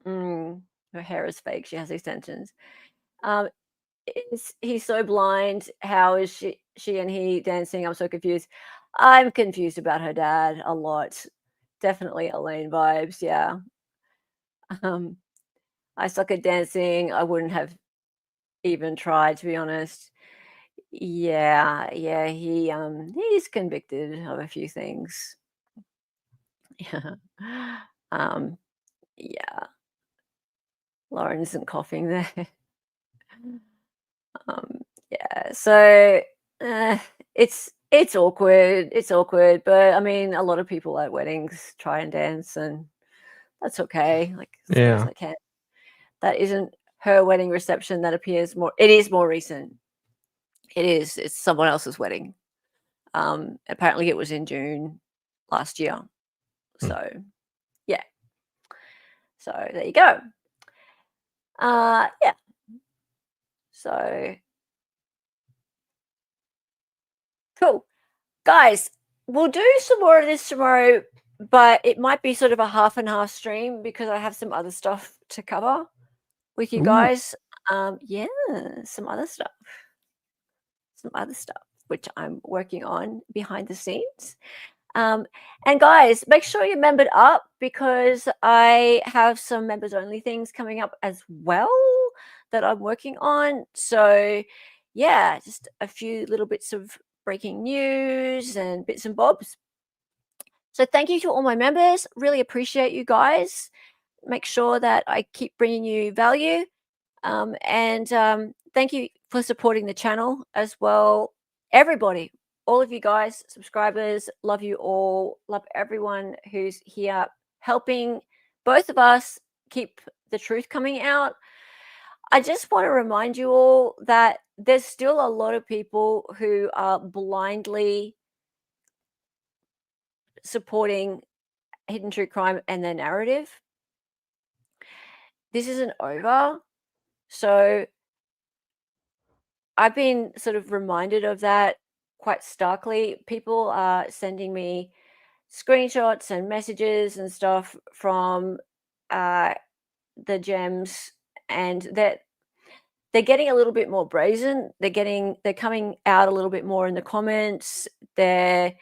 Her hair is fake. She has extensions. He's so blind. How is she and he dancing? I'm so confused. I'm confused about her dad a lot. Definitely Elaine vibes. Yeah. I suck at dancing. I wouldn't have even tried, to be honest. Yeah, he's convicted of a few things. Yeah. Yeah. Lauren isn't coughing there. Yeah, so it's awkward. It's awkward, but I mean, a lot of people at weddings try and dance, and that's okay. Like, as long as Yeah. I can. That isn't her wedding reception. That appears more. It is more recent. It is. It's someone else's wedding. Apparently, it was in June last year. So, yeah. So there you go. Yeah. So cool, guys. We'll do some more of this tomorrow, but it might be sort of a half and half stream because I have some other stuff to cover with you Ooh. guys. Yeah, some other stuff which I'm working on behind the scenes. And guys, make sure you're membered up because I have some members only things coming up as well that I'm working on. So yeah, just a few little bits of breaking news and bits and bobs. So thank you to all my members. Really appreciate you guys. Make sure that I keep bringing you value. And thank you for supporting the channel as well. Everybody, all of you guys, subscribers, love you all. Love everyone who's here helping both of us keep the truth coming out. I just want to remind you all that there's still a lot of people who are blindly supporting hidden true crime and their narrative. This isn't over. So I've been sort of reminded of that quite starkly. People are sending me screenshots and messages and stuff from the gems, and they're getting a little bit more brazen. They're coming out a little bit more in the comments. They're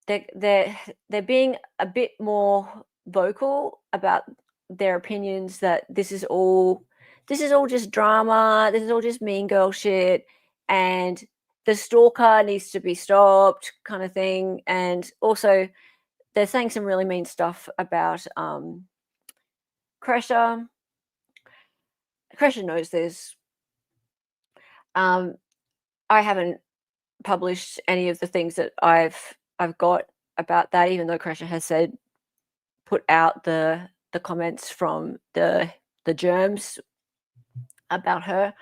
being a bit more vocal about their opinions that this is all just drama, this is all just mean girl shit, and the stalker needs to be stopped, kind of thing. And also they're saying some really mean stuff about Kresha. Kresha knows this. I haven't published any of the things that I've got about that, even though Kresha has said put out the comments from the germs about her.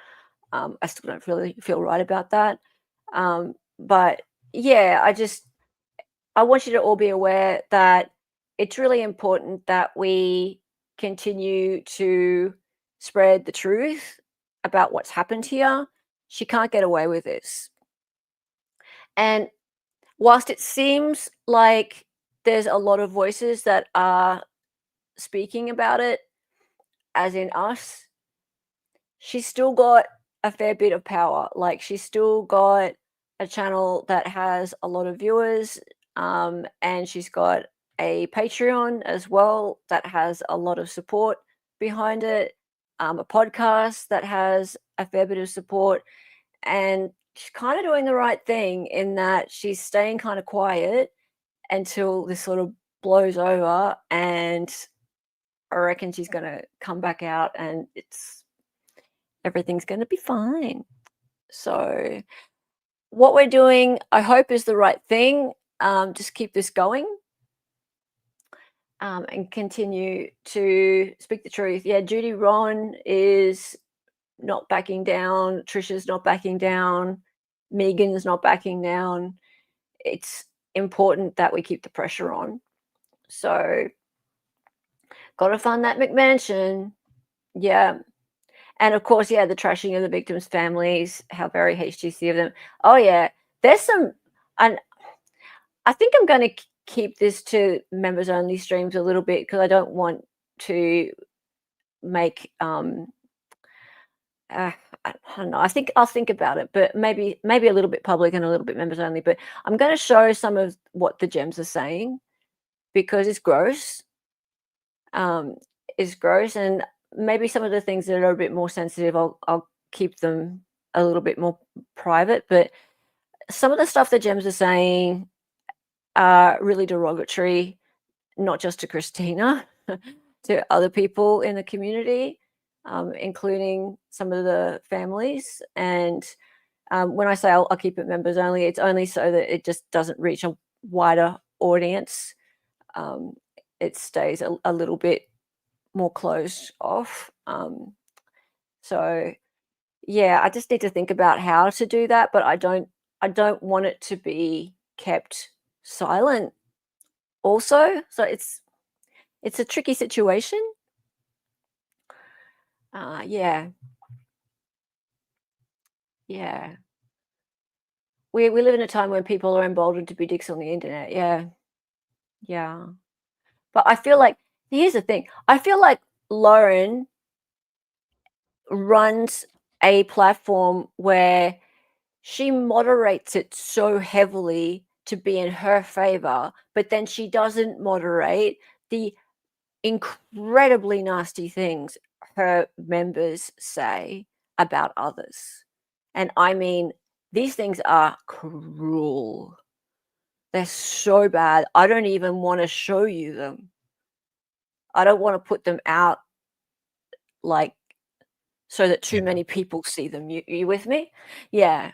I still don't really feel right about that. But yeah, I want you to all be aware that it's really important that we continue to spread the truth about what's happened here. She can't get away with this. And whilst it seems like there's a lot of voices that are speaking about it, as in us, she's still got a fair bit of power. Like, she's still got a channel that has a lot of viewers, and she's got a Patreon as well that has a lot of support behind it, a podcast that has a fair bit of support, and she's kind of doing the right thing in that she's staying kind of quiet until this sort of blows over, and I reckon she's going to come back out and everything's going to be fine. So what we're doing, I hope, is the right thing. Just keep this going and continue to speak the truth. Yeah, Judy Ron is not backing down. Trisha's not backing down. Megan's not backing down. It's important that we keep the pressure on. So got to fund that McMansion. Yeah. And of course, yeah, the trashing of the victims' families, how very HGC of them. Oh, yeah. There's some, and I think I'm going to keep this to members only streams a little bit because I don't want to make, I don't know. I think I'll think about it, but maybe a little bit public and a little bit members only. But I'm going to show some of what the gems are saying because it's gross. It's gross, and maybe some of the things that are a bit more sensitive, I'll keep them a little bit more private. But some of the stuff the gems are saying are really derogatory, not just to Christina, to other people in the community, including some of the families. And when I say I'll keep it members only, it's only so that it just doesn't reach a wider audience. It stays a little bit more closed off. So yeah, I just need to think about how to do that, but I don't want it to be kept silent also. So it's a tricky situation. Yeah. We live in a time when people are emboldened to be dicks on the internet. Yeah. But I feel like, here's the thing. I feel like Lauren runs a platform where she moderates it so heavily to be in her favor, but then she doesn't moderate the incredibly nasty things her members say about others. And I mean, these things are cruel. They're so bad. I don't even want to show you them. I don't want to put them out like so that too many people see them. You with me? Yeah.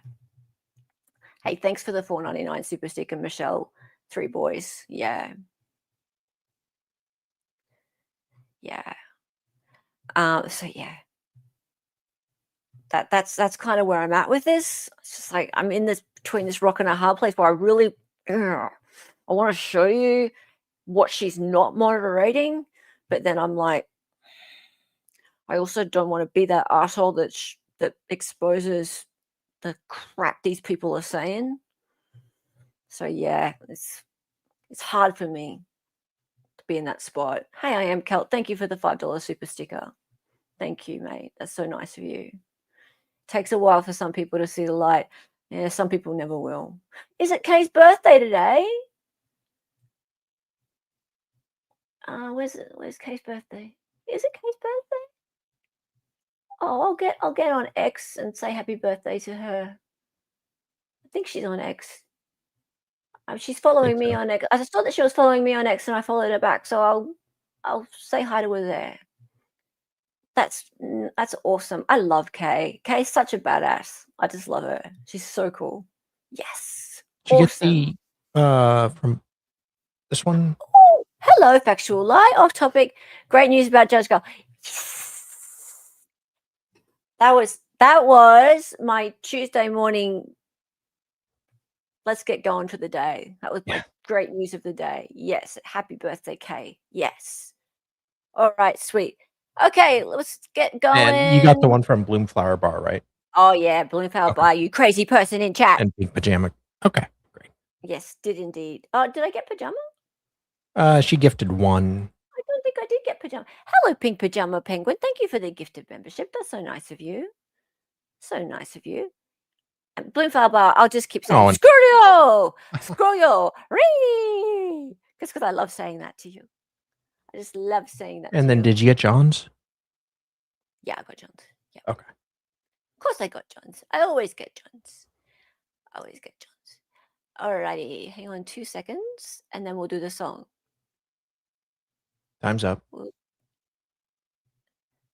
Hey, thanks for the $4.99 super sticker, Michelle. 3 boys. Yeah. So yeah. That's kind of where I'm at with this. It's just like I'm in this between this rock and a hard place where I really I want to show you what she's not moderating, but then I'm like, I also don't want to be that asshole that exposes the crap these people are saying. So yeah, it's hard for me to be in that spot. Hey, I am Kelt. Thank you for the $5 super sticker. Thank you, mate. That's so nice of you. Takes a while for some people to see the light. Yeah, some people never will. Is it Kay's birthday today? Where's Kay's birthday? Is it Kay's birthday? Oh, I'll get on X and say happy birthday to her. I think she's on X. She's following me on X. I just thought that she was following me on X, and I followed her back. So I'll say hi to her there. That's awesome. I love Kay. Kay's such a badass. I just love her. She's so cool. Yes. Did you awesome. get the from this one? Oh, hello, factual lie. Off topic. Great news about Judge Girl. That was my Tuesday morning. Let's get going for the day. That was my great news of the day. Yes. Happy birthday, Kay. Yes. All right, sweet. Okay, let's get going. And you got the one from Bloomflower Bar, right? Oh yeah, Bloomflower Bar, you crazy person in chat. And Pink Pajama. Okay, great. Yes, did indeed. Oh, did I get pajama? She gifted one. I don't think I did get pajama. Hello, Pink Pajama Penguin. Thank you for the gifted membership. That's so nice of you. So nice of you. And Bloomflower Bar, I'll just keep saying, screw you, ring. Just because I love saying that to you. I just love saying that. And then did you get John's? Yeah, I got John's. Yeah. Okay. Of course I got John's. I always get John's. Alrighty, hang on 2 seconds, and then we'll do the song. Time's up.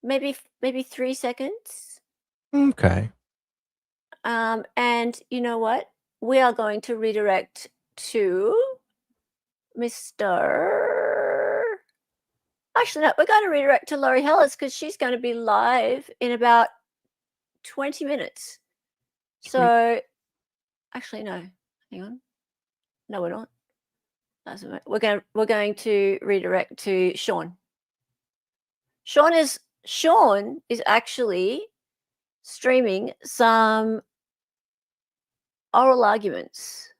Maybe 3 seconds. Okay. And you know what? We are going to redirect to Mr. Actually, no, we're going to redirect to Laurie Hellas because she's going to be live in about 20 minutes. So, actually, no. Hang on. No, we're not. We're going to redirect to Sean. Sean is actually streaming some oral arguments.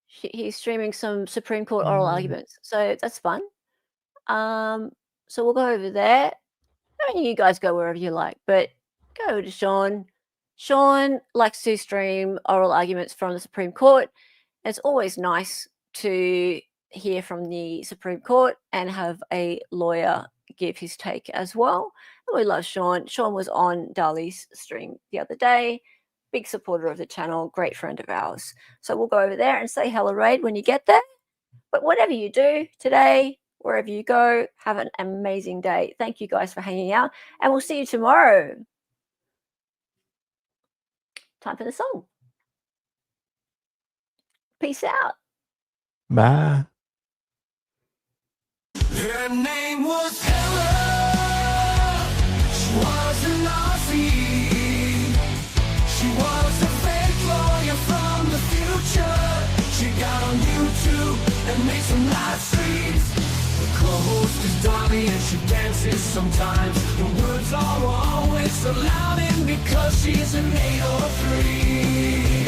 He's streaming some Supreme Court oral arguments. So that's fun. So we'll go over there. I mean, you guys go wherever you like, but go to Sean. Sean likes to stream oral arguments from the Supreme Court. It's always nice to hear from the Supreme Court and have a lawyer give his take as well. And we love Sean. Sean was on Dali's stream the other day. Big supporter of the channel, great friend of ours. So we'll go over there and say hello, Raid, when you get there. But whatever you do today, wherever you go. Have an amazing day. Thank you guys for hanging out, and we'll see you tomorrow. Time for the song. Peace out. Bye. Her name was Hella. She was an Aussie. She was a fake lawyer from the future. She got on YouTube and made some live streams. Her co-host is Dali and she dances sometimes. The words are always so loud in because she's an 803.